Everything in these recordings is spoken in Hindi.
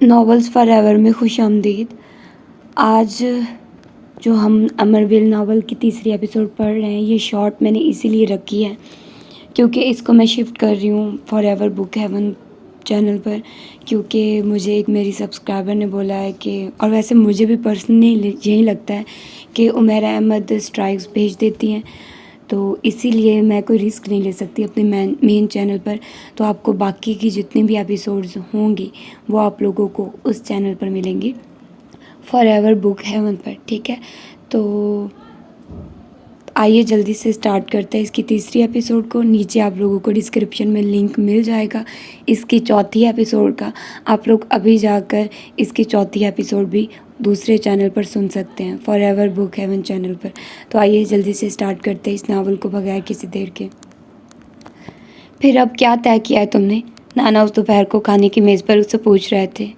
नॉवेल्स फॉरएवर में खुशामदीद। आज जो हम अमरविल नावल की तीसरी एपिसोड पढ़ रहे हैं, ये शॉर्ट मैंने इसीलिए रखी है क्योंकि इसको मैं शिफ्ट कर रही हूँ फॉरएवर बुक हेवन चैनल पर, क्योंकि मुझे एक मेरी सब्सक्राइबर ने बोला है कि, और वैसे मुझे भी पर्सनली यही लगता है कि उमैरा अहमद स्ट्राइक्स भेज देती हैं, तो इसीलिए मैं कोई रिस्क नहीं ले सकती अपने मेन चैनल पर। तो आपको बाकी की जितनी भी एपिसोड्स होंगी वो आप लोगों को उस चैनल पर मिलेंगी, फॉरएवर बुक हेवन पर, ठीक है। तो आइए जल्दी से स्टार्ट करते हैं इसकी तीसरी एपिसोड को। नीचे आप लोगों को डिस्क्रिप्शन में लिंक मिल जाएगा इसकी चौथी एपिसोड का। आप लोग अभी जाकर इसकी चौथी एपिसोड भी दूसरे चैनल पर सुन सकते हैं, फॉरएवर बुक हेवन चैनल पर। तो आइए जल्दी से स्टार्ट करते हैं इस नावल को बगैर किसी देर के। फिर अब क्या तय किया है तुमने? नाना उस दोपहर को खाने की मेज़ पर उससे पूछ रहे थे।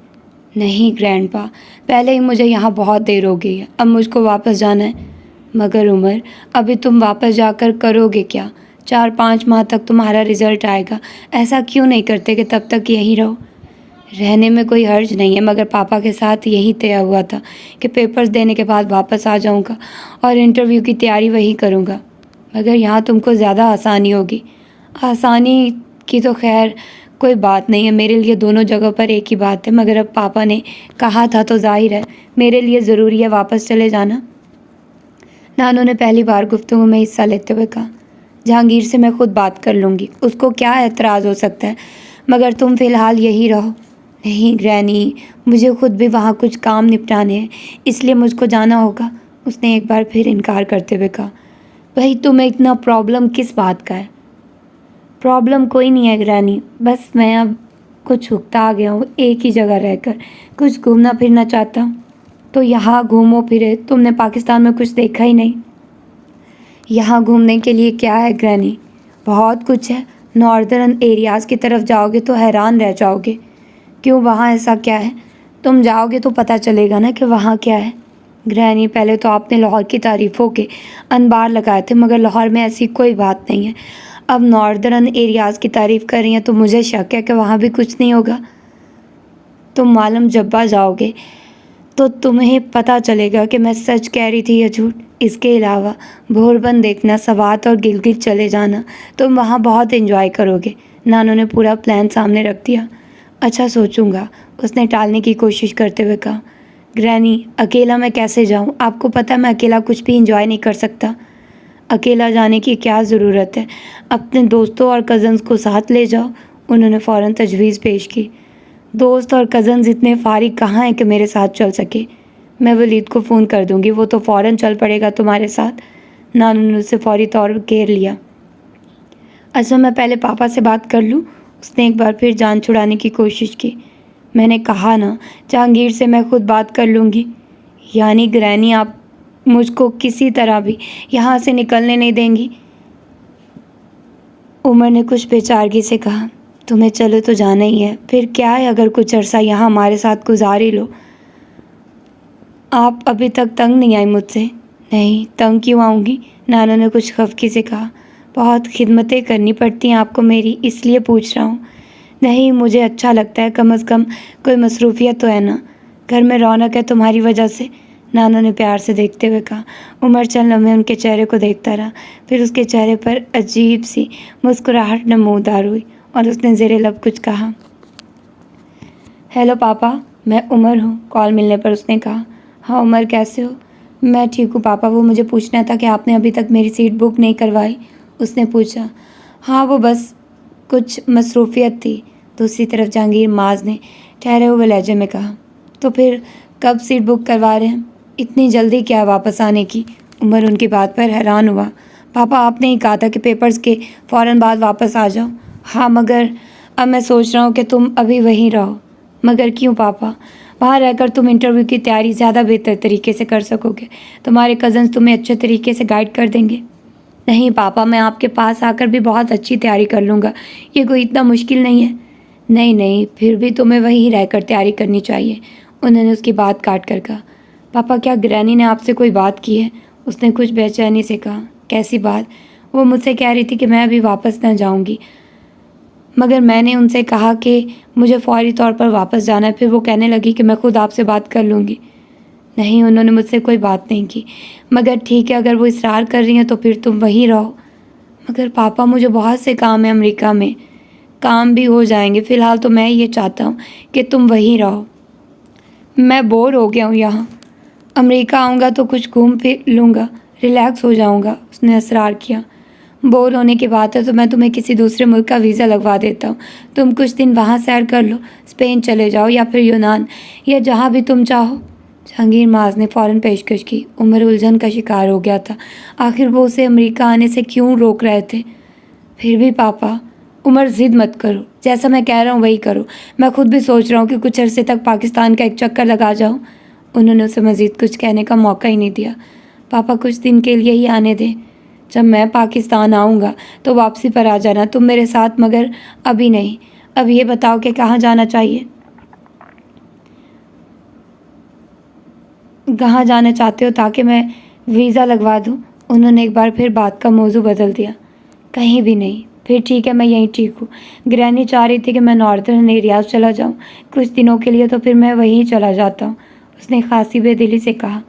नहीं ग्रैंडपा, पहले ही मुझे यहाँ बहुत देर हो गई है, अब मुझको वापस जाना है। मगर उमर, अभी तुम वापस जाकर करोगे क्या? 4-5 माह तक तुम्हारा रिज़ल्ट आएगा, ऐसा क्यों नहीं करते कि तब तक यहीं रहो? रहने में कोई हर्ज नहीं है, मगर पापा के साथ यही तय हुआ था कि पेपर्स देने के बाद वापस आ जाऊंगा और इंटरव्यू की तैयारी वही करूंगा। मगर यहाँ तुमको ज़्यादा आसानी होगी। आसानी की तो खैर कोई बात नहीं है, मेरे लिए दोनों जगह पर एक ही बात है, मगर अब पापा ने कहा था तो जाहिर है मेरे लिए ज़रूरी है वापस चले जाना। नानू ने पहली बार गुफ्तगू में हिस्सा लेते हुए कहा। जहांगीर से मैं खुद बात कर लूँगी, उसको क्या एतराज़ हो सकता है, मगर तुम फ़िलहाल यहीं रहो। नहीं ग्रैनी, मुझे खुद भी वहाँ कुछ काम निपटाने हैं, इसलिए मुझको जाना होगा, उसने एक बार फिर इनकार करते हुए कहा। भाई तुम्हें इतना प्रॉब्लम किस बात का है? प्रॉब्लम कोई नहीं है ग्रैनी, बस मैं अब कुछ हुक्ता आ गया हूँ एक ही जगह रहकर, कुछ घूमना फिरना चाहता हूँ। तो यहाँ घूमो फिरे, तुमने पाकिस्तान में कुछ देखा ही नहीं। यहाँ घूमने के लिए क्या है ग्रैनी? बहुत कुछ है, नॉर्दर्न एरियाज़ की तरफ जाओगे तो हैरान रह जाओगे। क्यों, वहाँ ऐसा क्या है? तुम जाओगे तो पता चलेगा ना कि वहाँ क्या है। ग्रैनी, पहले तो आपने लाहौर की तारीफ़ों के अनबार लगाए थे, मगर लाहौर में ऐसी कोई बात नहीं है। अब नॉर्दर्न एरियाज़ की तारीफ़ कर रही हैं तो मुझे शक है कि वहाँ भी कुछ नहीं होगा। तुम मालूम जब्बा जाओगे तो तुम्हें पता चलेगा कि मैं सच कह रही थी या झूठ। इसके अलावा भोरबंद देखना, सवात और गिलगित चले जाना, तुम वहाँ बहुत एंजॉय करोगे। नानू ने पूरा प्लान सामने रख दिया। अच्छा सोचूंगा, उसने टालने की कोशिश करते हुए कहा। ग्रैनी, अकेला मैं कैसे जाऊँ? आपको पता है मैं अकेला कुछ भी एंजॉय नहीं कर सकता। अकेला जाने की क्या ज़रूरत है, अपने दोस्तों और कज़न्स को साथ ले जाओ, उन्होंने फ़ौरन तजवीज़ पेश की। दोस्त और कज़न्स इतने फारिग कहाँ हैं कि मेरे साथ चल सके? मैं वलीद को फ़ोन कर दूँगी, वो तो फ़ौरन चल पड़ेगा तुम्हारे साथ। नानू ने उसे फौरी तौर पर घेर लिया। अच्छा मैं पहले पापा से बात कर लूँ, उसने एक बार फिर जान छुड़ाने की कोशिश की। मैंने कहा ना, जहांगीर से मैं खुद बात कर लूँगी। यानी ग्रैनी, आप मुझको किसी तरह भी यहाँ से निकलने नहीं देंगी? उमर ने कुछ बेचारगी से कहा। तुम्हें चलो तो जाना ही है, फिर क्या है अगर कुछ अरसा यहाँ हमारे साथ गुजार ही लो। आप अभी तक तंग नहीं आई मुझसे? नहीं, तंग क्यों आऊँगी? नाना ने कुछ खफकी से कहा। बहुत खिदमतें करनी पड़ती हैं आपको मेरी, इसलिए पूछ रहा हूँ। नहीं, मुझे अच्छा लगता है, कम अज़ कम कोई मसरूफियत तो है ना, घर में रौनक है तुम्हारी वजह से, नाना ने प्यार से देखते हुए कहा। उमर चंद लम्हे उनके चेहरे को देखता रहा, फिर उसके चेहरे पर अजीब सी मुस्कुराहट नमूदार हुई और उसने ज़ेरे लब कुछ कहा। हेलो पापा, मैं उमर हूँ, कॉल मिलने पर उसने कहा। हाँ उमर, कैसे हो? मैं ठीक हूँ पापा, वो मुझे पूछना था कि आपने अभी तक मेरी सीट बुक नहीं करवाई, उसने पूछा। हाँ वो बस कुछ मसरूफियत थी, दूसरी तरफ जहांगीर माज ने ठहरे हुए लहजे में कहा। तो फिर कब सीट बुक करवा रहे हैं? इतनी जल्दी क्या वापस आने की? उमर उनकी बात पर हैरान हुआ। पापा आपने ही कहा था कि पेपर्स के फ़ौरन बाद वापस आ जाओ। हाँ मगर अब मैं सोच रहा हूँ कि तुम अभी वहीं रहो। मगर क्यों पापा? वहाँ रहकर तुम इंटरव्यू की तैयारी ज़्यादा बेहतर तरीके से कर सकोगे, तुम्हारे कज़न्स तुम्हें अच्छे तरीके से गाइड कर देंगे। नहीं पापा, मैं आपके पास आकर भी बहुत अच्छी तैयारी कर लूँगा, ये कोई इतना मुश्किल नहीं है। नहीं नहीं, फिर भी तुम्हें वहीं रहकर तैयारी करनी चाहिए, उन्होंने उसकी बात काट कर कहा। पापा क्या ग्रैनी ने आपसे कोई बात की है? उसने कुछ बेचैनी से कहा। कैसी बात? वो मुझसे कह रही थी कि मैं अभी वापस न जाऊँगी, मगर मैंने उनसे कहा कि मुझे फ़ौरी तौर पर वापस जाना है। फिर वो कहने लगी कि मैं खुद आपसे बात कर लूँगी। नहीं, उन्होंने मुझसे कोई बात नहीं की। मगर ठीक है, अगर वो इसरार कर रही हैं तो फिर तुम वहीं रहो। मगर पापा, मुझे बहुत से काम है अमेरिका में, काम भी हो जाएंगे। फ़िलहाल तो मैं ये चाहता हूँ कि तुम वहीं रहो। मैं बोर हो गया हूँ यहाँ। अमेरिका आऊँगा तो कुछ घूम फिर लूँगा, रिलैक्स हो जाऊँगा। उसने असरार किया। बोर होने की बात है तो मैं तुम्हें किसी दूसरे मुल्क का वीज़ा लगवा देता हूँ। तुम कुछ दिन वहाँ सैर कर लो, स्पेन चले जाओ या फिर यूनान, या जहाँ भी तुम चाहो। जहांगीर माज ने फ़ौरन पेशकश की। उमर उलझन का शिकार हो गया था। आखिर वो उसे अमेरिका आने से क्यों रोक रहे थे? फिर भी पापा, उमर, ज़िद मत करो, जैसा मैं कह रहा हूँ वही करो। मैं खुद भी सोच रहा हूँ कि कुछ अरसे तक पाकिस्तान का एक चक्कर लगा जाऊँ। उन्होंने उसे मज़ीद कुछ कहने का मौका ही नहीं दिया। पापा, कुछ दिन के लिए ही आने दें। जब मैं पाकिस्तान आऊँगा तो वापसी पर आ जाना तुम मेरे साथ, मगर अभी नहीं। अब ये बताओ कि कहाँ जाना चाहिए, कहाँ जाना चाहते हो ताकि मैं वीज़ा लगवा दूँ। उन्होंने एक बार फिर बात का मौजू बदल दिया। कहीं भी नहीं। फिर ठीक है, मैं यहीं ठीक हूँ। ग्रैनी चाह रही थी कि मैं नॉर्दर्न एरियाज चला जाऊँ कुछ दिनों के लिए, तो फिर मैं वहीं चला जाता हूँ। उसने खासी बेदिली से कहा।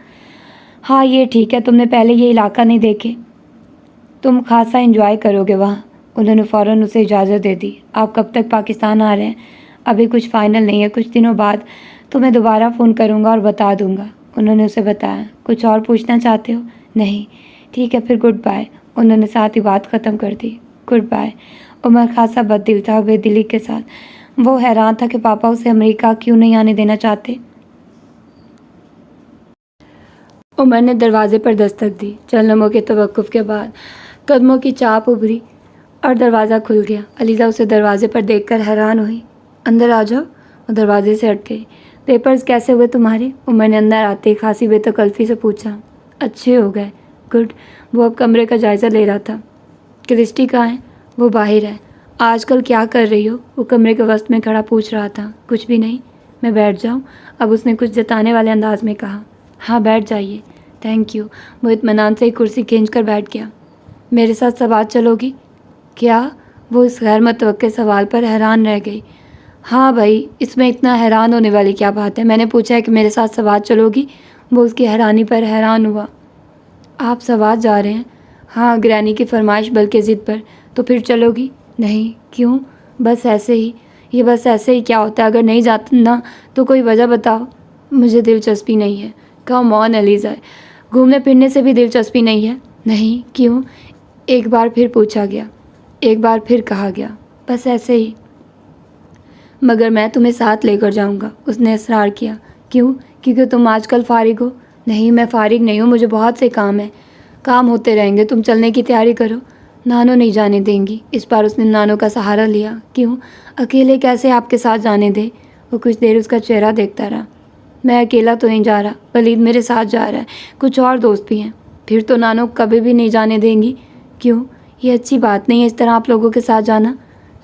हाँ, ये ठीक है, तुमने पहले ये इलाका नहीं देखे, तुम खासा एंजॉय करोगे वहाँ। उन्होंने फ़ौरन उसे इजाज़त दे दी। आप कब तक पाकिस्तान आ रहे हैं? अभी कुछ फ़ाइनल नहीं है, कुछ दिनों बाद तुम्हें दोबारा फ़ोन करूँगा और बता दूँगा। उन्होंने उसे बताया। कुछ और पूछना चाहते हो? नहीं। ठीक है, फिर गुड बाय। उन्होंने साथ ही बात ख़त्म कर दी। Good bye. उमर खासा बददिल था, बेदिली के साथ। वो हैरान था कि पापा उसे अमेरिका क्यों नहीं आने देना चाहते। उमर ने दरवाजे पर दस्तक दी। चंद लम्हों के तवक्कुफ़ के बाद कदमों की चाप उभरी और दरवाज़ा खुल गया। अलीज़ा उसे दरवाजे पर देखकर हैरान हुई। अंदर आ जाओ। वो दरवाजे से हट गई। पेपर्स कैसे हुए तुम्हारे? उमर ने अंदर आते ही खासी बेतकल्फ़ी से पूछा। अच्छे हो गए। गुड। वो अब कमरे का जायज़ा ले रहा था। क्रिस्टी कहाँ है? वो बाहर है। आजकल क्या कर रही हो? वो कमरे के वस्त में खड़ा पूछ रहा था। कुछ भी नहीं। मैं बैठ जाऊँ? अब उसने कुछ जताने वाले अंदाज में कहा। हाँ, बैठ जाइए। Thank you. वो इत्मीनान से एक कुर्सी खींच कर बैठ गया। मेरे साथ सवाल चलोगी? क्या? वो इस गैर मुतवक्के सवाल पर हैरान रह गई। हाँ भाई, इसमें इतना हैरान होने वाली क्या बात है? मैंने पूछा है कि मेरे साथ सवाल चलोगी। वो उसकी हैरानी पर हैरान हुआ। आप सवाल जा रहे हैं? हाँ, ग्रैनी की फरमाइश, बल्कि ज़िद पर। तो फिर चलोगी? नहीं। क्यों? बस ऐसे ही। ये बस ऐसे ही क्या होता है? अगर नहीं जाता ना तो कोई वजह बताओ। मुझे दिलचस्पी नहीं है। कम ऑन एलिज़ा, घूमने फिरने से भी दिलचस्पी नहीं है? नहीं। क्यों? एक बार फिर पूछा गया। एक बार फिर कहा गया। बस ऐसे ही। मगर मैं तुम्हें साथ लेकर जाऊंगा। उसने इसरार किया। क्यों? क्योंकि तुम आजकल फ़ारिग हो। नहीं, मैं फ़ारिग नहीं हूँ, मुझे बहुत से काम हैं। काम होते रहेंगे, तुम चलने की तैयारी करो। नानो नहीं जाने देंगी। इस बार उसने नानो का सहारा लिया। क्यों? अकेले कैसे आपके साथ जाने दे? वो कुछ देर उसका चेहरा देखता रहा। मैं अकेला तो नहीं जा रहा, वलीद मेरे साथ जा रहा है, कुछ और दोस्त भी हैं। फिर तो नानो कभी भी नहीं जाने देंगी। क्यों? ये अच्छी बात नहीं है इस तरह आप लोगों के साथ जाना।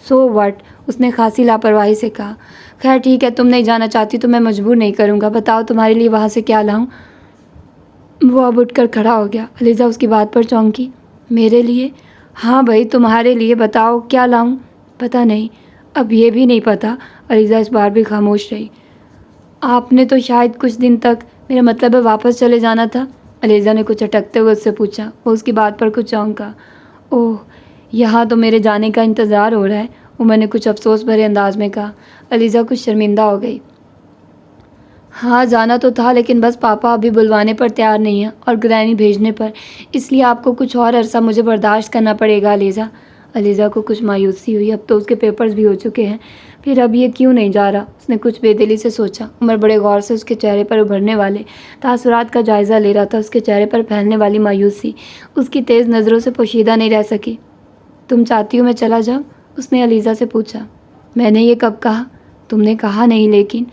So what? उसने खासी लापरवाही से कहा। खैर ठीक है, तुम नहीं जाना चाहती तो मैं मजबूर नहीं करूँगा। बताओ तुम्हारे लिए वहाँ से क्या लाऊं? वो अब उठकर खड़ा हो गया। अलीज़ा उसकी बात पर चौंकी। मेरे लिए? हाँ भाई, तुम्हारे लिए। बताओ क्या लाऊं? पता नहीं। अब ये भी नहीं पता। अलीज़ा इस बार भी खामोश रही। आपने तो शायद कुछ दिन तक, मेरा मतलब है वापस चले जाना था। अलीज़ा ने कुछ अटकते हुए उससे पूछा। वो उसकी बात पर कुछ चौंका। ओह, यहाँ तो मेरे जाने का इंतज़ार हो रहा है। उमर ने कुछ अफसोस भरे अंदाज में कहा। अलीज़ा कुछ शर्मिंदा हो गई। हाँ, जाना तो था, लेकिन बस पापा अभी बुलवाने पर तैयार नहीं है और ग्रैनी भेजने पर, इसलिए आपको कुछ और अरसा मुझे बर्दाश्त करना पड़ेगा अलीज़ा। अलीज़ा को कुछ मायूसी हुई। अब तो उसके पेपर्स भी हो चुके हैं, फिर अब ये क्यों नहीं जा रहा? उसने कुछ बेदिली से सोचा। उमर बड़े गौर से उसके चेहरे पर उभरने वाले तासुरात का जायज़ा ले रहा था। उसके चेहरे पर फैलने वाली मायूसी उसकी तेज़ नज़रों से पोशीदा नहीं रह सकी। तुम चाहती हो मैं चला जाऊँ? उसने अलीज़ा से पूछा। मैंने ये कब कहा? तुमने कहा नहीं, लेकिन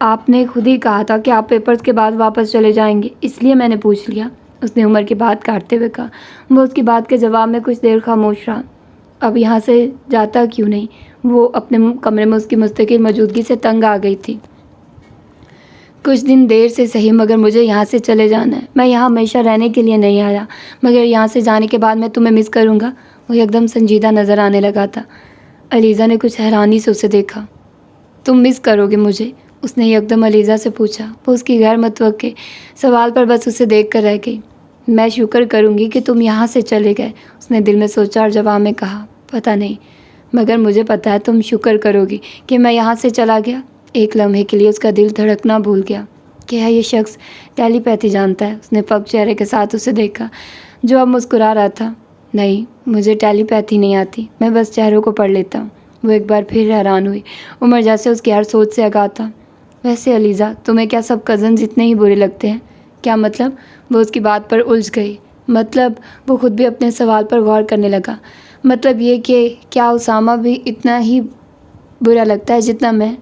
आपने खुद ही कहा था कि आप पेपर्स के बाद वापस चले जाएंगे, इसलिए मैंने पूछ लिया। उसने उमर की बात काटते हुए कहा। वो उसकी बात के जवाब में कुछ देर खामोश रहा। अब यहाँ से जाता क्यों नहीं? वो अपने कमरे में उसकी मुस्तकिल मौजूदगी से तंग आ गई थी। कुछ दिन देर से सही, मगर मुझे यहाँ से चले जाना है। मैं यहाँ हमेशा रहने के लिए नहीं आया, मगर यहाँ से जाने के बाद मैं तुम्हें मिस करूँगा। वो एकदम संजीदा नज़र आने लगा था। अलीज़ा ने कुछ हैरानी से उसे देखा। तुम मिस करोगे मुझे? उसने एकदम अलीज़ा से पूछा। वो उसकी गैर मुतवक्के सवाल पर बस उसे देख कर रह गई। मैं शुक्र करूँगी कि तुम यहाँ से चले गए, उसने दिल में सोचा और जवाब में कहा। पता नहीं, मगर मुझे पता है तुम शुक्र करोगी कि मैं यहाँ से चला गया। एक लम्हे के लिए उसका दिल धड़कना भूल गया। क्या ये शख्स टेलीपैथी जानता है? उसने पक चेहरे के साथ उसे देखा जो अब मुस्कुरा रहा था। नहीं, मुझे टेलीपैथी नहीं आती, मैं बस चेहरों को पढ़ लेता हूँ। वो एक बार फिर हैरान हुई। उमर जैसे उसकी हर सोच से आगाह था। वैसे अलीज़ा, तुम्हें क्या सब कज़न्स इतने ही बुरे लगते हैं? क्या मतलब? वो उसकी बात पर उलझ गई। मतलब? वो खुद भी अपने सवाल पर गौर करने लगा। मतलब ये कि क्या उसामा भी इतना ही बुरा लगता है जितना मैं?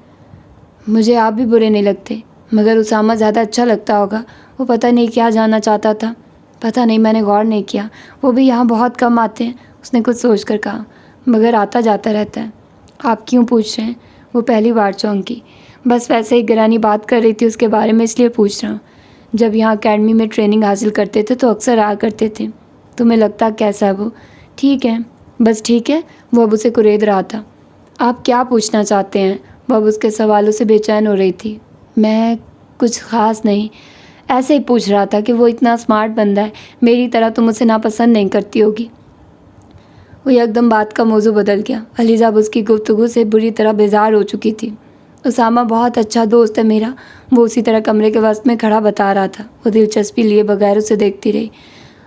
मुझे आप भी बुरे नहीं लगते, मगर उसामा ज़्यादा अच्छा लगता होगा। वो पता नहीं क्या जानना चाहता था। पता नहीं, मैंने गौर नहीं किया। वो भी यहाँ बहुत कम आते हैं, उसने कुछ सोच कर कहा। मगर आता जाता रहता है। आप क्यों पूछ रहे हैं? वो पहली बार चौंकी। बस वैसे ही गिरानी बात कर रही थी उसके बारे में, इसलिए पूछ रहा हूँ। जब यहाँ अकेडमी में ट्रेनिंग हासिल करते थे तो अक्सर आया करते थे। तुम्हें लगता कैसा है वो? ठीक है, बस ठीक है। वो अब उसे कुरेद रहा था। आप क्या पूछना चाहते हैं? वो अब उसके सवालों से बेचैन हो रही थी। मैं कुछ ख़ास नहीं, ऐसे ही पूछ रहा था कि वो इतना स्मार्ट बंदा है, मेरी तरह तुम उसे नापसंद नहीं करती होगी। वो एकदम बात का मौजू बदल गया। अलीज़ा अब उसकी गुफ्तगू से बुरी तरह बेजार हो चुकी थी। उसामा बहुत अच्छा दोस्त है मेरा, वो उसी तरह कमरे के वस्त में खड़ा बता रहा था। वो दिलचस्पी लिए बगैर उसे देखती रही।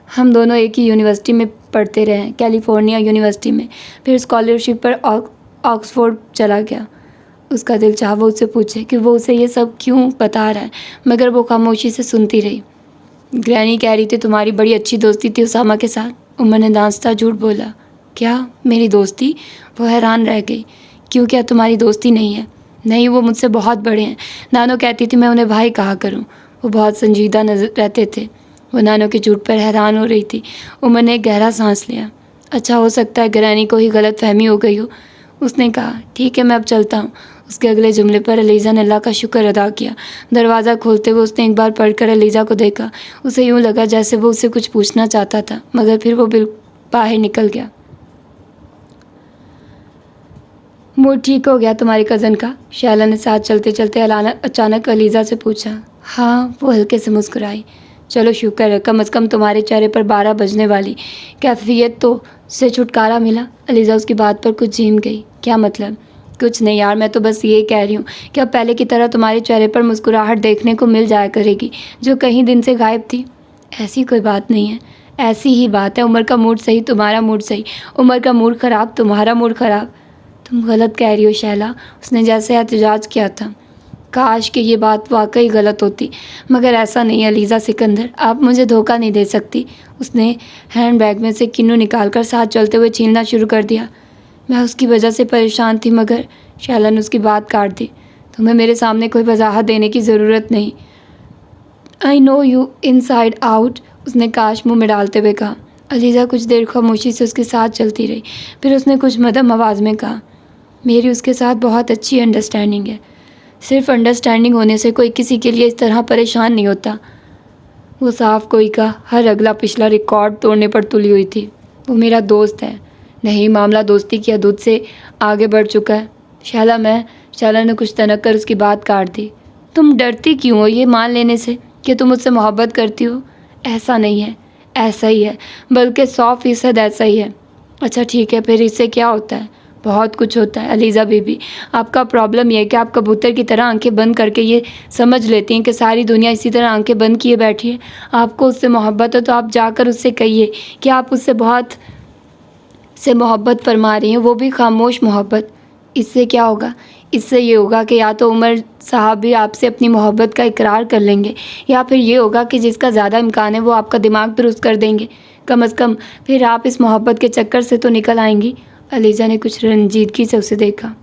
हम दोनों एक ही यूनिवर्सिटी में पढ़ते रहे हैं, कैलिफोर्निया यूनिवर्सिटी में। फिर स्कॉलरशिप पर ऑक्सफोर्ड चला गया। उसका दिल चाहा वो उससे पूछे कि वो उसे ये सब क्यों बता रहा है, मगर वो खामोशी से सुनती रही। ग्रैनी कह रही थी तुम्हारी बड़ी अच्छी दोस्ती थी उसामा के साथ। उमर ने दांसता झूठ बोला। क्या, मेरी दोस्ती? वो हैरान रह गई। क्यों, क्या तुम्हारी दोस्ती नहीं है? नहीं, वो मुझसे बहुत बड़े हैं। नानो कहती थी मैं उन्हें भाई कहा करूं। वो बहुत संजीदा नजर रहते थे। वो नानो के झूठ पर हैरान हो रही थी। उमर ने एक गहरा सांस लिया। अच्छा, हो सकता है ग्रैनी को ही गलत फहमी हो गई हो, उसने कहा। ठीक है, मैं अब चलता हूँ। उसके अगले जुमले पर अलीज़ा ने अल्लाह का शुक्र अदा किया। दरवाज़ा खोलते हुए उसने एक बार पढ़कर अलीज़ा को देखा। उसे यूँ लगा जैसे वो उससे कुछ पूछना चाहता था, मगर फिर वो बाहर निकल गया। मूड ठीक हो गया तुम्हारी कज़न का? शैला ने साथ चलते चलते अचानक अलीज़ा से पूछा। हाँ, वो हल्के से मुस्कुराई। चलो शुक्र है, कम से कम तुम्हारे चेहरे पर 12 बजने वाली कैफियत तो से छुटकारा मिला। अलीज़ा उसकी बात पर कुछ झीम गई। क्या मतलब? कुछ नहीं यार, मैं तो बस ये कह रही हूँ कि अब पहले की तरह तुम्हारे चेहरे पर मुस्कुराहट देखने को मिल जाया करेगी, जो कहीं दिन से गायब थी। ऐसी कोई बात नहीं है, ऐसी ही बात है। उमर का मूड सही, तुम्हारा मूड सही। उमर का मूड ख़राब, तुम्हारा मूड ख़राब। तुम गलत कह रही हो शैला, उसने जैसे एहतजाज किया था। काश कि ये बात वाकई गलत होती, मगर ऐसा नहीं है अलीज़ा सिकंदर, आप मुझे धोखा नहीं दे सकती। उसने हैंडबैग में से किन्नू निकालकर साथ चलते हुए छीनना शुरू कर दिया। मैं उसकी वजह से परेशान थी, मगर शैला ने उसकी बात काट दी। तुम्हें मेरे सामने कोई वजाहत देने की ज़रूरत नहीं। I know you inside out, उसने काश मुँह में डालते हुए कहा। अलीज़ा कुछ देर खामोशी से उसके साथ चलती रही। फिर उसने कुछ मध्यम आवाज़ में कहा, मेरी उसके साथ बहुत अच्छी अंडरस्टैंडिंग है। सिर्फ अंडरस्टैंडिंग होने से कोई किसी के लिए इस तरह परेशान नहीं होता। वो साफ कोई का हर अगला पिछला रिकॉर्ड तोड़ने पर तुली हुई थी। वो मेरा दोस्त है। नहीं, मामला दोस्ती की हदूद से आगे बढ़ चुका है। शैला ने कुछ तनक कर उसकी बात काट दी। तुम डरती क्यों हो ये मान लेने से कि तुम मुझसे मोहब्बत करती हो? ऐसा नहीं है, ऐसा ही है, बल्कि 100% ऐसा ही है। अच्छा ठीक है, फिर इससे क्या होता है? बहुत कुछ होता है अलीज़ा बीबी। आपका प्रॉब्लम यह है कि आप कबूतर की तरह आंखें बंद करके ये समझ लेती हैं कि सारी दुनिया इसी तरह आंखें बंद किए बैठी है। आपको उससे मोहब्बत है तो आप जाकर उससे कहिए कि आप उससे बहुत से मोहब्बत फरमा रही हैं, वो भी खामोश मोहब्बत। इससे क्या होगा? इससे ये होगा कि या तो उमर साहब भी आपसे अपनी मोहब्बत का इकरार कर लेंगे, या फिर ये होगा कि जिसका ज़्यादा इम्कान है वो आपका दिमाग दुरुस्त कर देंगे। कम अज़ कम फिर आप इस मोहब्बत के चक्कर से तो निकल आएंगी। अलीज़ा ने कुछ रंजीदगी से उसे देखा।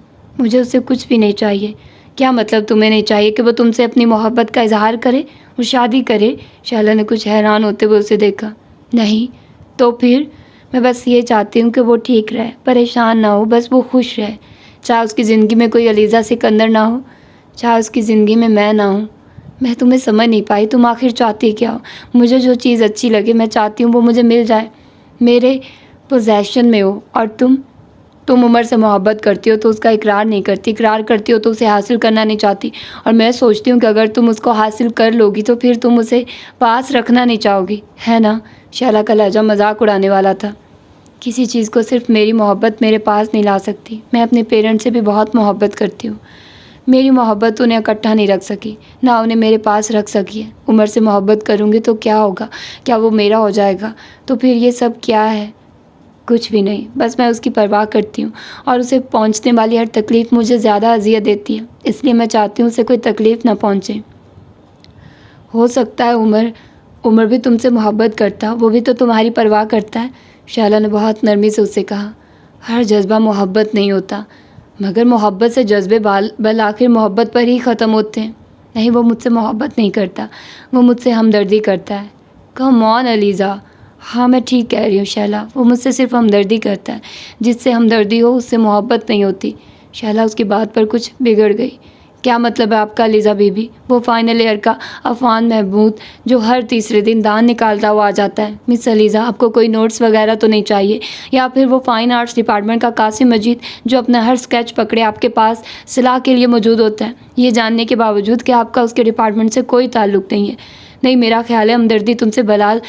मुझे उससे कुछ भी नहीं चाहिए। क्या मतलब तुम्हें नहीं चाहिए कि वो तुमसे अपनी मोहब्बत का इजहार करे और शादी करे? शैला ने कुछ हैरान होते हुए उसे देखा। नहीं तो फिर? मैं बस ये चाहती हूँ कि वो ठीक रहे, परेशान ना हो, बस वो खुश रहे। चाहे उसकी ज़िंदगी में कोई अलीज़ा सिकंदर ना हो, चाहे उसकी ज़िंदगी में मैं ना हूँ। मैं तुम्हें समझ नहीं पाई, तुम आखिर चाहती क्या हो? मुझे जो चीज़ अच्छी लगे मैं चाहती हूँ वो मुझे मिल जाए। मेरे पोजेशन में हो और तुम उमर से मोहब्बत करती हो तो उसका इकरार नहीं करती, इकरार करती हो तो उसे हासिल करना नहीं चाहती। और मैं सोचती हूँ कि अगर तुम उसको हासिल कर लोगी तो फिर तुम उसे पास रखना नहीं चाहोगी, है ना। शैला का लहजा मजाक उड़ाने वाला था। किसी चीज़ को सिर्फ मेरी मोहब्बत मेरे पास नहीं ला सकती। मैं अपने पेरेंट्स से भी बहुत मोहब्बत करती हूँ। मेरी मोहब्बत उन्हें इकट्ठा नहीं रख सकी, ना उन्हें मेरे पास रख सकी है। उमर से मोहब्बत करूँगी तो क्या होगा, क्या वो मेरा हो जाएगा? तो फिर ये सब क्या है? कुछ भी नहीं, बस मैं उसकी परवाह करती हूँ और उसे पहुँचने वाली हर तकलीफ़ मुझे ज़्यादा अज़ियत देती है, इसलिए मैं चाहती हूँ उसे कोई तकलीफ़ ना पहुँचे। हो सकता है उमर भी तुमसे मोहब्बत करता, वो भी तो तुम्हारी परवाह करता है। शैला ने बहुत नरमी से उससे कहा। हर जज्बा मोहब्बत नहीं होता, मगर मोहब्बत से जज्बे बल आखिर मोहब्बत पर ही ख़त्म होते हैं। नहीं, वो मुझसे मोहब्बत नहीं करता, वो मुझसे हमदर्दी करता है। Come on Aliza. हाँ, मैं ठीक कह रही हूँ शैला, वो मुझसे सिर्फ हमदर्दी करता है। जिससे हमदर्दी हो उससे मोहब्बत नहीं होती। शैला उसकी बात पर कुछ बिगड़ गई। क्या मतलब है आपका अलीज़ा बीबी? वो फाइनल ईयर का अफान महमूद जो हर तीसरे दिन दान निकालता हुआ आ जाता है। मिस अलीज़ा, आपको कोई नोट्स वगैरह तो नहीं चाहिए? या फिर वो फ़ाइन आर्ट्स डिपार्टमेंट का कासिम मजीद जो अपना हर स्केच पकड़े आपके पास सलाह के लिए मौजूद होता है, ये जानने के बावजूद कि आपका उसके डिपार्टमेंट से कोई ताल्लुक़ नहीं है? नहीं, मेरा ख्याल है हमदर्दी तुमसे बलाल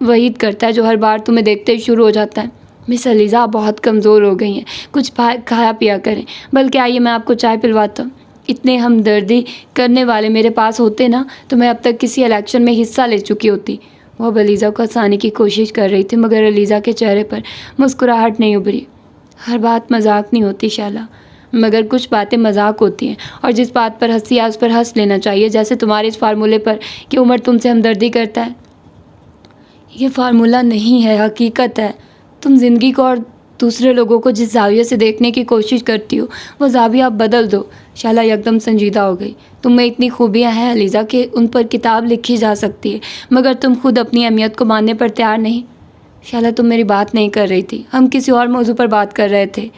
वहीद करता है जो हर बार तुम्हें देखते ही शुरू हो जाता है। मिस अलीज़ा, आप बहुत कमज़ोर हो गई हैं, कुछ खाया पिया करें। बल्कि आइए मैं आपको चाय पिलवाता हूँ। इतने हमदर्दी करने वाले मेरे पास होते ना तो मैं अब तक किसी इलेक्शन में हिस्सा ले चुकी होती। वो अब अलीज़ा को हंसाने की कोशिश कर रही थी, मगर अलीज़ा के चेहरे पर मुस्कुराहट नहीं उभरी। हर बात मजाक नहीं होती शैला, मगर कुछ बातें मजाक होती हैं, और जिस बात पर हंसी है उस पर हंस लेना चाहिए। जैसे तुम्हारे इस फार्मूले पर कि उमर तुमसे हमदर्दी करता है। ये फार्मूला नहीं है, हकीकत है। तुम ज़िंदगी को और दूसरे लोगों को जिस ज़ाविये से देखने की कोशिश करती हो वो ज़ाविया आप बदल दो। शैला एकदम संजीदा हो गई। तुम में इतनी खूबियाँ हैं अलीज़ा कि उन पर किताब लिखी जा सकती है, मगर तुम खुद अपनी अहमियत को मानने पर तैयार नहीं। शैला, तुम मेरी बात नहीं कर रही थी, हम किसी और मौजू पर बात कर रहे थे।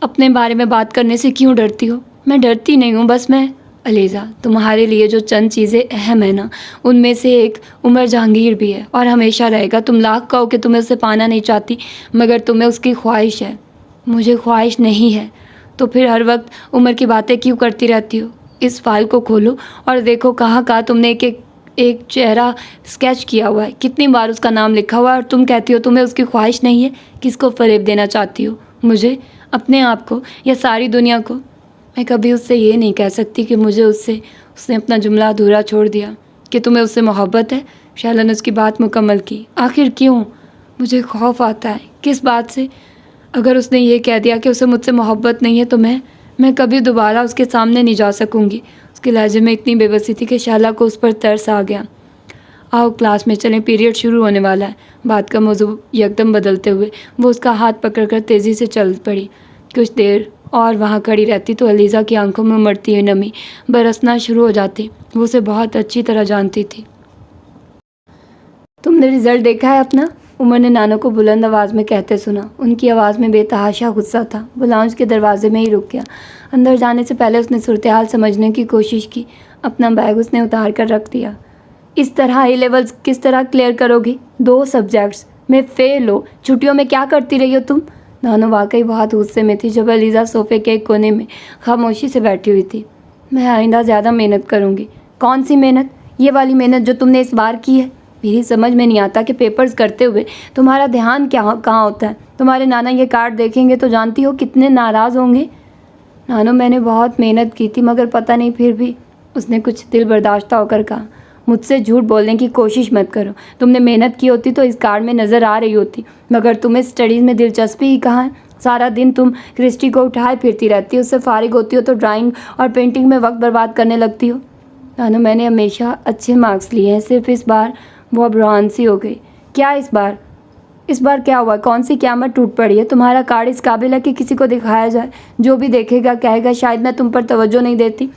अपने बारे में बात करने से क्यों डरती हो? मैं डरती नहीं हूँ, बस मैं अलीज़ा, तुम्हारे लिए जो चंद चीज़ें अहम है ना, उनमें से एक उमर जहांगीर भी है और हमेशा रहेगा। तुम लाख कहो कि तुम्हें उसे पाना नहीं चाहती, मगर तुम्हें उसकी ख्वाहिश है। मुझे ख्वाहिश नहीं है, तो फिर हर वक्त उमर की बातें क्यों करती रहती हो? इस फाइल को खोलो और देखो कहाँ कहाँ तुमने एक चेहरा स्केच किया हुआ है, कितनी बार उसका नाम लिखा हुआ है, और तुम कहती हो तुम्हें उसकी ख्वाहिश नहीं है। किसको फ़रेब देना चाहती हो? मुझे, अपने आप को, या सारी दुनिया को? मैं कभी उससे ये नहीं कह सकती कि उसने अपना जुमला अधूरा छोड़ दिया कि तुम्हें उससे मोहब्बत है। शैला ने उसकी बात मुकम्मल की। आखिर क्यों? मुझे खौफ आता है। किस बात से? अगर उसने ये कह दिया कि उसे मुझसे मोहब्बत नहीं है तो मैं कभी दोबारा उसके सामने नहीं जा सकूँगी। उसके लहजे में इतनी बेबसी थी कि शैला को उस पर तरस आ गया। आओ क्लास में चलें, पीरियड शुरू होने वाला है। बात का मौजू एकदम बदलते हुए वो उसका हाथ पकड़कर तेज़ी से चल पड़ी। कुछ देर और वहाँ खड़ी रहती तो अलीज़ा की आंखों में उमड़ती हुई नमी बरसना शुरू हो जाती। वो उसे बहुत अच्छी तरह जानती थी। तुमने रिज़ल्ट देखा है अपना? उमर ने नानो को बुलंद आवाज़ में कहते सुना। उनकी आवाज़ में बेतहाशा गुस्सा था। वो लाउंज के दरवाजे में ही रुक गया। अंदर जाने से पहले उसने सूरत हाल समझने की कोशिश की। अपना बैग उसने उतार कर रख दिया। इस तरह ए लेवल्स किस तरह क्लियर करोगी? 2 सब्जेक्ट्स में फ़ेल हो। छुट्टियों में क्या करती रही हो तुम? नानो वाकई बहुत गुस्से में थी जब अलीज़ा सोफ़े के एक कोने में खामोशी से बैठी हुई थी। मैं आइंदा ज़्यादा मेहनत करूँगी। कौन सी मेहनत? ये वाली मेहनत जो तुमने इस बार की है। मेरी समझ में नहीं आता कि पेपर्स करते हुए तुम्हारा ध्यान कहाँ होता है। तुम्हारे नाना ये कार्ड देखेंगे तो जानती हो कितने नाराज़ होंगे। नानो, मैंने बहुत मेहनत की थी, मगर पता नहीं, फिर भी। उसने कुछ दिल बर्दाश्ता होकर कहा। मुझसे झूठ बोलने की कोशिश मत करो। तुमने मेहनत की होती तो इस कार्ड में नज़र आ रही होती, मगर तुम्हें स्टडीज़ में दिलचस्पी ही कहाँ है? सारा दिन तुम क्रिस्टी को उठाए फिरती रहती हो। उससे फारिग होती हो तो ड्राइंग और पेंटिंग में वक्त बर्बाद करने लगती हो। नानो, मैंने हमेशा अच्छे मार्क्स लिए हैं, सिर्फ इस बार वो अब रुहान सी हो गई। क्या इस बार क्या हुआ? कौन सी क़यामत टूट पड़ी है? तुम्हारा कार्ड इस काबिल है कि किसी को दिखाया जाए? जो भी देखेगा कहेगा शायद मैं तुम पर तवज्जो नहीं देती,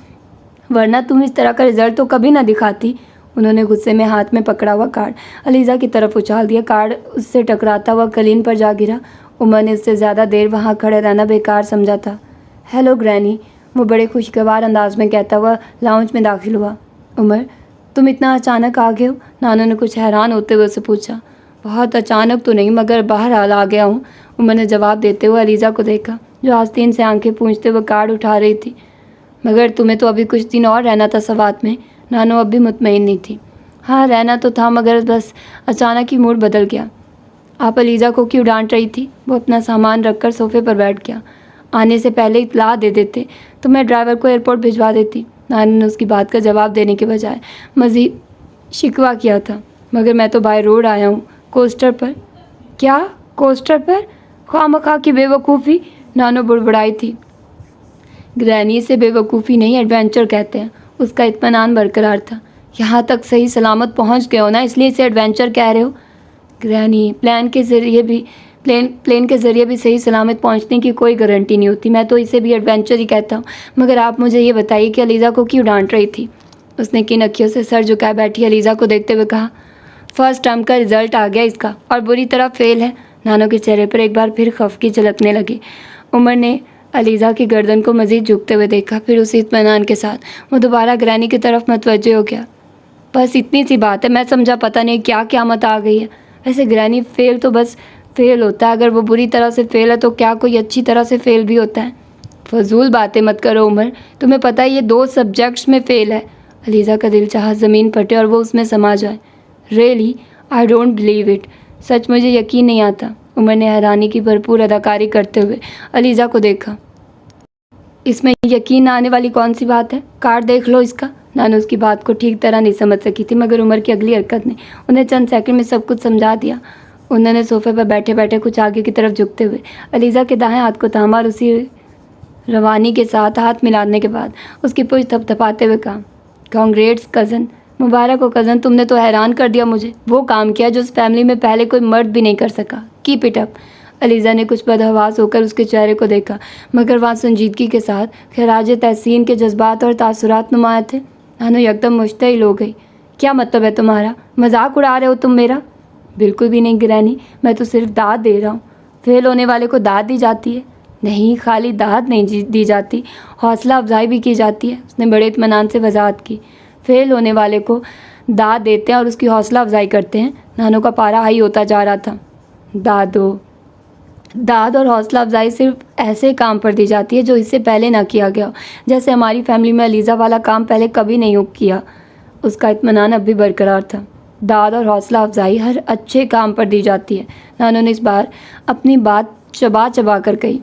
वरना तुम इस तरह का रिज़ल्ट तो कभी ना दिखाती। उन्होंने गुस्से में हाथ में पकड़ा हुआ कार्ड अलीज़ा की तरफ उछाल दिया। कार्ड उससे टकराता हुआ कलीन पर जा गिरा। उमर ने उससे ज़्यादा देर वहाँ खड़े रहना बेकार समझा था। हेलो ग्रैनी, वो बड़े खुशगवार अंदाज में कहता हुआ लाउंज में दाखिल हुआ। उमर, तुम इतना अचानक आ गए हो? नानो ने कुछ हैरान होते हुए उससे पूछा। बहुत अचानक तो नहीं, मगर बहरहाल आ गया हूँ, उमर ने जवाब देते हुए अलीज़ा को देखा, जो आस्तीन से आंखें पूंछते हुए कार्ड उठा रही थी। मगर तुम्हें तो अभी कुछ दिन और रहना था सवात में। नानो अब भी मुतमईन नहीं थी। हाँ, रहना तो था, मगर बस अचानक ही मूड बदल गया। आप अलीज़ा को क्यों डांट रही थी? वो अपना सामान रखकर सोफे पर बैठ गया। आने से पहले इत्तला दे देते तो मैं ड्राइवर को एयरपोर्ट भिजवा देती। नानी ने उसकी बात का जवाब देने के बजाय मज़ीद शिकवा किया था। मगर मैं तो बाय रोड आया हूँ, कोस्टर पर। क्या कोस्टर पर? खामखा की बेवकूफ़ी, नानो बुड़बुड़ाई थी। ग्रैनी से बेवकूफ़ी नहीं, एडवेंचर कहते हैं। उसका इत्मीनान बरकरार था। यहाँ तक सही सलामत पहुँच गए हो ना, इसलिए इसे एडवेंचर कह रहे हो? ग्रैनी, प्लेन के ज़रिए भी सही सलामत पहुँचने की कोई गारंटी नहीं होती। मैं तो इसे भी एडवेंचर ही कहता हूँ। मगर आप मुझे ये बताइए कि अलीज़ा को क्यों डांट रही थी? उसने किन अखियों से सर झुकाए बैठी अलीज़ा को देखते हुए कहा, फर्स्ट टर्म का रिजल्ट आ गया इसका, और बुरी तरह फेल है। नानो के चेहरे पर एक बार फिर खफकी झलकने लगी। उमर ने अलीज़ा की गर्दन को मज़ीद झुकते हुए देखा, फिर उसी इत्मीनान के साथ वो दोबारा ग्रैनी की तरफ मुतवज्जो हो गया। बस इतनी सी बात है, मैं समझा पता नहीं क्या क़यामत आ गई है। वैसे ग्रैनी, फेल तो बस फेल होता है। अगर वो बुरी तरह से फेल है तो क्या कोई अच्छी तरह से फेल भी होता है? फजूल बातें मत करो उमर, तुम्हें पता है ये 2 सब्जेक्ट्स में फेल है। अलीज़ा का दिल चाहा ज़मीन फटे और वो उसमें समा जाए। Really, I don't believe it. सच मुझे यकीन नहीं आता। उमर ने हैरानी की भरपूर अदाकारी करते हुए अलीज़ा को देखा। इसमें यकीन न आने वाली कौन सी बात है? कार्ड देख लो इसका। नानो उसकी बात को ठीक तरह नहीं समझ सकी थी, मगर उमर की अगली हरकत ने उन्हें चंद सेकंड में सब कुछ समझा दिया। उन्होंने सोफे पर बैठे बैठे कुछ आगे की तरफ झुकते हुए अलीज़ा के दाएं हाथ को थामा और उसी रवानी के साथ हाथ मिलाने के बाद उसकी पूंछ थपथपाते हुए कहा, कांग्रेट्स कज़न, मुबारक हो कज़न, तुमने तो हैरान कर दिया मुझे। वो काम किया जो उस फैमिली में पहले कोई मर्द भी नहीं कर सका। Keep it up. अलीज़ा ने कुछ बदहवास होकर उसके चेहरे को देखा, मगर वहाँ संजीदगी के साथ खराज तहसीन के जज्बात और तासुरात नुमाया थे। नानो एकदम मुश्तइल हो गई। क्या मतलब है तुम्हारा? मजाक उड़ा रहे हो तुम मेरा? बिल्कुल भी नहीं ग्रैनी, मैं तो सिर्फ दाद दे रहा हूँ। फेल होने वाले को दाद दी जाती है? नहीं, खाली दाद नहीं दी जाती, हौसला अफजाई भी की जाती है। उसने बड़े इत्मीनान से वजाहत की। फेल होने वाले को दाद देते हैं और उसकी हौसला अफजाई करते हैं। नानो का पारा हाई होता जा रहा था। दाद और हौसला अफजाई सिर्फ ऐसे काम पर दी जाती है जो इससे पहले ना किया गया हो। जैसे हमारी फैमिली में अलीज़ा वाला काम पहले कभी नहीं किया। उसका इत्मीनान अब भी बरकरार था। दाद और हौसला अफजाई हर अच्छे काम पर दी जाती है। नानो ने इस बार अपनी बात चबा चबा कर कही।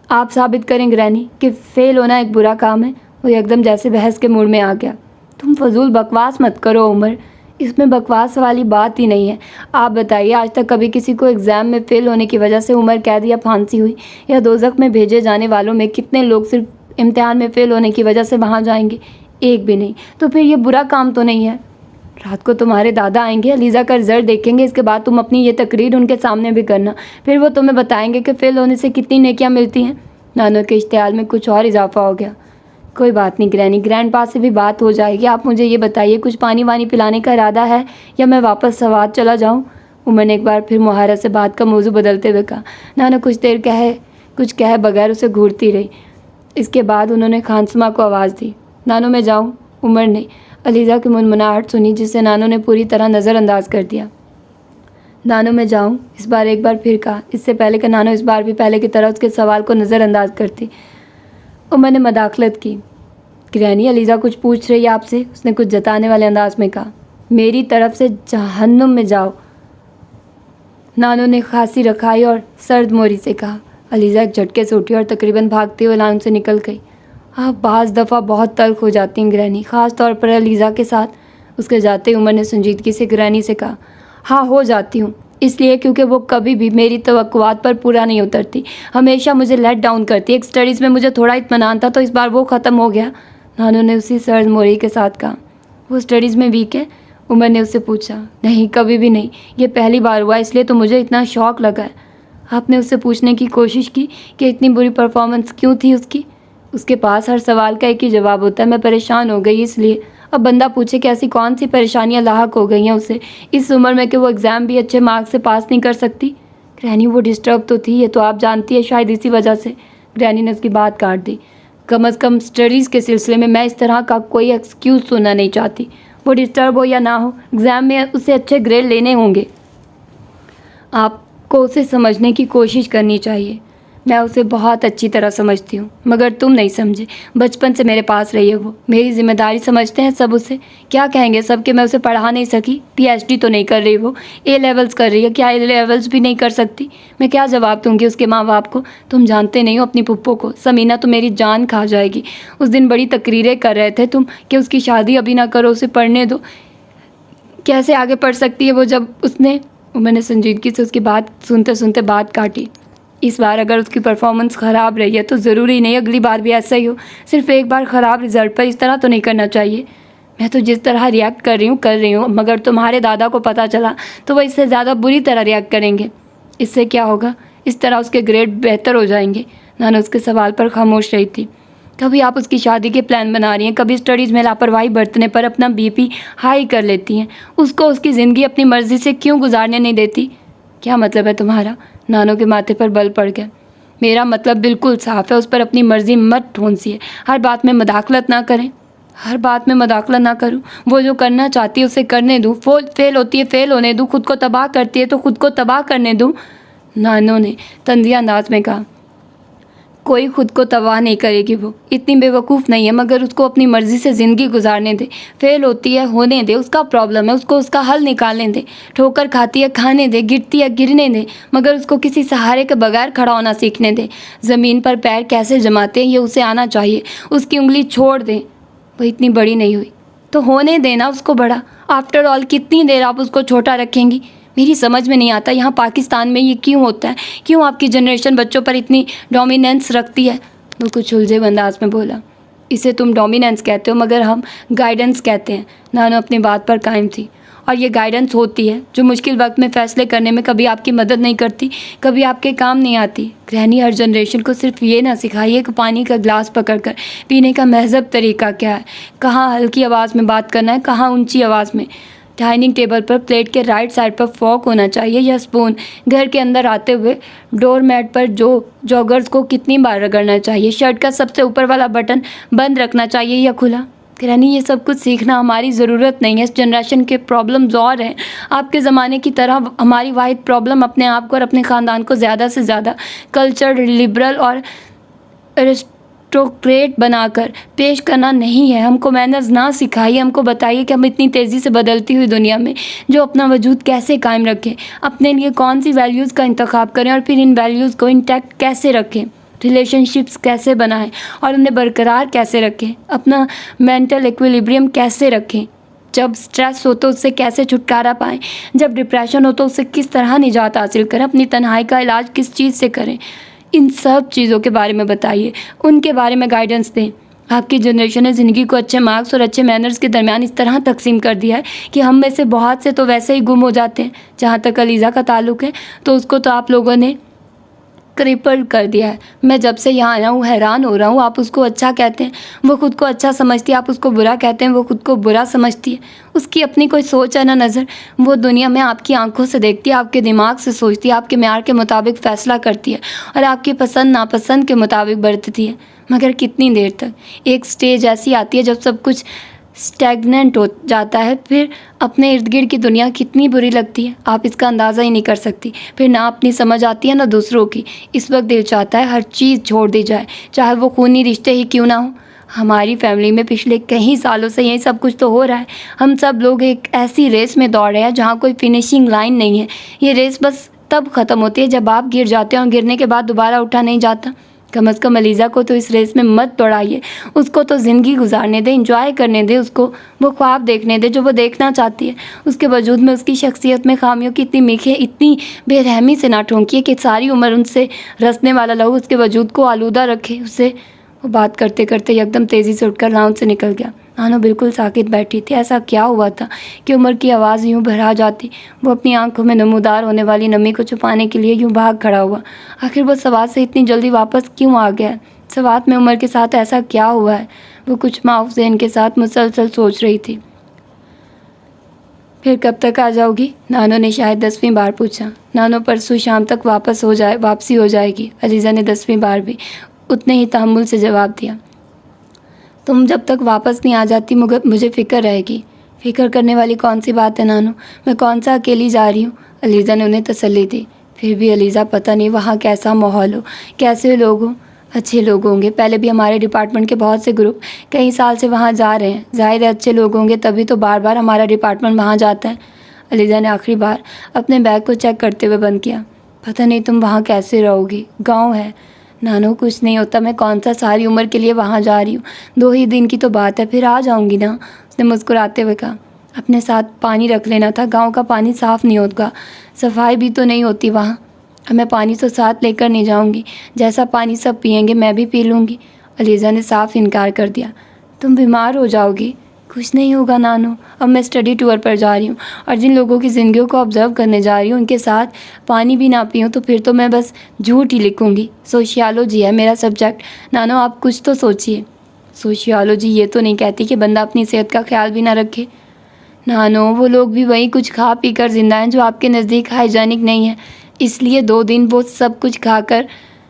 आप साबित करें ग्रैनी कि फ़ेल होना एक बुरा काम है। वो एकदम जैसे बहस के मूड में आ गया। तुम फजूल बकवास मत करो उमर, इसमें बकवास वाली बात ही नहीं है। आप बताइए, आज तक कभी किसी को एग्ज़ाम में फ़ेल होने की वजह से उम्र कैद या फांसी हुई? या दोज़ख में भेजे जाने वालों में कितने लोग सिर्फ इम्तिहान में फ़ेल होने की वजह से वहाँ जाएंगे? एक भी नहीं। तो फिर ये बुरा काम तो नहीं है। रात को तुम्हारे दादा आएंगे, अलीज़ा का रिजल्ट देखेंगे, इसके बाद तुम अपनी ये तकरीर उनके सामने भी करना। फिर वो तुम्हें बताएंगे कि फ़ेल होने से कितनी नेकियां मिलती हैं। नानो के इश्तियाल में कुछ और इजाफा हो गया। कोई बात नहीं ग्रैनी, ग्रैंड पा से भी बात हो जाएगी। आप मुझे ये बताइए, कुछ पानी वानी पिलाने का इरादा है या मैं वापस सवात चला जाऊँ? उमर ने एक बार फिर मुहारत से बात का मौजू बदलते हुए कहा। नानो कुछ देर कुछ कहे बगैर उसे घूरती रही। इसके बाद उन्होंने खानसमा को आवाज़ दी। नानो मैं जाऊँ? उमर ने अलीज़ा की मुनमुनाहट सुनी, जिसे नानो ने पूरी तरह नज़रअंदाज कर दिया। नानो मैं जाऊँ? इस बार एक बार फिर कहा, इससे पहले कि नानो इस बार भी पहले की तरह उसके सवाल को नज़रअंदाज करती। उमर ने मदाखलत की। ग्रैनी, अलीज़ा कुछ पूछ रही है आपसे, उसने कुछ जताने वाले अंदाज में कहा। मेरी तरफ से जहन्नुम में जाओ, नानो ने खांसी रखाई और सर्द मोरी से कहा। अलीज़ा एक झटके से उठी और तकरीबन भागते हुए लाइन से निकल गई। आप बाज़ दफ़ा बहुत तल्ख हो जाती हैं ग्रैनी, ख़ास तौर पर अलीज़ा के साथ। उसके जाते उमर ने संजीदगी से ग्रैनी से कहा। हाँ, हो जाती हूँ, इसलिए क्योंकि वो कभी भी मेरी तवक्कुआत पर पूरा नहीं उतरती, हमेशा मुझे लेट डाउन करती। एक स्टडीज़ में मुझे थोड़ा इत्मीनान था तो इस बार वो ख़त्म हो गया। नानो ने उसी सर्द मोरी के साथ कहा। वो स्टडीज़ में वीक है? उमर ने उससे पूछा। नहीं, कभी भी नहीं, ये पहली बार हुआ, इसलिए तो मुझे इतना शौक़ लगा है। आपने उससे पूछने की कोशिश की कि इतनी बुरी परफॉर्मेंस क्यों थी उसकी? उसके पास हर सवाल का एक ही जवाब होता है, मैं परेशान हो गई इसलिए। अब बंदा पूछे कि ऐसी कौन सी परेशानियां लाहक हो गई हैं उसे इस उम्र में कि वो एग्ज़ाम भी अच्छे मार्क्स से पास नहीं कर सकती। ग्रैनी, वो डिस्टर्ब तो थी, ये तो आप जानती है, शायद इसी वजह से। ग्रैनी ने उसकी बात काट दी। कम अज़ कम स्टडीज़ के सिलसिले में मैं इस तरह का कोई एक्सक्यूज़ सुनना नहीं चाहती। वो डिस्टर्ब हो या ना हो, एग्ज़ाम में उसे अच्छे ग्रेड लेने होंगे। आपको उसे समझने की कोशिश करनी चाहिए। मैं उसे बहुत अच्छी तरह समझती हूँ, मगर तुम नहीं समझे। बचपन से मेरे पास रही है वो, मेरी जिम्मेदारी समझते हैं सब उसे। क्या कहेंगे सब कि मैं उसे पढ़ा नहीं सकी? पीएचडी तो नहीं कर रही वो, ए लेवल्स कर रही है। क्या ए लेवल्स भी नहीं कर सकती? मैं क्या जवाब दूंगी उसके माँ बाप को? तुम जानते नहीं हो अपनी पुप्पो को। समीना तो मेरी जान खा जाएगी। उस दिन बड़ी तकरीरें कर रहे थे तुम कि उसकी शादी अभी ना करो, उसे पढ़ने दो। कैसे आगे पढ़ सकती है वो जब उसने। मैंने संजीदगी से उसकी बात सुनते सुनते बात काटी। इस बार अगर उसकी परफॉर्मेंस ख़राब रही है तो ज़रूरी नहीं अगली बार भी ऐसा ही हो। सिर्फ एक बार ख़राब रिजल्ट पर इस तरह तो नहीं करना चाहिए। मैं तो जिस तरह रिएक्ट कर रही हूँ, मगर तुम्हारे दादा को पता चला तो वह इससे ज़्यादा बुरी तरह रिएक्ट करेंगे। इससे क्या होगा? इस तरह उसके ग्रेड बेहतर हो जाएंगे। नाना उसके सवाल पर खामोश रही थी। कभी आप उसकी शादी के प्लान बना रही हैं, कभी स्टडीज़ में लापरवाही बरतने पर अपना बीपी हाई कर लेती हैं। उसको उसकी ज़िंदगी अपनी मर्ज़ी से क्यों गुजारने नहीं देती? क्या मतलब है तुम्हारा? नानो के माथे पर बल पड़ गया। मेरा मतलब बिल्कुल साफ है, उस पर अपनी मर्जी मत ठोंसिए। हर बात में मदाखलत ना करें। हर बात में मदाखलत ना करूं। वो जो करना चाहती है उसे करने दूँ। फेल होती है फेल होने दूँ। खुद को तबाह करती है तो खुद को तबाह करने दूँ। नानो ने तंजिया अंदाज में कहा। कोई खुद को तबाह नहीं करेगी। वो इतनी बेवकूफ़ नहीं है, मगर उसको अपनी मर्ज़ी से ज़िंदगी गुजारने दे। फेल होती है होने दे, उसका प्रॉब्लम है, उसको उसका हल निकालने दे। ठोकर खाती है खाने दे, गिरती है गिरने दे, मगर उसको किसी सहारे के बगैर खड़ा होना सीखने दे। ज़मीन पर पैर कैसे जमाते हैं ये उसे आना चाहिए। उसकी उंगली छोड़ दें। वो इतनी बड़ी नहीं हुई तो होने देना उसको बड़ा। आफ्टर ऑल कितनी देर आप उसको छोटा रखेंगी? मेरी समझ में नहीं आता यहाँ पाकिस्तान में ये क्यों होता है। क्यों आपकी जनरेशन बच्चों पर इतनी डोमिनेंस रखती है? वो कुछ उलझे अंदाज में बोला। इसे तुम डोमिनेंस कहते हो, मगर हम गाइडेंस कहते हैं। नानो अपनी बात पर कायम थी। और ये गाइडेंस होती है जो मुश्किल वक्त में फ़ैसले करने में कभी आपकी मदद नहीं करती, कभी आपके काम नहीं आती। गृहिणी हर जनरेशन को सिर्फ ये ना सिखाइए कि पानी का ग्लास पकड़कर पीने का महज़ब तरीका क्या है, कहाँ हल्की आवाज़ में बात करना है, कहाँ ऊंची आवाज़ में। डाइनिंग टेबल पर प्लेट के राइट साइड पर फॉक होना चाहिए या स्पून। घर के अंदर आते हुए डोरमैट पर जॉगर्स को कितनी बार रगड़ना चाहिए। शर्ट का सबसे ऊपर वाला बटन बंद रखना चाहिए या खुला। गृहिणी ये सब कुछ सीखना हमारी ज़रूरत नहीं है। इस जनरेशन के प्रॉब्लम्स और हैं। आपके ज़माने की तरह हमारी वाहिद प्रॉब्लम अपने आप को और अपने ख़ानदान को ज़्यादा से ज़्यादा कल्चर, लिबरल और एरिस्टोक्रेट बनाकर पेश करना नहीं है। हमको मैनर्स ना सिखाइए। हमको बताइए कि हम इतनी तेज़ी से बदलती हुई दुनिया में जो अपना वजूद कैसे कायम रखें, अपने लिए कौन सी वैल्यूज़ का इंतखाब करें और फिर इन वैल्यूज़ को इंटैक्ट कैसे रखें, रिलेशनशिप्स कैसे बनाएं और उन्हें बरकरार कैसे रखें, अपना मेंटल इक्विलिब्रियम कैसे रखें, जब स्ट्रेस हो तो उससे कैसे छुटकारा पाएं, जब डिप्रेशन हो तो उससे किस तरह निजात हासिल करें, अपनी तन्हाई का इलाज किस चीज़ से करें। इन सब चीज़ों के बारे में बताइए, उनके बारे में गाइडेंस दें। आपकी जनरेशन ने ज़िंदगी को अच्छे मार्क्स और अच्छे मैनर्स के दरमियान इस तरह तकसीम कर दिया है कि हम में से बहुत से तो वैसे ही गुम हो जाते हैं। जहाँ तक अलीज़ा का ताल्लुक़ है तो उसको तो आप लोगों ने क्रिपल कर दिया है। मैं जब से यहाँ आया हूँ हैरान हो रहा हूँ। आप उसको अच्छा कहते हैं, वो खुद को अच्छा समझती है। आप उसको बुरा कहते हैं, वो खुद को बुरा समझती है। उसकी अपनी कोई सोच है ना नज़र। वो दुनिया में आपकी आंखों से देखती है, आपके दिमाग से सोचती है, आपके म्यार के मुताबिक फ़ैसला करती है और आपकी पसंद नापसंद के मुताबिक बरतती है। मगर कितनी देर तक? एक स्टेज ऐसी आती है जब सब कुछ स्टैग्नेंट हो जाता है। फिर अपने इर्द गिर्द की दुनिया कितनी बुरी लगती है, आप इसका अंदाज़ा ही नहीं कर सकती। फिर ना अपनी समझ आती है ना दूसरों की। इस वक्त दिल चाहता है हर चीज़ छोड़ दी जाए, चाहे वो खूनी रिश्ते ही क्यों ना हो। हमारी फैमिली में पिछले कई सालों से यही सब कुछ तो हो रहा है। हम सब लोग एक ऐसी रेस में दौड़ रहे हैं जहाँ कोई फिनिशिंग लाइन नहीं है। ये रेस बस तब ख़त्म होती है जब आप गिर जाते हैं और गिरने के बाद दोबारा उठा नहीं जाता। कम अज़ कम अलीज़ा को तो इस रेस में मत दौड़ाइए। उसको तो ज़िंदगी गुजारने दे, इंजॉय करने दे, उसको वो ख्वाब देखने दे जो वो देखना चाहती है। उसके वजूद में, उसकी शख्सियत में खामियों की इतनी मीखे, इतनी बेरहमी से ना ठोंकिए कि सारी उम्र उनसे रसने वाला लहू उसके वजूद को आलूदा रखे उसे। वो बात करते करते एकदम तेज़ी से उठकर लाउंज से निकल गया। नानो बिल्कुल साकित बैठी थी। ऐसा क्या हुआ था कि उम्र की आवाज़ यूँ भरा जाती? वो अपनी आंखों में नमूदार होने वाली नमी को छुपाने के लिए यूँ भाग खड़ा हुआ। आखिर वो सवात से इतनी जल्दी वापस क्यों आ गया? सवात में उम्र के साथ ऐसा क्या हुआ है? वो कुछ माऊफ ज़हन के साथ मुसलसल सोच रही थी। फिर कब तक आ जाओगी? नानो ने शायद 10वीं बार पूछा। नानो परसों शाम तक वापसी हो जाएगी। अलीज़ा ने 10वीं बार भी उतने ही तहम्मुल से जवाब दिया। तुम जब तक वापस नहीं आ जाती मुझे फ़िक्र रहेगी। फ़िक्र करने वाली कौन सी बात है नानो? मैं कौन सा अकेली जा रही हूँ? अलीज़ा ने उन्हें तसल्ली दी। फिर भी अलीज़ा, पता नहीं वहाँ कैसा माहौल हो, कैसे लोग हों। अच्छे लोग होंगे, पहले भी हमारे डिपार्टमेंट के बहुत से ग्रुप कई साल से वहाँ जा रहे हैं। ज़ाहिर है अच्छे लोग होंगे, तभी तो बार बार हमारा डिपार्टमेंट वहाँ जाता है। अलीज़ा ने आखिरी बार अपने बैग को चेक करते हुए बंद किया। पता नहीं तुम वहाँ कैसे रहोगी, गाँव है। नानो, कुछ नहीं होता, मैं कौन सा सारी उम्र के लिए वहाँ जा रही हूँ, 2 ही दिन की तो बात है, फिर आ जाऊँगी ना, उसने मुस्कुराते हुए कहा। अपने साथ पानी रख लेना था, गाँव का पानी साफ़ नहीं होगा, सफाई भी तो नहीं होती वहाँ। अब मैं पानी तो साथ लेकर नहीं जाऊँगी, जैसा पानी सब पियेंगे मैं भी पी लूँगी। अलीज़ा ने साफ इनकार कर दिया। तुम बीमार हो जाओगी। कुछ नहीं होगा नानो, अब मैं स्टडी टूर पर जा रही हूँ और जिन लोगों की ज़िंदगियों को ऑब्ज़र्व करने जा रही हूँ उनके साथ पानी भी ना पीऊँ तो फिर तो मैं बस झूठ ही लिखूँगी। सोशियोलॉजी है मेरा सब्जेक्ट। नानो, आप कुछ तो सोचिए। सोशियोलॉजी ये तो नहीं कहती कि बंदा अपनी सेहत का ख्याल भी ना रखे। नानो, वो लोग भी वही कुछ खा पी कर जिंदा हैं जो आपके नज़दीक हाइजीनिक नहीं है, इसलिए 2 दिन वो सब कुछ खाकर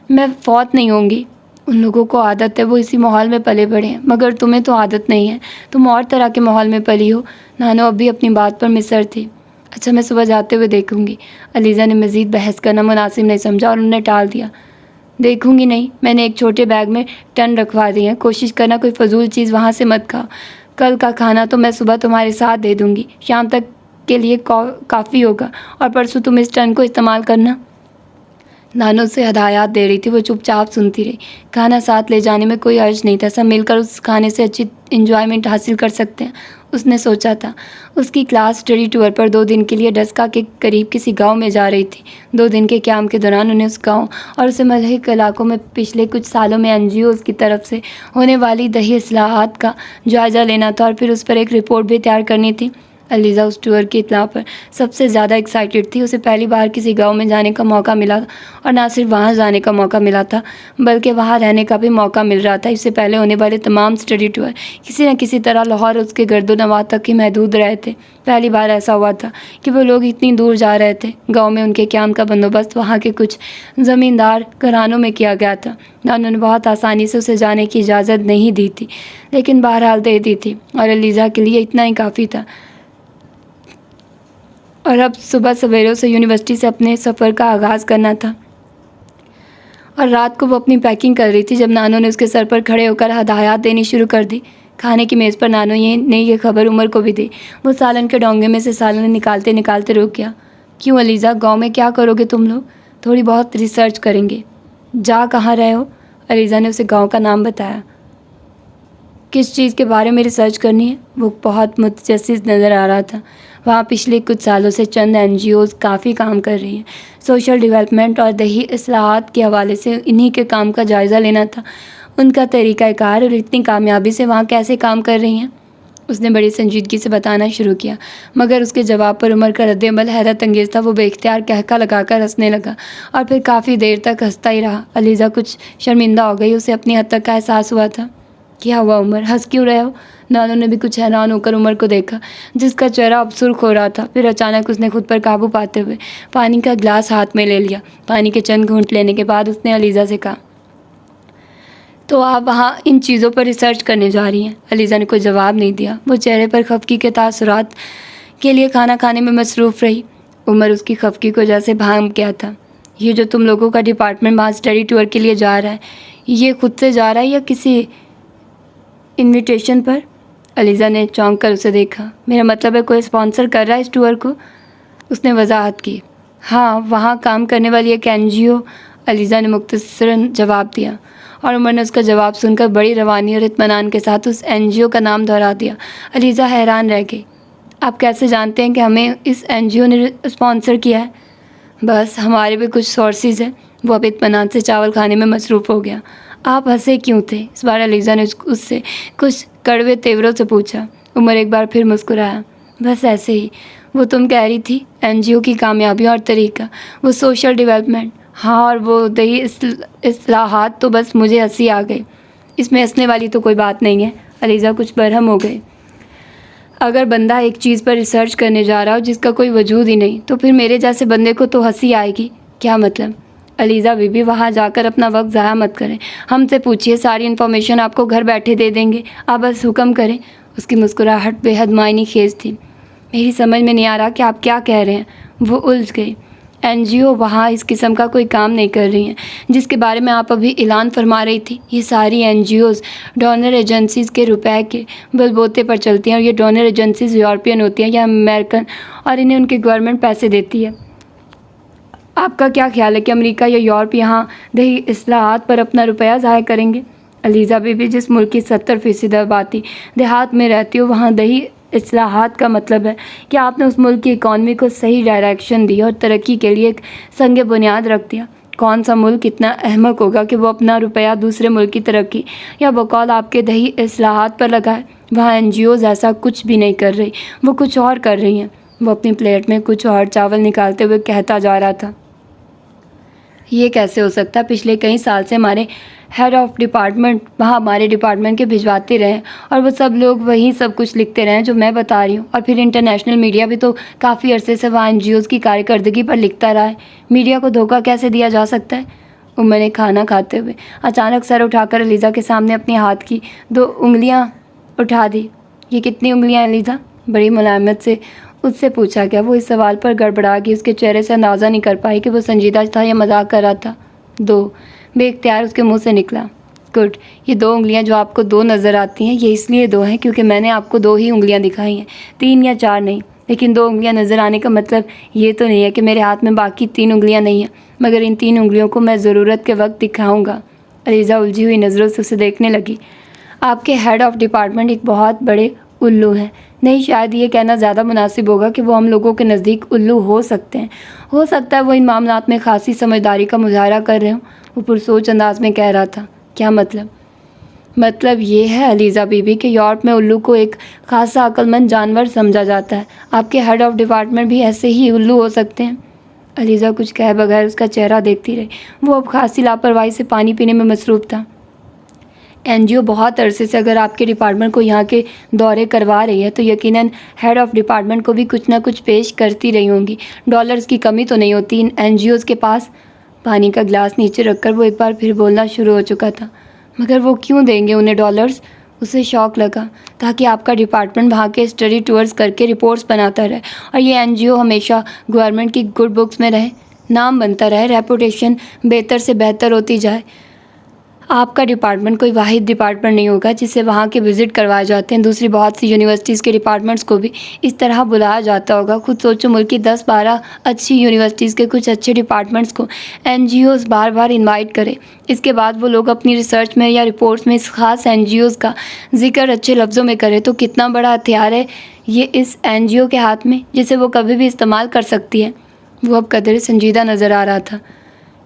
मैं फौत नहीं होंगी। उन लोगों को आदत है, वो इसी माहौल में पले बड़े हैं, मगर तुम्हें तो आदत नहीं है, तुम और तरह के माहौल में पली हो। नानो अब भी अपनी बात पर मिसर थी। अच्छा, मैं सुबह जाते हुए देखूंगी। अलीज़ा ने मज़ीद बहस करना मुनासिब नहीं समझा और उन्हें टाल दिया। देखूंगी नहीं, मैंने एक छोटे बैग में टन रखवा दी है, कोशिश करना कोई फजूल चीज़ वहाँ से मत खाओ। कल का खाना तो मैं सुबह तुम्हारे साथ दे दूँगी, शाम तक के लिए काफ़ी होगा, और परसों तुम इस टन को इस्तेमाल करना। नानो उसे हदायत दे रही थी, वो चुपचाप सुनती रही। खाना साथ ले जाने में कोई हर्ज नहीं था, सब मिलकर उस खाने से अच्छी इंजॉयमेंट हासिल कर सकते हैं, उसने सोचा था। उसकी क्लास स्टडी टूर पर 2 दिन के लिए डस्का के करीब किसी गांव में जा रही थी। 2 दिन के क्याम के दौरान उन्हें उस गांव और उससे मुल्हिक इलाकों में पिछले कुछ सालों में NGOs की तरफ से होने वाली दही इस्लाहात का जायज़ा लेना था और फिर उस पर एक रिपोर्ट भी तैयार करनी थी। अलीज़ा उस टूर की इत्तला पर सबसे ज़्यादा एक्साइटेड थी। उसे पहली बार किसी गांव में जाने का मौका मिला और ना सिर्फ वहां जाने का मौका मिला था, बल्कि वहां रहने का भी मौका मिल रहा था। इससे पहले होने वाले तमाम स्टडी टूर किसी न किसी तरह लाहौर और उसके गर्दोनवाह तक ही महदूद रहे थे। पहली बार ऐसा हुआ था कि वो लोग इतनी दूर जा रहे थे। गाँव में उनके क्याम का बंदोबस्त वहाँ के कुछ ज़मींदार घरानों में किया गया था। उन्होंने बहुत आसानी से उसे जाने की इजाज़त नहीं दी थी, लेकिन बहरहाल दे दी थी, और अलीज़ा के लिए इतना ही काफ़ी था। और अब सुबह सवेरे उसे यूनिवर्सिटी से अपने सफ़र का आगाज़ करना था, और रात को वो अपनी पैकिंग कर रही थी जब नानो ने उसके सर पर खड़े होकर हदायत देनी शुरू कर दी। खाने की मेज़ पर नानो ने ये खबर उमर को भी दी। वो सालन के डोंगे में से सालन निकालते निकालते रुक गया। क्यों अलीज़ा, गाँव में क्या करोगे तुम लोग? थोड़ी बहुत रिसर्च करेंगे। जा कहाँ रहे हो? अलीज़ा ने उसे गाँव का नाम बताया। किस चीज़ के बारे में रिसर्च करनी है? वो बहुत मुतजस्सिस नज़र आ रहा था। वहाँ पिछले कुछ सालों से चंद NGOs काफ़ी काम कर रही हैं। सोशल डेवलपमेंट और दही इस्लाहात के हवाले से इन्हीं के काम का जायज़ा लेना था, उनका तरीक़ाकार और इतनी कामयाबी से वहाँ कैसे काम कर रही हैं। उसने बड़ी संजीदगी से बताना शुरू किया, मगर उसके जवाब पर उमर का रद्द-ए-अमल हैरत अंगेज़ था। वो बेख्तियार कहका लगाकर हंसने लगा और फिर काफ़ी देर तक हंसता ही रहा। अलीज़ा कुछ शर्मिंदा हो गई, उसे अपनी हद तक का एहसास हुआ था। क्या हुआ उमर, हंस क्यों रहे हो? नानो ने भी कुछ हैरान होकर उमर को देखा, जिसका चेहरा अब सुर्ख हो रहा था। फिर अचानक उसने खुद पर काबू पाते हुए पानी का गिलास हाथ में ले लिया। पानी के चंद घूंट लेने के बाद उसने अलीज़ा से कहा, तो आप वहाँ इन चीज़ों पर रिसर्च करने जा रही हैं? अलीज़ा ने कोई जवाब नहीं दिया। वो चेहरे पर खफकी के तासुरात के लिए खाना खाने में मसरूफ़ रही। उमर उसकी खफकी को जैसे भांग गया था। ये जो तुम लोगों का डिपार्टमेंट वहाँ स्टडी टूर के लिए जा रहा है, ये खुद से जा रहा है या किसी इनविटेशन पर? अलीज़ा ने चौंक कर उसे देखा। मेरा मतलब है कोई स्पॉन्सर कर रहा है इस टूर को? उसने वजाहत की। हाँ, वहाँ काम करने वाली एक NGO, अलीज़ा ने मुख्तसरन जवाब दिया, और उमर ने उसका जवाब सुनकर बड़ी रवानी और इत्मीनान के साथ उस NGO का नाम दोहरा दिया। अलीज़ा हैरान रह गई। आप कैसे जानते हैं कि हमें इस NGO ने स्पॉन्सर किया है? बस हमारे भी कुछ सोर्सेज हैं। वो अब इत्मीनान से चावल खाने में मसरूफ़ हो गया। आप हंसे क्यों थे? इस बार अलीज़ा ने उससे कुछ कड़वे तेवरों से पूछा। उमर एक बार फिर मुस्कुराया। बस ऐसे ही। वो तुम कह रही थी NGO की कामयाबी और तरीका, वो सोशल डेवलपमेंट। हाँ, और वो दही इस्लाहात, तो बस मुझे हंसी आ गई। इसमें हंसने वाली तो कोई बात नहीं है। अलीज़ा कुछ बरहम हो गई। अगर बंदा एक चीज़ पर रिसर्च करने जा रहा हो जिसका कोई वजूद ही नहीं, तो फिर मेरे जैसे बंदे को तो हंसी आएगी। क्या मतलब? अलीज़ा बीबी, वहाँ जाकर अपना वक्त ज़ाया मत करें। हमसे पूछिए, सारी इन्फॉर्मेशन आपको घर बैठे दे देंगे। आप बस हुक्म करें। उसकी मुस्कुराहट बेहद मायनी खेज थी। मेरी समझ में नहीं आ रहा कि आप क्या कह रहे हैं। वो उलझ गई। एनजीओ वहाँ इस किस्म का कोई काम नहीं कर रही हैं जिसके बारे में आप अभी ऐलान फरमा रही थी। ये सारी एनजीओज़ डोनर एजेंसीज़ के रुपए के बलबूते पर चलती हैं और ये डोनर एजेंसीज़ यूरोपियन होती हैं या अमेरिकन और इन्हें उनकी गवर्नमेंट पैसे देती है। आपका क्या ख्याल है कि अमेरिका या यूरोप यहाँ दही इस्लाहात पर अपना रुपया ज़ाहिर करेंगे? अलीज़ा बीबी, जिस मुल्क की 70% आबादी देहात में रहती हो वहाँ दही इस्लाहात का मतलब है कि आपने उस मुल्क की इकॉनमी को सही डायरेक्शन दी और तरक्की के लिए एक संग बुनियाद रख दिया। कौन सा मुल्क इतना अहमक होगा कि वो अपना रुपया दूसरे मुल्क की तरक्की या बकौल आपके दही इस्लाहात पर लगाए? वहाँ एनजीओज़ ऐसा कुछ भी नहीं कर रही, वो कुछ और कर रही हैं। वो अपनी प्लेट में कुछ और चावल निकालते हुए कहता जा रहा था, ये कैसे हो सकता है? पिछले कई साल से हमारे हेड ऑफ़ डिपार्टमेंट वहाँ हमारे डिपार्टमेंट के भिजवाते रहे और वो सब लोग वही सब कुछ लिखते रहे जो मैं बता रही हूँ। और फिर इंटरनेशनल मीडिया भी तो काफ़ी अरसे से वहाँ एनजीओज़ की कार्यकर्दगी पर लिखता रहा है। मीडिया को धोखा कैसे दिया जा सकता है? उमर ने खाना खाते हुए अचानक सर उठाकर अलीज़ा के सामने अपने हाथ की 2 उंगलियाँ उठा दी। ये कितनी उंगलियाँ अलीज़ा? बड़ी मुलायमत से उससे पूछा गया। वो इस सवाल पर गड़बड़ा गई। उसके चेहरे से अंदाज़ा नहीं कर पाई कि वो संजीदा था या मजाक कर रहा था। 2 बेख्तियार उसके मुंह से निकला। गुड, ये 2 उंगलियां जो आपको 2 नज़र आती हैं ये इसलिए 2 हैं क्योंकि मैंने आपको 2 ही उंगलियां दिखाई हैं, 3 या 4 नहीं। लेकिन 2 उंगलियां नज़र आने का मतलब ये तो नहीं है कि मेरे हाथ में बाकी 3 उंगलियां नहीं हैं, मगर इन 3 उंगलियों को मैं ज़रूरत के वक्त दिखाऊँगा। अलीज़ा उलझी हुई नज़रों से उसे देखने लगी। आपके हेड ऑफ़ डिपार्टमेंट एक बहुत बड़े उल्लू हैं। नहीं, शायद ये कहना ज़्यादा मुनासिब होगा कि वो हम लोगों के नज़दीक उल्लू हो सकते हैं। हो सकता है वो इन मामलात में खासी समझदारी का मुजाहरा कर रहे हों। वो पुरसोच अंदाज में कह रहा था। क्या मतलब? मतलब ये है अलीज़ा बीबी कि यूरोप में उल्लू को एक खासा अक्लमंद जानवर समझा जाता है। आपके हेड ऑफ़ डिपार्टमेंट भी ऐसे ही उल्लू हो सकते हैं। अलीज़ा कुछ कहे बगैर उसका चेहरा देखती रही। वो अब खासी लापरवाही से पानी पीने में मसरूफ़ था। एनजीओ बहुत अरसे से अगर आपके डिपार्टमेंट को यहाँ के दौरे करवा रही है तो यकीनन हेड ऑफ़ डिपार्टमेंट को भी कुछ ना कुछ पेश करती रही होंगी। डॉलर्स की कमी तो नहीं होती इन एनजीओज़ के पास। पानी का गिलास नीचे रखकर वो एक बार फिर बोलना शुरू हो चुका था। मगर वो क्यों देंगे उन्हें डॉलर्स? उसे शौक़ लगा ताकि आपका डिपार्टमेंट वहाँ के स्टडी टूर्स करके रिपोर्ट्स बनाता रहे और ये एनजीओ हमेशा गवर्नमेंट की गुड बुक्स में रहे, नाम बनता रहे, रेपुटेशन बेहतर से बेहतर होती जाए। आपका डिपार्टमेंट कोई वाहिद डिपार्टमेंट नहीं होगा जिसे वहाँ के विज़िट करवाए जाते हैं। दूसरी बहुत सी यूनिवर्सिटीज़ के डिपार्टमेंट्स को भी इस तरह बुलाया जाता होगा। खुद सोचो, मुल्क की 10-12 अच्छी यूनिवर्सिटीज़ के कुछ अच्छे डिपार्टमेंट्स को एनजीओज़ बार बार इनवाइट करें। इसके बाद वो लोग अपनी रिसर्च में या रिपोर्ट्स में इस ख़ास एनजीओज़ का जिक्र अच्छे लफ्ज़ों में करें तो कितना बड़ा हथियार है ये इस एनजीओ के हाथ में जिसे वो कभी भी इस्तेमाल कर सकती है। वो अब कदरे संजीदा नज़र आ रहा था।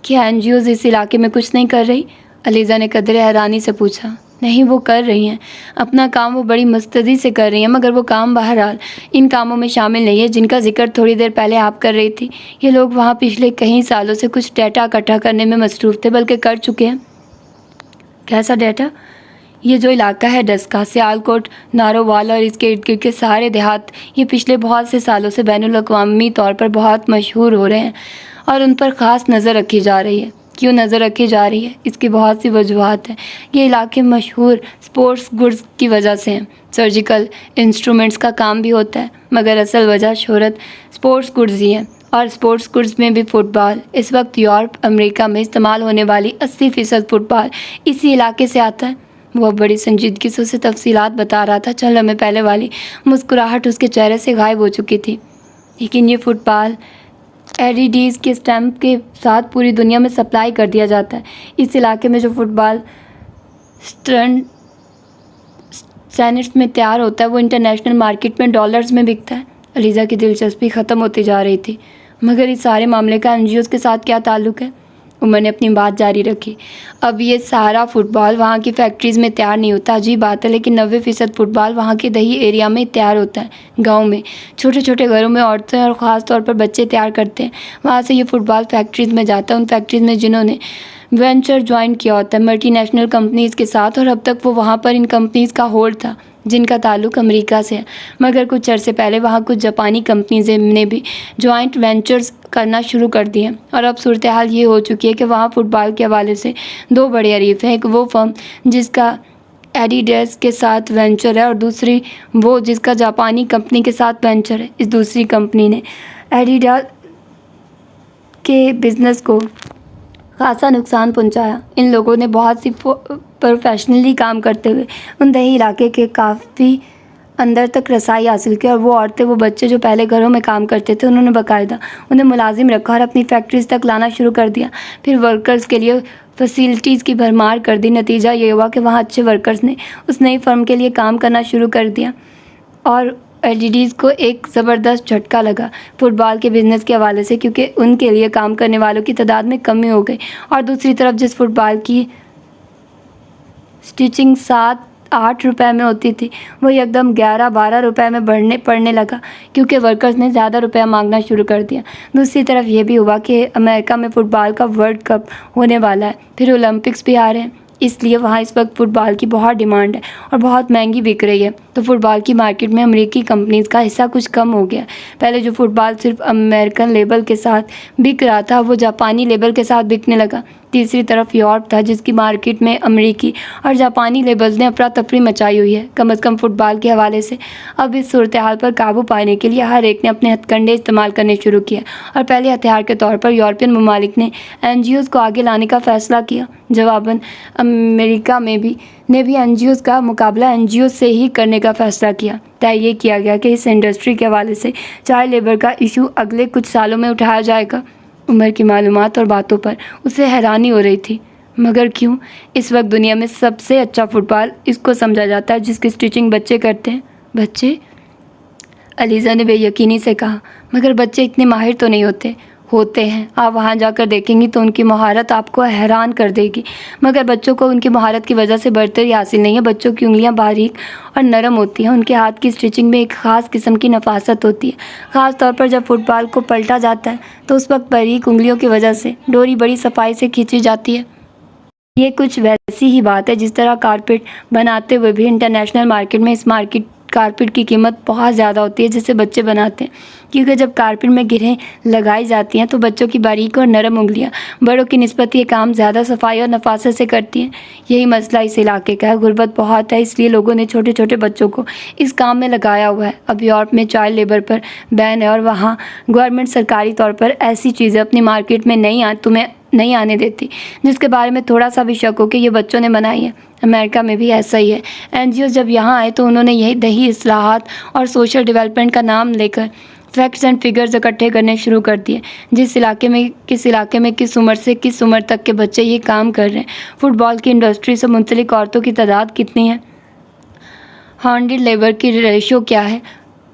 क्या एनजीओज़ इस इलाके में कुछ नहीं कर रही? अलीज़ा ने कदरे हैरानी से पूछा। नहीं, वो कर रही हैं अपना काम, वो बड़ी मुस्तैदी से कर रही हैं, मगर वो काम बहरहाल इन कामों में शामिल नहीं है जिनका जिक्र थोड़ी देर पहले आप कर रही थी। ये लोग वहाँ पिछले कई सालों से कुछ डेटा इकट्ठा करने में मसरूफ़ थे, बल्कि कर चुके हैं। कैसा डेटा? ये जो इलाका है डस्का, सियालकोट, नारोवाल और इसके इर्द गिर्द के सारे देहात, ये पिछले बहुत से सालों से बैनुल-अक़वामी तौर पर बहुत मशहूर हो रहे हैं और उन पर ख़ास नज़र रखी जा रही है। क्यों नज़र रखी जा रही है? इसकी बहुत सी वजूहात हैं। ये इलाके मशहूर स्पोर्ट्स गुड्स की वजह से हैं। सर्जिकल इंस्ट्रूमेंट्स का काम भी होता है, मगर असल वजह शोहरत स्पोर्ट्स गुड्स ही है। और स्पोर्ट्स गुड्स में भी फ़ुटबॉल। इस वक्त यूरोप, अमेरिका में इस्तेमाल होने वाली 80% फ़ुटबॉल इसी इलाके से आता है। वो बड़ी संजीदगी से उसे तफसीलात बता रहा था। चंद लम्हे पहले वाली मुस्कुराहट उसके चेहरे से गायब हो चुकी थी। लेकिन ये फ़ुटबॉल एडिडीज़ के स्टैम्प के साथ पूरी दुनिया में सप्लाई कर दिया जाता है। इस इलाके में जो फुटबॉल सैनिट्स में तैयार होता है वो इंटरनेशनल मार्केट में डॉलर्स में बिकता है। अलीज़ा की दिलचस्पी ख़त्म होती जा रही थी। मगर इस सारे मामले का एनजीओज़ के साथ क्या ताल्लुक़ है? उमर ने अपनी बात जारी रखी। अब ये सारा फ़ुटबॉल वहाँ की फैक्ट्रीज़ में तैयार नहीं होता, अजीब बात है, लेकिन 90% फ़ुटबॉल वहाँ के दही एरिया में तैयार होता है। गांव में छोटे छोटे घरों में औरतें और ख़ास तौर पर बच्चे तैयार करते हैं। वहाँ से ये फ़ुटबॉल फैक्ट्रीज़ में जाता है, उन फैक्ट्रीज़ में जिन्होंने वेंचर ज्वाइन किया होता है मल्टीनेशनल कंपनीज़ के साथ, और अब तक वो वहाँ पर इन कंपनीज़ का होल्ड था जिनका ताल्लुक़ अमेरिका से है। मगर कुछ अरसे पहले वहाँ कुछ जापानी कंपनीज़ ने भी जॉइंट वेंचर्स करना शुरू कर दिए और अब सूरत हाल ये हो चुकी है कि वहाँ फ़ुटबॉल के हवाले से 2 बड़े हरीफ हैं। एक वो फर्म जिसका एडिडास के साथ वेंचर है और दूसरी वो जिसका जापानी कंपनी के साथ वेंचर है। इस दूसरी कंपनी ने एडिडास के बिज़नेस को खासा नुकसान पहुंचाया। इन लोगों ने बहुत सी प्रोफेशनली काम करते हुए उन दही इलाके के काफ़ी अंदर तक रसाई हासिल की, और वो औरतें, वो बच्चे जो पहले घरों में काम करते थे, उन्होंने बाकायदा उन्हें मुलाजिम रखा और अपनी फैक्ट्रीज तक लाना शुरू कर दिया। फिर वर्कर्स के लिए फैसिलिटीज़ की भरमार कर दी। नतीजा ये हुआ कि वहाँ अच्छे वर्कर्स ने उस नई फर्म के लिए काम करना शुरू कर दिया और एलईडीज़ को एक ज़बरदस्त झटका लगा फुटबॉल के बिज़नेस के हवाले से, क्योंकि उनके लिए काम करने वालों की तादाद में कमी हो गई। और दूसरी तरफ जिस फुटबॉल की स्टिचिंग 7-8 रुपए में होती थी, वो एकदम 11-12 रुपए में पड़ने लगा, क्योंकि वर्कर्स ने ज़्यादा रुपया मांगना शुरू कर दिया। दूसरी तरफ ये भी हुआ कि अमेरिका में फ़ुटबॉल का वर्ल्ड कप होने वाला है, फिर ओलंपिक्स भी आ रहे हैं, इसलिए वहाँ इस वक्त फ़ुटबॉल की बहुत डिमांड है और बहुत महंगी बिक रही है। तो फ़ुटबॉल की मार्केट में अमेरिकी कंपनीज़ का हिस्सा कुछ कम हो गया। पहले जो फ़ुटबॉल सिर्फ अमेरिकन लेबल के साथ बिक रहा था, वो जापानी लेबल के साथ बिकने लगा। तीसरी तरफ यूरोप था, जिसकी मार्केट में अमेरिकी और जापानी लेबल्स ने अफरा तफरी मचाई हुई है, कम अज़ कम फुटबॉल के हवाले से। अब इस सूरत हाल पर काबू पाने के लिए हर एक ने अपने हथकंडे इस्तेमाल करने शुरू किए और पहले हथियार के तौर पर यूरोपियन ममालिक ने NGOs को आगे लाने का फ़ैसला किया। जवाबन अमेरिका ने भी NGOs का मुकाबला NGOs से ही करने का फ़ैसला किया। तय ये किया गया कि इस इंडस्ट्री के हवाले से चाइल्ड लेबर का इशू अगले कुछ सालों में उठाया जाएगा। उमर की मालूमात और बातों पर उसे हैरानी हो रही थी, मगर क्यों? इस वक्त दुनिया में सबसे अच्छा फ़ुटबॉल इसको समझा जाता है जिसकी स्टिचिंग बच्चे करते हैं। बच्चे? अलीज़ा ने बेयकीनी से कहा, मगर बच्चे इतने माहिर तो नहीं होते हैं। आप वहाँ जाकर देखेंगी तो उनकी महारत आपको हैरान कर देगी, मगर बच्चों को उनकी महारत की वजह से बढ़तरी हासिल नहीं है। बच्चों की उंगलियाँ बारीक और नरम होती हैं, उनके हाथ की स्टिचिंग में एक ख़ास किस्म की नफासत होती है। ख़ास तौर पर जब फुटबॉल को पलटा जाता है तो उस वक्त बारीक उंगलियों की वजह से डोरी बड़ी सफाई से खींची जाती है। ये कुछ वैसी ही बात है जिस तरह कारपेट बनाते हुए भी इंटरनेशनल मार्केट में इस कारपेट की कीमत बहुत ज़्यादा होती है जिसे बच्चे बनाते हैं, क्योंकि जब कारपेट में गिरहें लगाई जाती हैं तो बच्चों की बारीक और नरम उंगलियां बड़ों की निस्बत ये काम ज़्यादा सफाई और नफासत से करती हैं। यही मसला इस इलाके का है। गुर्बत बहुत है, इसलिए लोगों ने छोटे छोटे बच्चों को इस काम में लगाया हुआ है। अब यूरोप में चाइल्ड लेबर पर बैन है और वहाँ गवर्नमेंट सरकारी तौर पर ऐसी चीज़ें अपनी मार्केट में तुम्हें नहीं आने देती जिसके बारे में थोड़ा सा भी शक हो कि ये बच्चों ने बनाई है। अमेरिका में भी ऐसा ही है। NGOs जब यहाँ आए तो उन्होंने यही दही इस्लाहात और सोशल डेवलपमेंट का नाम लेकर फैक्ट्स एंड फिगर्स इकट्ठे करने शुरू कर दिए। किस इलाके में किस उम्र से किस उम्र तक के बच्चे ये काम कर रहे हैं, फुटबॉल की इंडस्ट्री से मुंसलिक औरतों की तादाद कितनी है, हॉन्डेड लेबर की रेशो क्या है,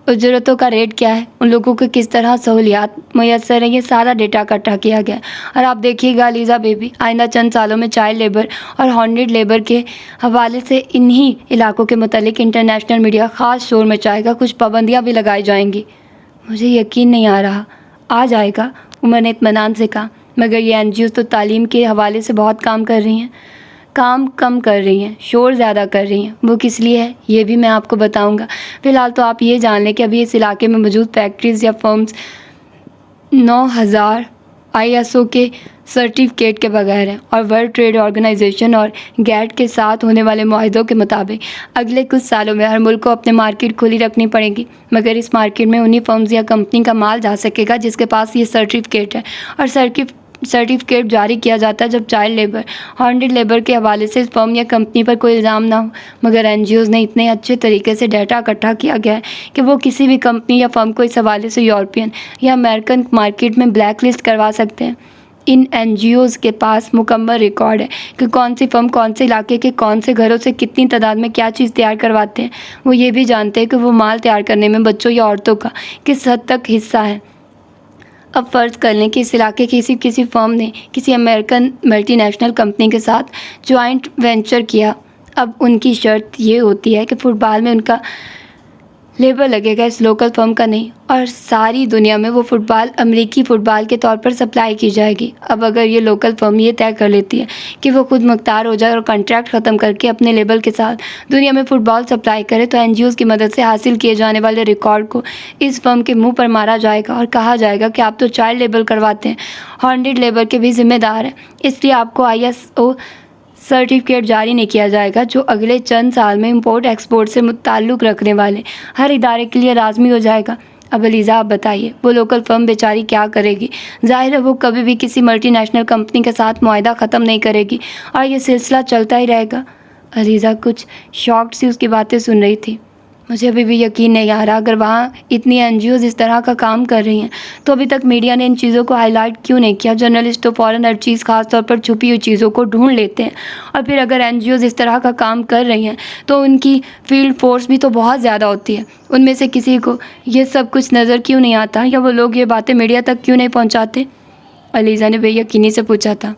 उजरतों का रेट क्या है, उन लोगों को किस तरह सहूलियात मैसर है, ये सारा डेटा इकट्ठा किया गया। और आप देखिएगा अलीज़ा बेबी, आइंदा चंद सालों में चाइल्ड लेबर और हॉन्डेड लेबर के हवाले से इन्हीं इलाकों के मुतालिक इंटरनेशनल मीडिया ख़ास शोर मचाएगा, कुछ पाबंदियाँ भी लगाई जाएंगी। मुझे यकीन नहीं आ रहा आ जाएगा, उमर ने इत्मीनान से कहा, मगर ये NGOs तो तालीम के हवाले से बहुत काम कर रही हैं। काम कम कर रही हैं, शोर ज़्यादा कर रही हैं। वो किस लिए है ये भी मैं आपको बताऊंगा। फ़िलहाल तो आप ये जान लें कि अभी इस इलाके में मौजूद फैक्ट्रीज़ या फर्म्स 9000 ISO के सर्टिफिकेट के बगैर हैं और वर्ल्ड ट्रेड ऑर्गेनाइजेशन और GATT के साथ होने वाले मुआहदों के मुताबिक अगले कुछ सालों में हर मुल्क को अपने मार्केट खुली रखनी पड़ेगी, मगर इस मार्केट में उन्हीं फर्म्स या कंपनी का माल जा सकेगा जिसके पास ये सर्टिफिकेट है। और सर्टिफिकेट जारी किया जाता है जब चाइल्ड लेबर, हॉन्डेड लेबर के हवाले से इस फर्म या कंपनी पर कोई इल्ज़ाम ना हो। मगर NGOs ने इतने अच्छे तरीके से डाटा इकट्ठा किया गया है कि वो किसी भी कंपनी या फर्म को इस हवाले से यूरोपियन या अमेरिकन मार्केट में ब्लैक लिस्ट करवा सकते हैं। इन NGOs के पास मुकम्मल रिकॉर्ड है कि कौन सी फर्म कौन से इलाके के कौन से घरों से कितनी तादाद में क्या चीज़ तैयार करवाते हैं। वो ये भी जानते हैं कि वो माल तैयार करने में बच्चों या औरतों का किस हद तक हिस्सा है। अब फ़र्ज़ कर लें कि इस इलाके की किसी फर्म ने किसी अमेरिकन मल्टीनेशनल कंपनी के साथ जॉइंट वेंचर किया। अब उनकी शर्त ये होती है कि फुटबॉल में उनका लेबर लगेगा, इस लोकल फर्म का नहीं, और सारी दुनिया में वो फुटबॉल अमेरिकी फ़ुटबॉल के तौर पर सप्लाई की जाएगी। अब अगर ये लोकल फर्म ये तय कर लेती है कि वो खुद मुख्तार हो जाए और कॉन्ट्रैक्ट ख़त्म करके अपने लेबल के साथ दुनिया में फ़ुटबॉल सप्लाई करे, तो NGOs की मदद से हासिल किए जाने वाले रिकॉर्ड को इस फर्म के मुंह पर मारा जाएगा और कहा जाएगा कि आप तो चाइल्ड लेबर करवाते हैं, हॉन्डेड लेबर के भी जिम्मेदार हैं, इसलिए आपको ISO सर्टिफिकेट जारी नहीं किया जाएगा, जो अगले चंद साल में इंपोर्ट एक्सपोर्ट से ताल्लुक़ रखने वाले हर इदारे के लिए लाजमी हो जाएगा। अब अलीज़ा आप बताइए, वो लोकल फर्म बेचारी क्या करेगी? ज़ाहिर है वो कभी भी किसी मल्टीनेशनल कंपनी के साथ मुआहदा ख़त्म नहीं करेगी और ये सिलसिला चलता ही रहेगा। अलीज़ा कुछ शॉक्ड सी उसकी बातें सुन रही थी। मुझे अभी भी यकीन नहीं आ रहा, अगर वहाँ इतनी एनजीओज़ इस तरह का काम कर रही हैं तो अभी तक मीडिया ने इन चीज़ों को हाईलाइट क्यों नहीं किया? जर्नलिस्ट तो फ़ौरन हर चीज़, ख़ास तौर पर छुपी हुई चीज़ों को ढूंढ लेते हैं। और फिर अगर एनजीओज़ इस तरह का काम कर रही हैं तो उनकी फील्ड फोर्स भी तो बहुत ज़्यादा होती है। उनमें से किसी को ये सब कुछ नज़र क्यों नहीं आता, या वो लोग ये बातें मीडिया तक क्यों नहीं पहुँचाते? अलीज़ा ने बेयकीनी से पूछा था।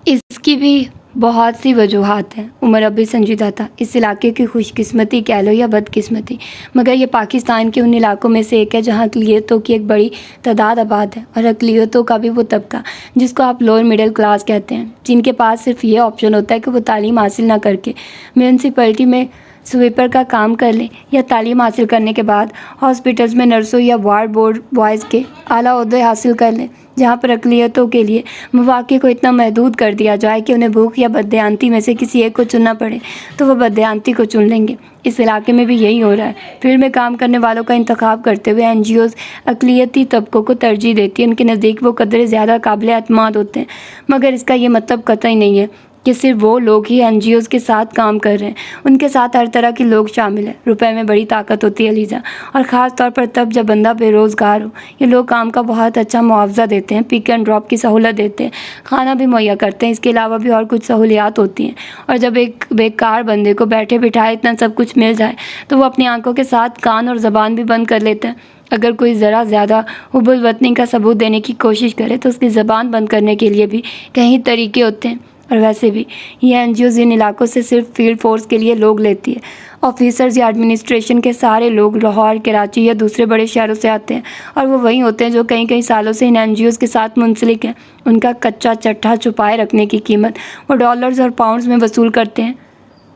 इसकी भी बहुत सी वजूहात हैं। उमर अब भी संजीदा था। इस इलाके की खुशकिस्मती कह लो या बदकिस्मती, मगर ये पाकिस्तान के उन इलाकों में से एक है जहाँ अक़लियतों की एक बड़ी तादाद आबाद है, और अक़लियतों का भी वो तबका जिसको आप लोअर मिडिल क्लास कहते हैं, जिनके पास सिर्फ ये ऑप्शन होता है कि वो तालीम हासिल ना करके म्यूनसिपैलिटी में स्वीपर का काम कर लें, या तालीम हासिल करने के बाद हॉस्पिटल्स में नर्सों या वार्ड बोर्ड बॉयज़ के आला ओहदे हासिल कर लें, जहाँ पर अक़लियतों के लिए मौक़े को इतना महदूद कर दिया जाए कि उन्हें भूख या बददेयानती में से किसी एक को चुनना पड़े तो वह बददेयानती को चुन लेंगे। इस इलाके में भी यही हो रहा है। फील्ड में काम करने वालों का इंतखाब करते हुए एनजीओज़ अक़लियती तबकों को तरजीह देती है। उनके नज़दीक वो कदरे ज़्यादा काबिल एतमाद होते हैं, मगर इसका ये मतलब कतई नहीं है कि सिर्फ वो लोग ही एनजीओज़ के साथ काम कर रहे हैं। उनके साथ हर तरह के लोग शामिल हैं। रुपए में बड़ी ताकत होती है लीजा, और ख़ास तौर पर तब जब बंदा बेरोज़गार हो। ये लोग काम का बहुत अच्छा मुआवजा देते हैं, पिक एंड ड्रॉप की सहूलत देते हैं, खाना भी मुहैया करते हैं। इसके अलावा भी और कुछ सहूलियात होती हैं। और जब एक बेकार बंदे को बैठे बिठाए इतना सब कुछ मिल जाए तो वो अपनी आंखों के साथ कान और ज़बान भी बंद कर लेता है। अगर कोई ज़रा ज़्यादा हुब्बुल वतनी का सबूत देने की कोशिश करे तो उसकी ज़बान बंद करने के लिए भी कई तरीके होते हैं। और वैसे भी ये एनजीओज़ इन इलाकों से सिर्फ फील्ड फोर्स के लिए लोग लेती है। ऑफिसर्स या एडमिनिस्ट्रेशन के सारे लोग लाहौर, कराची या दूसरे बड़े शहरों से आते हैं, और वो वही होते हैं जो कई कई सालों से इन एनजीओज़ के साथ मुंसलिक हैं। उनका कच्चा चट्टा छुपाए रखने की कीमत वो डॉलर्स और पाउंड्स में वसूल करते हैं।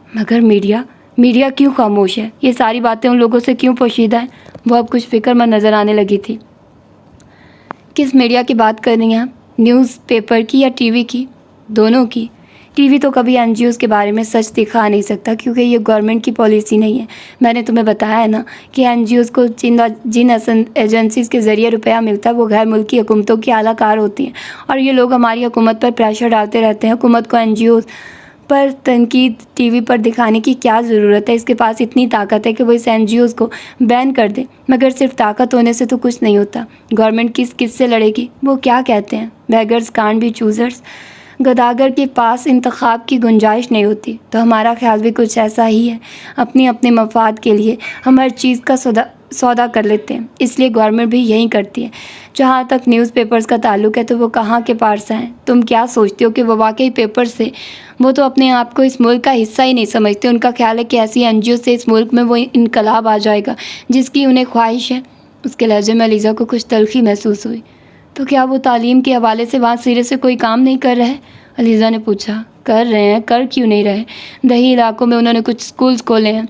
मगर मीडिया क्यों खामोश है? ये सारी बातें उन लोगों से क्यों पोशीदा हैं? वो अब कुछ फ़िक्रमंद नज़र आने लगी थी। किस मीडिया की बात कर रही हैं आप? न्यूज़पेपर की या टीवी की? दोनों की। टीवी तो कभी एनजीओज़ के बारे में सच दिखा नहीं सकता, क्योंकि ये गवर्नमेंट की पॉलिसी नहीं है। मैंने तुम्हें बताया है ना कि एनजीओज़ को जिन एजेंसीज़ के ज़रिए रुपया मिलता है वो गैर मुल्की हुकूमतों की आलाकार होती हैं, और ये लोग हमारी हुकूमत पर प्रेशर डालते रहते हैं। हुकूमत को एनजीओज़ पर तनकीद टीवी पर दिखाने की क्या ज़रूरत है? इसके पास इतनी ताकत है कि वो इस एनजीओज़ को बैन कर दे। मगर सिर्फ ताकत होने से तो कुछ नहीं होता। गवर्नमेंट किससे लड़ेगी? वो क्या कहते हैं, बेगर्स कांट बी चूज़र्स। गदागर के पास इंतखाब की गुंजाइश नहीं होती। तो हमारा ख्याल भी कुछ ऐसा ही है। अपने मफाद के लिए हम हर चीज़ का सौदा कर लेते हैं। इसलिए गवर्नमेंट भी यही करती है। जहाँ तक न्यूज़पेपर्स का ताल्लुक़ है तो वो कहाँ के पारसा हैं? तुम क्या सोचते हो कि वो वाकई पेपर से? वो तो अपने आप को इस मुल्क का हिस्सा ही नहीं समझते। उनका ख्याल है कि ऐसी एनजीओ से इस मुल्क में वो इनकलाब आ जाएगा जिसकी उन्हें ख्वाहिश है। उसके लहजे में अलीज़ा को कुछ तल्खी महसूस हुई। तो क्या वो तालीम के हवाले से वहाँ सिरे से कोई काम नहीं कर रहे? अलीज़ा ने पूछा। कर रहे हैं, कर क्यों नहीं रहे? दही इलाकों में उन्होंने कुछ स्कूल्स खोले हैं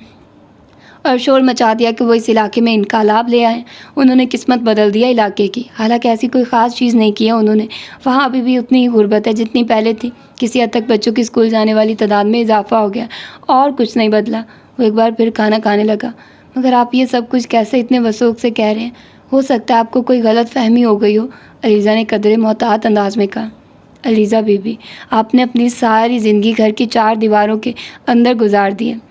और शोर मचा दिया कि वो इस इलाके में इनकलाब ले आए। उन्होंने किस्मत बदल दिया इलाके की। हालांकि ऐसी कोई ख़ास चीज़ नहीं की है उन्होंने। वहाँ अभी भी उतनी ही गुर्बत है जितनी पहले थी। किसी हद तक बच्चों की स्कूल जाने वाली तादाद में इजाफा हो गया, और कुछ नहीं बदला। वो एक बार फिर खाना खाने लगा। मगर आप ये सब कुछ कैसे इतने वसूख से कह रहे हैं? हो सकता है आपको कोई गलत फहमी हो गई हो, अलीज़ा ने कदरे मोहतात अंदाज में कहा। अलीज़ा बीबी, आपने अपनी सारी ज़िंदगी घर की 4 दीवारों के अंदर गुजार दी है।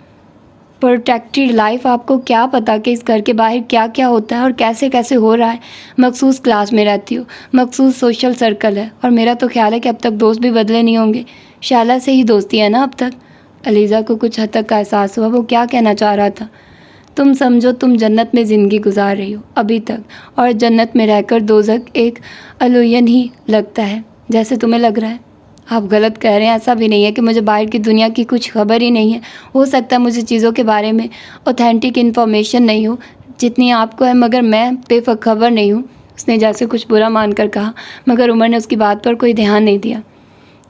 Protected life. आपको क्या पता कि इस घर के बाहर क्या क्या होता है और कैसे कैसे हो रहा है। मखसूस क्लास में रहती हो, मखसूस सोशल सर्कल है, और मेरा तो ख्याल है कि अब तक दोस्त भी बदले नहीं होंगे। शाला से ही दोस्ती है ना अब तक? अलीज़ा को कुछ हद तक का एहसास हुआ वो क्या कहना चाह रहा था। तुम समझो तुम जन्नत में ज़िंदगी गुजार रही हो अभी तक, और जन्नत में रहकर दोज़ख एक अलुयन ही लगता है जैसे तुम्हें लग रहा है। आप गलत कह रहे हैं। ऐसा भी नहीं है कि मुझे बाहर की दुनिया की कुछ खबर ही नहीं है। हो सकता है मुझे चीज़ों के बारे में ऑथेंटिक इन्फॉर्मेशन नहीं हो जितनी आपको है, मगर मैं बेखबर नहीं हूँ। उसने जैसे कुछ बुरा मानकर कहा, मगर उमर ने उसकी बात पर कोई ध्यान नहीं दिया।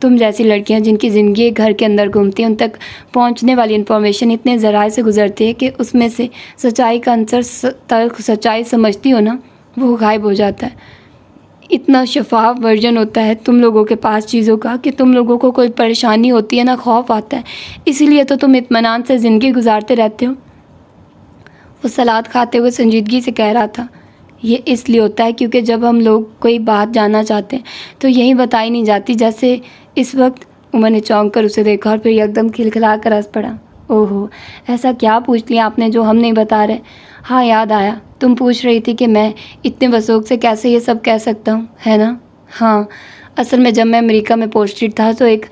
तुम जैसी लड़कियां जिनकी ज़िंदगी घर के अंदर घूमती हैं, उन तक पहुंचने वाली इन्फॉर्मेशन इतने ज़राए से गुजरती है कि उसमें से सच्चाई का अंसर सच्चाई समझती हो ना, वो गायब हो जाता है। इतना शफाफ वर्जन होता है तुम लोगों के पास चीज़ों का कि तुम लोगों को कोई परेशानी होती है ना खौफ आता है। इसीलिए तो तुम इत्मीनान से ज़िंदगी गुजारते रहते हो। वो सलाद खाते हुए संजीदगी से कह रहा था, ये इसलिए होता है क्योंकि जब हम लोग कोई बात जानना चाहते हैं तो यही बताई नहीं जाती, जैसे इस वक्त। उमर ने चौंक कर उसे देखा और फिर एकदम खिलखिला कर हंस पड़ा। ओहो, ऐसा क्या पूछ लिया आपने जो हम नहीं बता रहे? हाँ, याद आया, तुम पूछ रही थी कि मैं इतने वसूख से कैसे ये सब कह सकता हूँ, है ना? हाँ, असल में जब मैं अमेरिका में पोस्टेड था तो एक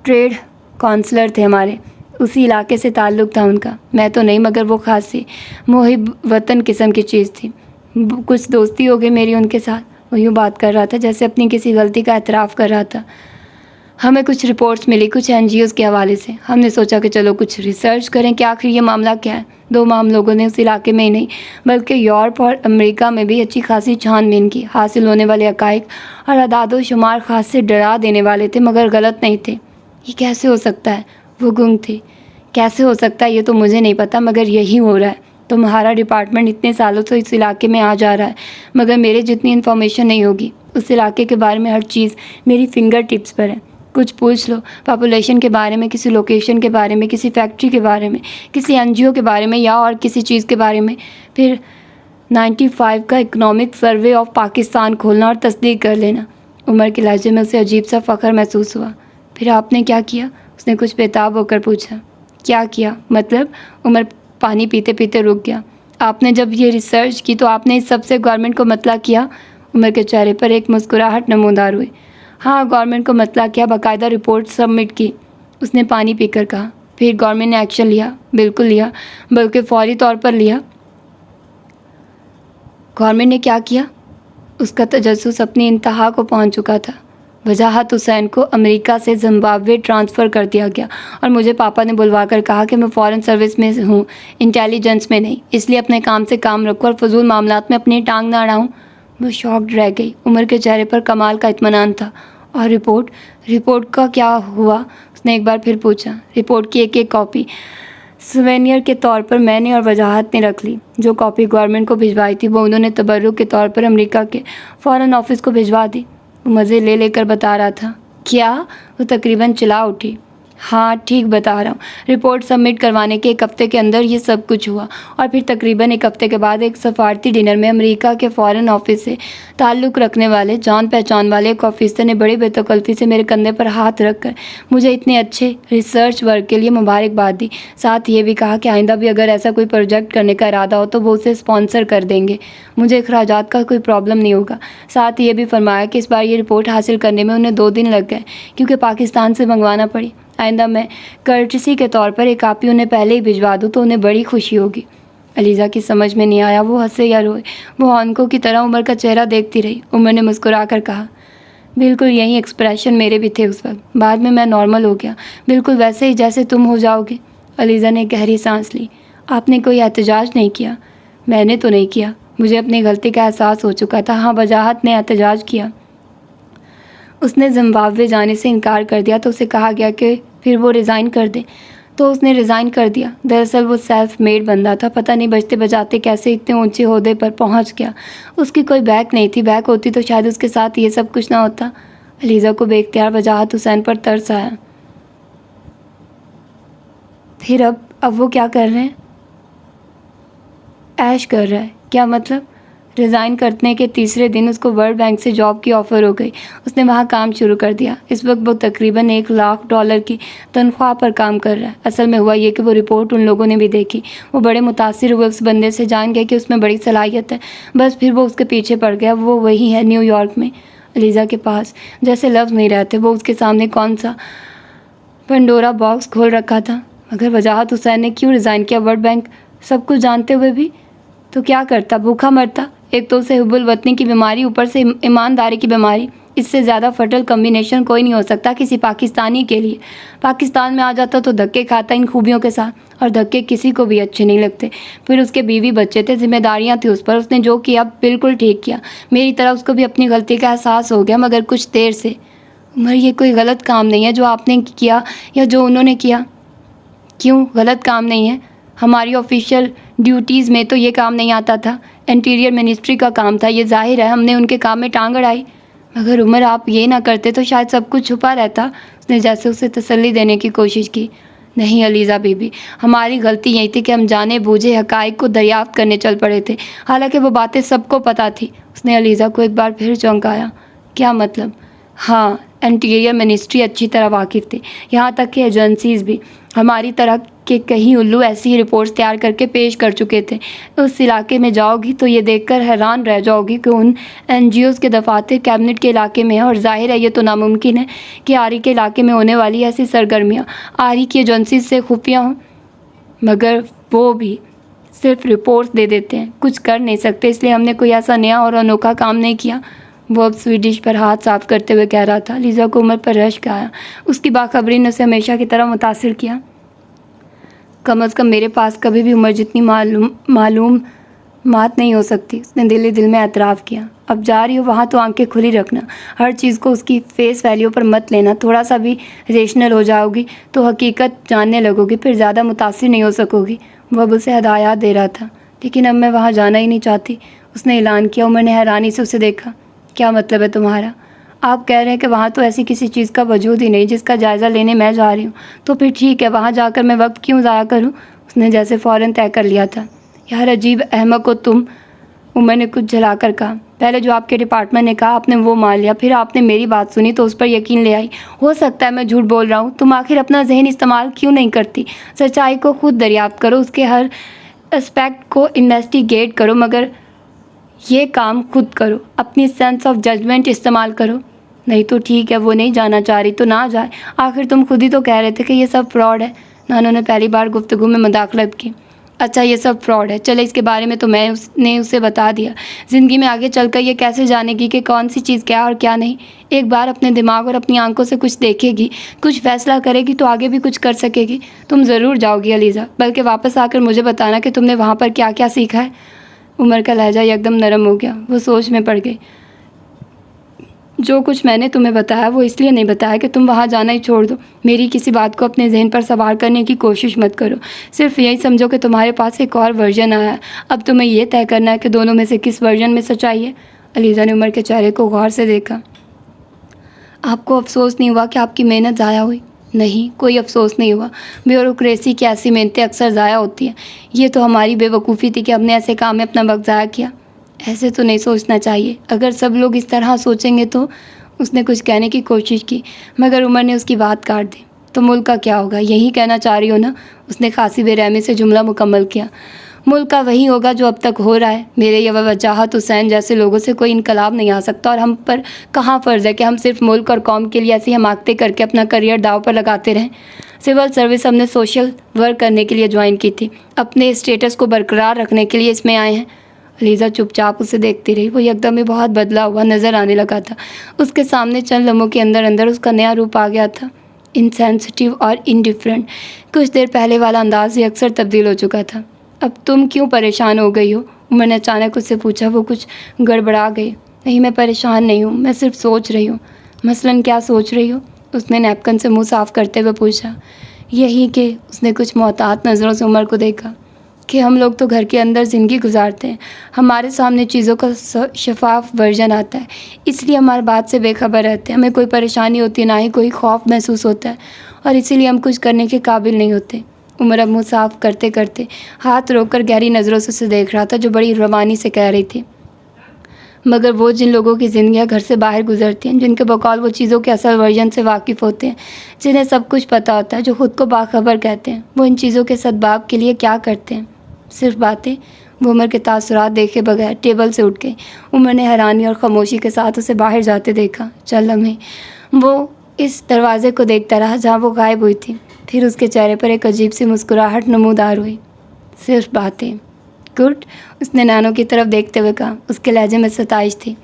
ट्रेड काउंसलर थे हमारे, उसी इलाके से ताल्लुक़ था उनका। मैं तो नहीं, मगर वो खासी मुहिब वतन किस्म की चीज़ थी। कुछ दोस्ती हो गई मेरी उनके साथ। वो यूँ बात कर रहा था जैसे अपनी किसी गलती का एतराफ़ कर रहा था। हमें कुछ रिपोर्ट्स मिली कुछ एनजीओज़ के हवाले से। हमने सोचा कि चलो कुछ रिसर्च करें कि आखिर ये मामला क्या है। 2 माह हम लोगों ने उस इलाके में ही नहीं बल्कि यूरोप और अमेरिका में भी अच्छी खासी छानबीन की। हासिल होने वाले हक़ाइक़ और अदाद व शुमार ख़ास से डरा देने वाले थे, मगर गलत नहीं थे। ये कैसे हो सकता है? वो गुंग थी। कैसे हो सकता है ये तो मुझे नहीं पता, मगर यही हो रहा है। तुम्हारा डिपार्टमेंट इतने सालों से इस इलाके में आ जा रहा है, मगर मेरे जितनी इन्फॉर्मेशन नहीं होगी। उस इलाके के बारे में हर चीज़ मेरी फिंगर टिप्स पर है। कुछ पूछ लो, पॉपुलेशन के बारे में, किसी लोकेशन के बारे में, किसी फैक्ट्री के बारे में, किसी एनजीओ के बारे में या और किसी चीज़ के बारे में। फिर 95 का इकोनॉमिक सर्वे ऑफ पाकिस्तान खोलना और तस्दीक कर लेना। उमर के लहजे में उसे अजीब सा फ़ख्र महसूस हुआ। फिर आपने क्या किया? उसने कुछ बेताब होकर पूछा। क्या किया मतलब? उमर पानी पीते पीते रुक गया। आपने जब ये रिसर्च की तो आपने इस सब से गवर्नमेंट को मतला किया? उमर के चेहरे पर एक मुस्कुराहट नमूदार हुई। हाँ, गवर्नमेंट को मतला किया, बाकायदा रिपोर्ट सबमिट की। उसने पानी पीकर कहा। फिर गवर्नमेंट ने एक्शन लिया? बिल्कुल लिया, बल्कि फौरी तौर पर लिया। गवर्नमेंट ने क्या किया? उसका तजस्सुस अपनी इंतहा को पहुंच चुका था। वजाहत हुसैन को अमेरिका से जिम्बाब्वे ट्रांसफ़र कर दिया गया और मुझे पापा ने बुलवा कर कहा कि मैं फ़ॉरेन सर्विस में हूँ, इंटेलिजेंस में नहीं, इसलिए अपने काम से काम रखो और फजूल मामलात में अपनी टांग ना अड़ाऊँ। वो शॉक्ड रह गई। उमर के चेहरे पर कमाल का इत्मीनान था। और रिपोर्ट का क्या हुआ? उसने एक बार फिर पूछा। रिपोर्ट की एक कॉपी सुवेनियर के तौर पर मैंने और वजाहत ने रख ली। जो कॉपी गवर्नमेंट को भिजवाई थी वो उन्होंने तबर्रुक के तौर पर अमेरिका के फ़ॉरेन ऑफिस को भिजवा दी। वो मज़े ले लेकर बता रहा था। क्या? वो तकरीबन चिल्ला उठी। हाँ, ठीक बता रहा हूँ। रिपोर्ट सबमिट करवाने के 1 हफ़्ते के अंदर ये सब कुछ हुआ और फिर तकरीबन 1 हफ़्ते के बाद एक सफारती डिनर में अमेरिका के फ़ॉरेन ऑफिस से ताल्लुक़ रखने वाले जान पहचान वाले एक ऑफिसर ने बड़ी बेतकल्फ़ी से मेरे कंधे पर हाथ रख कर मुझे इतने अच्छे रिसर्च वर्क के लिए मुबारकबाद दी। साथ ये भी कहा कि आइंदा भी अगर ऐसा कोई प्रोजेक्ट करने का इरादा हो तो वो उसे स्पॉन्सर कर देंगे। मुझे अखराजात का कोई प्रॉब्लम नहीं होगा। साथ ये भी फरमाया कि इस बार ये रिपोर्ट हासिल करने में उन्हें 2 दिन लग गए क्योंकि पाकिस्तान से मंगवाना पड़ी। आइंदा मैं कर्टसी के तौर पर एक कापी उन्हें पहले ही भिजवा दूँ तो उन्हें बड़ी खुशी होगी। अलीज़ा की समझ में नहीं आया वो हंसे या रोए। वो हौनकों की तरह उमर का चेहरा देखती रही। उमर ने मुस्कुरा कर कहा, बिल्कुल यही एक्सप्रेशन मेरे भी थे उस वक्त। बाद में मैं नॉर्मल हो गया, बिल्कुल वैसे ही जैसे तुम हो जाओगे। अलीज़ा ने गहरी सांस ली। आपने कोई एहतजाज नहीं किया? मैंने तो नहीं किया, मुझे अपनी गलती का एहसास हो चुका था। हाँ, वजाहत ने एहतजाज किया। उसने जिम्बाब्वे जाने से इनकार कर दिया तो उसे कहा गया कि फिर वो रिज़ाइन कर दे, तो उसने रिज़ाइन कर दिया। दरअसल वो सेल्फ मेड बंदा था, पता नहीं बजते बजाते कैसे इतने ऊंचे ओहदे पर पहुंच गया। उसकी कोई बैक नहीं थी, बैक होती तो शायद उसके साथ ये सब कुछ ना होता। अलीज़ा को बेख्तियार वजाहत हुसैन पर तरस आया। फिर अब वो क्या कर रहे हैं? ऐश कर रहा है। क्या मतलब? रिज़ाइन करने के तीसरे दिन उसको वर्ल्ड बैंक से जॉब की ऑफ़र हो गई। उसने वहाँ काम शुरू कर दिया। इस वक्त वो तकरीबन $1,00,000 की तनख्वाह पर काम कर रहा है। असल में हुआ ये कि वो रिपोर्ट उन लोगों ने भी देखी। वो बड़े मुतासिर हुए उस बंदे से, जान गए कि उसमें बड़ी सलाहियत है। बस फिर वो उसके पीछे पड़ गया। वो वही है न्यूयॉर्क में। अलीज़ा के पास जैसे लफ्ज़ नहीं रहते। वो उसके सामने कौन सा पंडोरा बॉक्स खोल रखा था। मगर वजाहत हुसैन ने क्यों रिज़ाइन किया? वर्ल्ड बैंक सब कुछ जानते हुए भी तो क्या करता? भूखा मरता। एक तो उसे हुब्बुल वतनी की बीमारी, ऊपर से ईमानदारी की बीमारी। इससे ज़्यादा फटल कम्बिनेशन कोई नहीं हो सकता किसी पाकिस्तानी के लिए। पाकिस्तान में आ जाता तो धक्के खाता इन खूबियों के साथ, और धक्के किसी को भी अच्छे नहीं लगते। फिर उसके बीवी बच्चे थे, जिम्मेदारियां थी उस पर। उसने जो किया बिल्कुल ठीक किया। मेरी तरह उसको भी अपनी गलती का एहसास हो गया, मगर कुछ देर से। उमर, ये कोई गलत काम नहीं है जो आपने किया या जो उन्होंने किया। क्यों गलत काम नहीं है? हमारी ऑफिशियल ड्यूटीज़ में तो ये काम नहीं आता था। इंटीरियर मिनिस्ट्री का काम था। ये जाहिर है हमने उनके काम में टांग अड़ाई। मगर उमर, आप ये ना करते तो शायद सब कुछ छुपा रहता। उसने जैसे उसे तसल्ली देने की कोशिश की। नहीं अलीज़ा बेबी, हमारी गलती यही थी कि हम जाने बूझे हक़ाइक़ को दरियाफ्त करने चल पड़े थे, हालांकि वो बातें सबको पता थी। उसने अलीज़ा को एक बार फिर चौंकाया। क्या मतलब? हाँ, इंटीरियर मिनिस्ट्री अच्छी तरह वाकिफ़ थे, यहाँ तक कि एजेंसीज़ भी हमारी तरह के कई उल्लू ऐसी ही रिपोर्ट्स तैयार करके पेश कर चुके थे। उस इलाके में जाओगी तो ये देखकर हैरान रह जाओगी कि उन एनजीओज़ के दफातर कैबिनेट के इलाके में है, और जाहिर है ये तो नामुमकिन है कि आरी के इलाके में होने वाली ऐसी सरगर्मियाँ आरी की एजेंसी से खुफिया हों, मगर वो भी सिर्फ रिपोर्ट्स दे देते हैं, कुछ कर नहीं सकते। इसलिए हमने कोई ऐसा नया और अनोखा काम नहीं किया। वो अब स्वीडिश पर हाथ साफ करते हुए कह रहा था। लीज़ा को उमर पर रश्क आया। उसकी बाखबरी ने उसे हमेशा की तरह मुतासिर किया। कम अज़ कम मेरे पास कभी भी उमर जितनी मालूमात नहीं हो सकती। उसने दिल में एतराफ़ किया। अब जा रही हो वहाँ तो आंखें खुली रखना, हर चीज़ को उसकी फेस वैल्यू पर मत लेना। थोड़ा सा भी रेशनल हो जाओगी तो हकीकत जानने लगोगी, फिर ज़्यादा मुतासिर नहीं हो सकोगी। वो अब उसे हदायत दे रहा था। लेकिन अब मैं वहाँ जाना ही नहीं चाहती, उसने ऐलान किया। उमर ने हैरानी से उसे देखा। क्या मतलब है तुम्हारा? आप कह रहे हैं कि वहाँ तो ऐसी किसी चीज़ का वजूद ही नहीं जिसका जायज़ा लेने मैं जा रही हूँ। तो फिर ठीक है, वहाँ जाकर मैं वक्त क्यों ज़ाया करूँ? उसने जैसे फ़ौरन तय कर लिया था। यार अजीब अहमक हो तुम, उमर ने कुछ झलाकर कहा। पहले जो आपके डिपार्टमेंट ने कहा आपने वो मान लिया, फिर आपने मेरी बात सुनी तो उस पर यकीन ले आई। हो सकता है मैं झूठ बोल रहा हूँ, तुम आखिर अपना जहन इस्तेमाल क्यों नहीं करती? सच्चाई को खुद दरियाफ्त करो, उसके हर एस्पेक्ट को इन्वेस्टिगेट करो, मगर ये काम खुद करो, अपनी सेंस ऑफ जजमेंट इस्तेमाल करो। नहीं तो ठीक है, वो नहीं जाना चाह रही तो ना जाए, आखिर तुम खुद ही तो कह रहे थे कि ये सब फ्रॉड है। नानो ने पहली बार गुफ्तगू में मदाखलत की। अच्छा ये सब फ्रॉड है, चले इसके बारे में तो मैंने उसे बता दिया। ज़िंदगी में आगे चलकर ये कैसे जानेगी कि कौन सी चीज़ क्या और क्या नहीं? एक बार अपने दिमाग और अपनी आंखों से कुछ देखेगी, कुछ फैसला करेगी तो आगे भी कुछ कर सकेगी। तुम ज़रूर जाओगी अलीज़ा, बल्कि वापस आकर मुझे बताना कि तुमने वहाँ पर क्या क्या सीखा है। उमर का लहजा एकदम नरम हो गया। वो सोच में पड़ गई। जो कुछ मैंने तुम्हें बताया वो इसलिए नहीं बताया कि तुम वहाँ जाना ही छोड़ दो। मेरी किसी बात को अपने जहन पर सवार करने की कोशिश मत करो, सिर्फ यही समझो कि तुम्हारे पास एक और वर्जन आया है। अब तुम्हें यह तय करना है कि दोनों में से किस वर्जन में सच्चाई है। अलीज़ा ने उमर के चेहरे को गौर से देखा। आपको अफसोस नहीं हुआ कि आपकी मेहनत ज़ाया हुई? नहीं, कोई अफसोस नहीं हुआ। ब्यूरोक्रेसी की ऐसी मेहनतें अक्सर ज़ाया होती हैं। ये तो हमारी बेवकूफ़ी थी कि हमने ऐसे काम में अपना वक्त ज़ाया किया। ऐसे तो नहीं सोचना चाहिए, अगर सब लोग इस तरह सोचेंगे तो। उसने कुछ कहने की कोशिश की, मगर उमर ने उसकी बात काट दी। तो मुल्क का क्या होगा, यही कहना चाह रही हो ना? उसने खासी बेरहमी से जुमला मुकम्मल किया। मुल्क का वही होगा जो अब तक हो रहा है। मेरे या वजाहत हुसैन जैसे लोगों से कोई इनकलाब नहीं आ सकता, और हम पर कहाँ फ़र्ज़ है कि हम सिर्फ मुल्क और कौम के लिए ऐसी हमाकतें करके अपना करियर दाव पर लगाते रहें। सिविल सर्विस हमने सोशल वर्क करने के लिए ज्वाइन की थी, अपने स्टेटस को बरकरार रखने के लिए इसमें आए हैं। अलीज़ा चुपचाप उसे देखती रही। वो एकदम ही बहुत बदला हुआ नज़र आने लगा था। उसके सामने चंद लम्हों के अंदर अंदर उसका नया रूप आ गया था, इनसेंसिटिव और इंडिफरेंट। कुछ देर पहले वाला अंदाज ही अक्सर तब्दील हो चुका था। अब तुम क्यों परेशान हो गई हो? मैंने अचानक उससे पूछा। वो कुछ गड़बड़ा गई। नहीं, मैं परेशान नहीं हूँ, मैं सिर्फ सोच रही हूँ। मसलन क्या सोच रही हो? उसने नैपकिन से मुँह साफ़ करते हुए पूछा। यही कि उसने कुछ मोहतात नज़रों से उमर को देखा कि हम लोग तो घर के अंदर ज़िंदगी गुजारते हैं, हमारे सामने चीज़ों का शफाफ वर्जन आता है, इसलिए हमारे बात से बेखबर रहते हैं। हमें कोई परेशानी होती है, ना ही कोई खौफ महसूस होता है, और इसीलिए हम कुछ करने के काबिल नहीं होते। उमर अब मुँह साफ़ करते करते हाथ रोककर गहरी नज़रों से उसे देख रहा था, जो बड़ी रवानी से कह रही थी। मगर वो जिन लोगों की ज़िंदगियाँ घर से बाहर गुजरती हैं, जिनके बकौल वो चीज़ों के असल वर्जन से वाकिफ़ होते हैं, जिन्हें सब कुछ पता होता है, जो ख़ुद को बाखबर कहते हैं, वो इन चीज़ों के सद्भाव के लिए क्या करते हैं? सिर्फ बातें। वो उमर के तासुरात देखे बगैर टेबल से उठ गई। उमर ने हैरानी और ख़ामोशी के साथ उसे बाहर जाते देखा। चल लम्हे वो इस दरवाज़े को देखता रहा जहाँ वो गायब हुई थी। फिर उसके चेहरे पर एक अजीब सी मुस्कुराहट नमूदार हुई। सिर्फ बातें। गुड, उसने नानो की तरफ देखते हुए कहा। उसके लहजे में सताइश थी।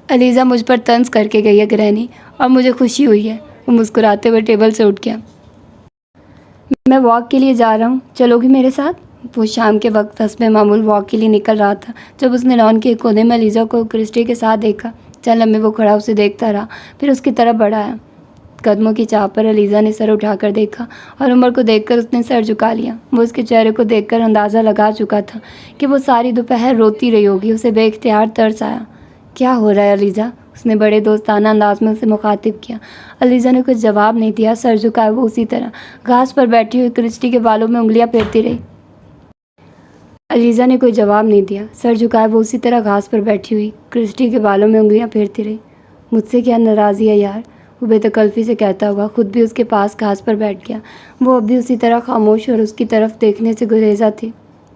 अलीज़ा मुझ पर तंज करके गई है गृहिणी, और मुझे खुशी हुई है। वो मुस्कुराते हुए टेबल से उठ गया। मैं वॉक के लिए जा रहा हूँ, चलोगी मेरे साथ? वो शाम के वक्त हस्बे मामूल वॉक के लिए निकल रहा था जब उसने लॉन के कोने में अलीज़ा को क्रिस्टी के साथ देखा। चल लम्हे वो खड़ा उसे देखता रहा, फिर उसकी तरफ बढ़ाया। कदमों की चाह पर अलीज़ा ने सर उठाकर देखा, और उमर को देखकर उसने सर झुका लिया। वो उसके चेहरे को देखकर अंदाज़ा लगा चुका था कि वो सारी दोपहर रोती रही होगी। उसे बेइख्तियार तरस आया। क्या हो रहा है अलीज़ा? उसने बड़े दोस्ताना अंदाज में उसे मुखातिब किया। अलीज़ा ने कुछ जवाब नहीं दिया। सर झुकाए वो उसी तरह घास पर बैठी हुई क्रिस्टी के बालों में उंगलियां फेरती रही। अलीज़ा ने कोई जवाब नहीं दिया। सर झुकाए वो उसी तरह घास पर बैठी हुई क्रिस्टी के बालों में उंगलियां फेरती रही। मुझसे क्या नाराज़ी है यार, वो बेतकल्फ़ी से कहता हुआ खुद भी उसके पास घास पर बैठ गया। वो अब भी उसी तरह खामोश और उसकी तरफ देखने से गुरेज़ा थी।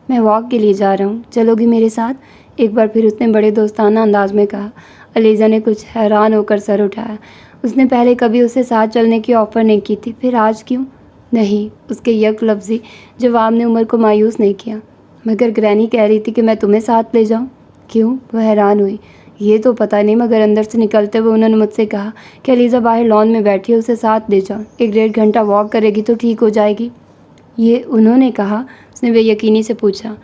मैं वॉक के लिए जा रहा हूँ, चलोगी मेरे साथ? एक बार फिर उसने बड़े दोस्ताना अंदाज में कहा। अलीज़ा ने कुछ हैरान होकर सर उठाया। उसने पहले कभी उसे साथ चलने की ऑफ़र नहीं की थी, फिर आज क्यों? नहीं, उसके यक लफ्ज़ी जवाब ने उमर को मायूस नहीं किया। मगर ग्रैनी कह रही थी कि मैं तुम्हें साथ ले जाऊँ। क्यों? वह हैरान हुई। ये तो पता नहीं, मगर अंदर से निकलते हुए उन्होंने मुझसे कहा कि अलीज़ा बाहर लॉन में बैठी है, उसे साथ ले जाओ। 1-1.5 घंटा वॉक करेगी तो ठीक हो जाएगी। ये उन्होंने कहा? उसने बेयकीनी से पूछा।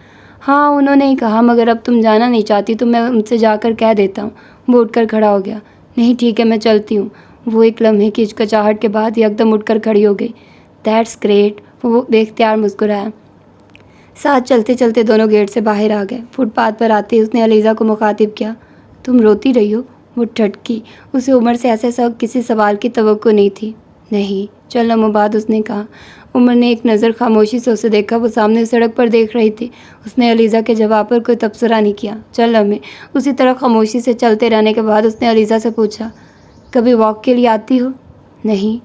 हाँ, उन्होंने ही कहा, मगर अब तुम जाना नहीं चाहती तो मैं उनसे जाकर कह देता हूँ। वो उठकर खड़ा हो गया। नहीं ठीक है, मैं चलती हूँ। वो एक लम्हे की हिचकिचाहट के बाद एकदम उठकर खड़ी हो गई। दैट्स ग्रेट, वो बेख्तियार मुस्कुराया। साथ चलते चलते दोनों गेट से बाहर आ गए। फुटपाथ पर आते ही उसने अलीज़ा को मुखातिब किया। तुम रोती रही हो? वो ठटकी। उसे उमर से ऐसे सब किसी सवाल की तवक्को नहीं थी। नहीं, चल लम्हों उसने कहा। उमर ने एक नज़र खामोशी से उसे देखा। वो सामने सड़क पर देख रही थी। उसने अलीज़ा के जवाब पर कोई तबसरा नहीं किया। चल लम्हे। उसी तरह खामोशी से चलते रहने के बाद उसने अलीज़ा से पूछा, कभी वॉक के लिए आती हो? नहीं।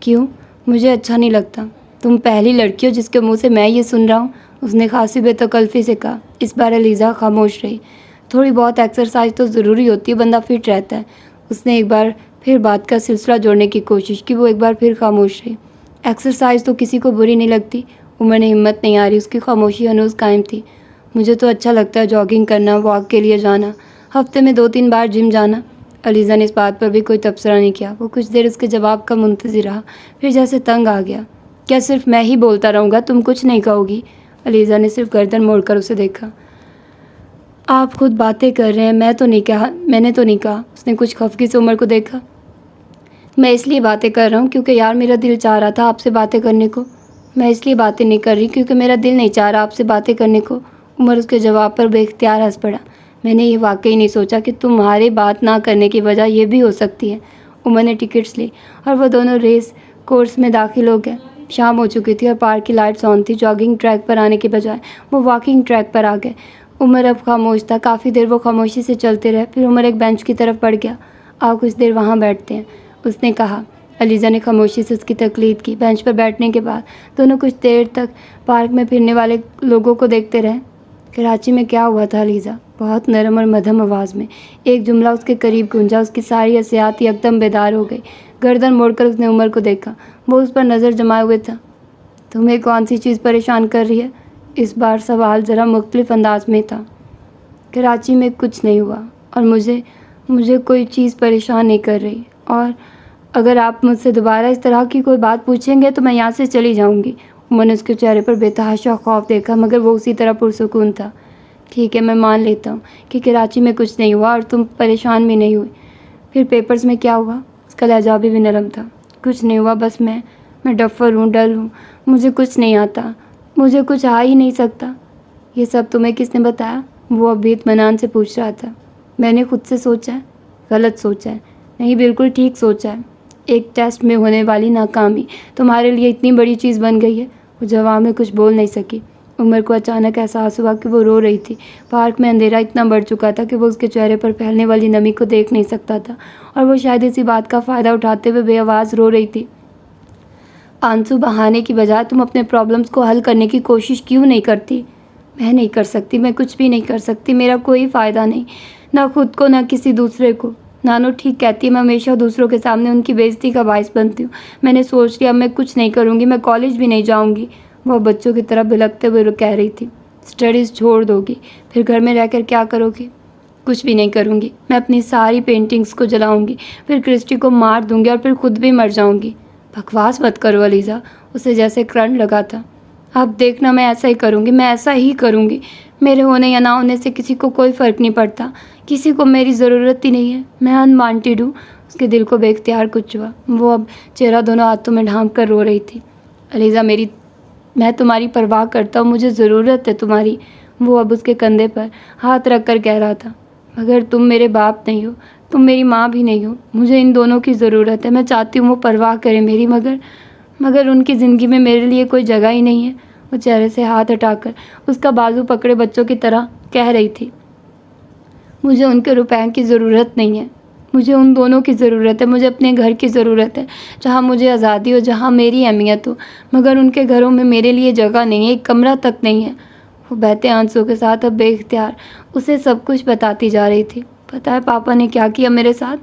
क्यों? मुझे अच्छा नहीं लगता। तुम पहली लड़की हो जिसके मुँह से मैं ये सुन रहा हूँ, उसने खासी बेतकल्फ़ी से कहा। इस बार अलीज़ा खामोश रही। थोड़ी बहुत एक्सरसाइज तो ज़रूरी होती है, बंदा फिट रहता है। उसने एक बार फिर बात का सिलसिला जोड़ने की कोशिश की। वो एक बार फिर खामोश रही। एक्सरसाइज तो किसी को बुरी नहीं लगती। उमर ने हिम्मत नहीं आ रही। उसकी खामोशी हनूज़ कायम थी। मुझे तो अच्छा लगता है जॉगिंग करना, वॉक के लिए जाना, हफ्ते में 2-3 बार जिम जाना। अलीज़ा ने इस बात पर भी कोई तबसरा नहीं किया। वो कुछ देर उसके जवाब का मुंतज़िर रहा, फिर जैसे तंग आ गया। क्या सिर्फ मैं ही बोलता रहूँगा, तुम कुछ नहीं कहोगी? अलीज़ा ने सिर्फ गर्दन मोड़कर उसे देखा। आप खुद बातें कर रहे हैं, मैंने तो नहीं कहा। उसने कुछ खफगी से उमर को देखा। मैं इसलिए बातें कर रहा हूँ क्योंकि यार मेरा दिल चाह रहा था आपसे बातें करने को। मैं इसलिए बातें नहीं कर रही क्योंकि मेरा दिल नहीं चाह रहा आपसे बातें करने को। उमर उसके जवाब पर बेख्तियार हंस पड़ा। मैंने ये वाकई नहीं सोचा कि तुम्हारे बात ना करने की वजह यह भी हो सकती है। उमर ने टिकट्स ली और वह दोनों रेस कोर्स में दाखिल हो गए। शाम हो चुकी थी और पार्क की लाइट्स ऑन थी। जॉगिंग ट्रैक पर आने के बजाय वो वॉकिंग ट्रैक पर आ गए। उमर अब खामोश था। काफ़ी देर वो खामोशी से चलते रहे। फिर उमर एक बेंच की तरफ बढ़ गया। आओ कुछ देर वहाँ बैठते हैं, उसने कहा। अलीज़ा ने खामोशी से उसकी तकलीद की। बेंच पर बैठने के बाद दोनों कुछ देर तक पार्क में फिरने वाले लोगों को देखते रहे। कराची में क्या हुआ था अलीज़ा? बहुत नरम और मध्यम आवाज़ में एक जुमला उसके करीब गूंजा। उसकी सारी हसियात एकदम बेदार हो गई। गर्दन मोड़कर उसने उमर को देखा। वो उस पर नज़र जमाए हुए था। तुम्हें कौन सी चीज़ परेशान कर रही है? इस बार सवाल ज़रा मुख्तलिफ अंदाज में था। कराची में कुछ नहीं हुआ और मुझे कोई चीज़ परेशान नहीं कर रही, और अगर आप मुझसे दोबारा इस तरह की कोई बात पूछेंगे तो मैं यहाँ से चली जाऊँगी। उमर ने उसके चेहरे पर बेतहाशा खौफ देखा, मगर वो उसी तरह पुरसुकून था। ठीक है, मैं मान लेता हूँ कि कराची में कुछ नहीं हुआ और तुम परेशान भी नहीं हुई। फिर पेपर्स में क्या हुआ? उसका लहजा भी नरम था। कुछ नहीं हुआ, बस मैं डफर हूँ, डल हूँ, मुझे कुछ नहीं आता, मुझे कुछ आ ही नहीं सकता। ये सब तुम्हें किसने बताया? वो अब भी इत्मीनान से पूछ रहा था। मैंने खुद से सोचा है। गलत सोचा है? नहीं, बिल्कुल ठीक सोचा है। एक टेस्ट में होने वाली नाकामी तुम्हारे लिए इतनी बड़ी चीज़ बन गई है। वो जवाब में कुछ बोल नहीं सकी। उमर को अचानक एहसास हुआ कि वो रो रही थी। पार्क में अंधेरा इतना बढ़ चुका था कि वो उसके चेहरे पर फैलने वाली नमी को देख नहीं सकता था, और वो शायद इसी बात का फ़ायदा उठाते हुए बेआवाज़ रो रही थी। आंसू बहाने की बजाय तुम अपने प्रॉब्लम्स को हल करने की कोशिश क्यों नहीं करती? मैं नहीं कर सकती, मैं कुछ भी नहीं कर सकती। मेरा कोई फ़ायदा नहीं, ना खुद को ना किसी दूसरे को। नानो ठीक कहती है, मैं हमेशा दूसरों के सामने उनकी बेइज्जती का बाइस बनती हूँ। मैंने सोच लिया मैं कुछ नहीं करूँगी, मैं कॉलेज भी नहीं जाऊँगी। वह बच्चों की तरफ बिलखते हुए कह रही थी। स्टडीज़ छोड़ दोगी? फिर घर में रहकर क्या करोगी? कुछ भी नहीं करूँगी। मैं अपनी सारी पेंटिंग्स को जलाऊँगी, फिर क्रिस्टी को मार दूँगी और फिर खुद भी मर जाऊँगी। बकवास मत करो अलीज़ा, उसे जैसे करंट लगा था। अब देखना, मैं ऐसा ही करूँगी, मैं ऐसा ही करूँगी। मेरे होने या ना होने से किसी को कोई फ़र्क नहीं पड़ता, किसी को मेरी ज़रूरत ही नहीं है। मैं अनवांटेड हूँ। उसके दिल को बेख्तियार कुछ हुआ। वो अब चेहरा दोनों हाथों में ढांप कर रो रही थी। अलीज़ा, मैं तुम्हारी परवाह करता हूँ, मुझे ज़रूरत है तुम्हारी। वो अब उसके कंधे पर हाथ रख कर कह रहा था। मगर तुम मेरे बाप नहीं हो, तुम मेरी माँ भी नहीं हो, मुझे इन दोनों की ज़रूरत है। मैं चाहती हूँ वो परवाह करें मेरी, मगर उनकी ज़िंदगी में मेरे लिए कोई जगह ही नहीं है। वो चेहरे से हाथ हटाकर उसका बाजू पकड़े बच्चों की तरह कह रही थी, मुझे उनके रुपए की ज़रूरत नहीं है, मुझे उन दोनों की ज़रूरत है। मुझे अपने घर की ज़रूरत है, जहाँ मुझे आज़ादी हो, जहाँ मेरी अहमियत हो। मगर उनके घरों में मेरे लिए जगह नहीं है, एक कमरा तक नहीं है। वो बहते आंसुओं के साथ अब बेइख्तियार उसे सब कुछ बताती जा रही थी। पता है पापा ने क्या किया मेरे साथ?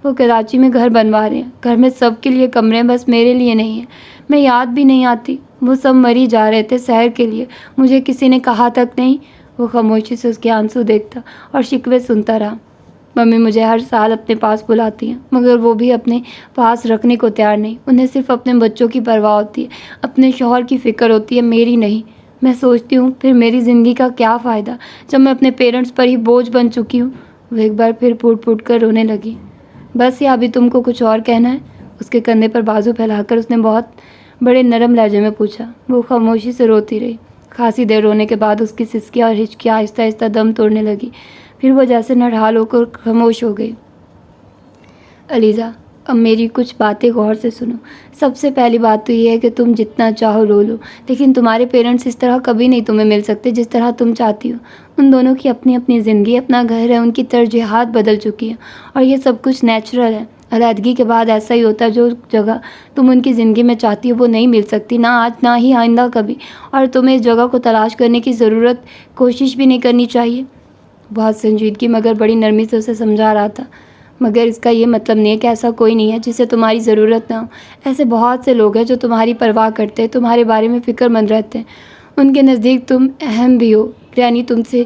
वो कराची में घर बनवा रहे हैं। घर में सबके लिए कमरे हैं, बस मेरे लिए नहीं है। मैं याद भी नहीं आती। वो सब मरी जा रहे थे शहर के लिए, मुझे किसी ने कहा तक नहीं। वो खामोशी से उसके आंसू देखता और शिकवे सुनता रहा। मम्मी मुझे हर साल अपने पास बुलाती हैं, मगर वो भी अपने पास रखने को तैयार नहीं। उन्हें सिर्फ अपने बच्चों की परवाह होती है, अपने शौहर की फ़िक्र होती है, मेरी नहीं। मैं सोचती हूँ फिर मेरी ज़िंदगी का क्या फ़ायदा जब मैं अपने पेरेंट्स पर ही बोझ बन चुकी हूँ। वो एक बार फिर फूट फूट कर रोने लगी। बस या अभी तुमको कुछ और कहना है? उसके कंधे पर बाजू फैलाकर उसने बहुत बड़े नरम लहजे में पूछा। वो खामोशी से रोती रही। खासी देर रोने के बाद उसकी सिसकियाँ और हिचकियाँ आहिस्ता आहिस्ता दम तोड़ने लगी। फिर वो जैसे नढाल होकर खामोश हो गई। अलीज़ा, अब मेरी कुछ बातें गौर से सुनो। सबसे पहली बात तो ये है कि तुम जितना चाहो रो लो, लेकिन तुम्हारे पेरेंट्स इस तरह कभी नहीं तुम्हें मिल सकते जिस तरह तुम चाहती हो। उन दोनों की अपनी अपनी ज़िंदगी, अपना घर है, उनकी तरजीहात बदल चुकी है और ये सब कुछ नेचुरल है। अलहदगी के बाद ऐसा ही होता है, जो जगह तुम उनकी ज़िंदगी में चाहती हो वो नहीं मिल सकती, ना आज ना ही आइंदा कभी। और तुम्हें इस जगह को तलाश करने की ज़रूरत, कोशिश भी नहीं करनी चाहिए। बहुत संजीदगी मगर बड़ी नरमी से उसे समझा रहा था। मगर इसका ये मतलब नहीं है कि ऐसा कोई नहीं है जिसे तुम्हारी ज़रूरत ना हो। ऐसे बहुत से लोग हैं जो तुम्हारी परवाह करते हैं, तुम्हारे बारे में फ़िक्रमंद रहते हैं। उनके नज़दीक तुम अहम भी हो। ग्रैनी तुमसे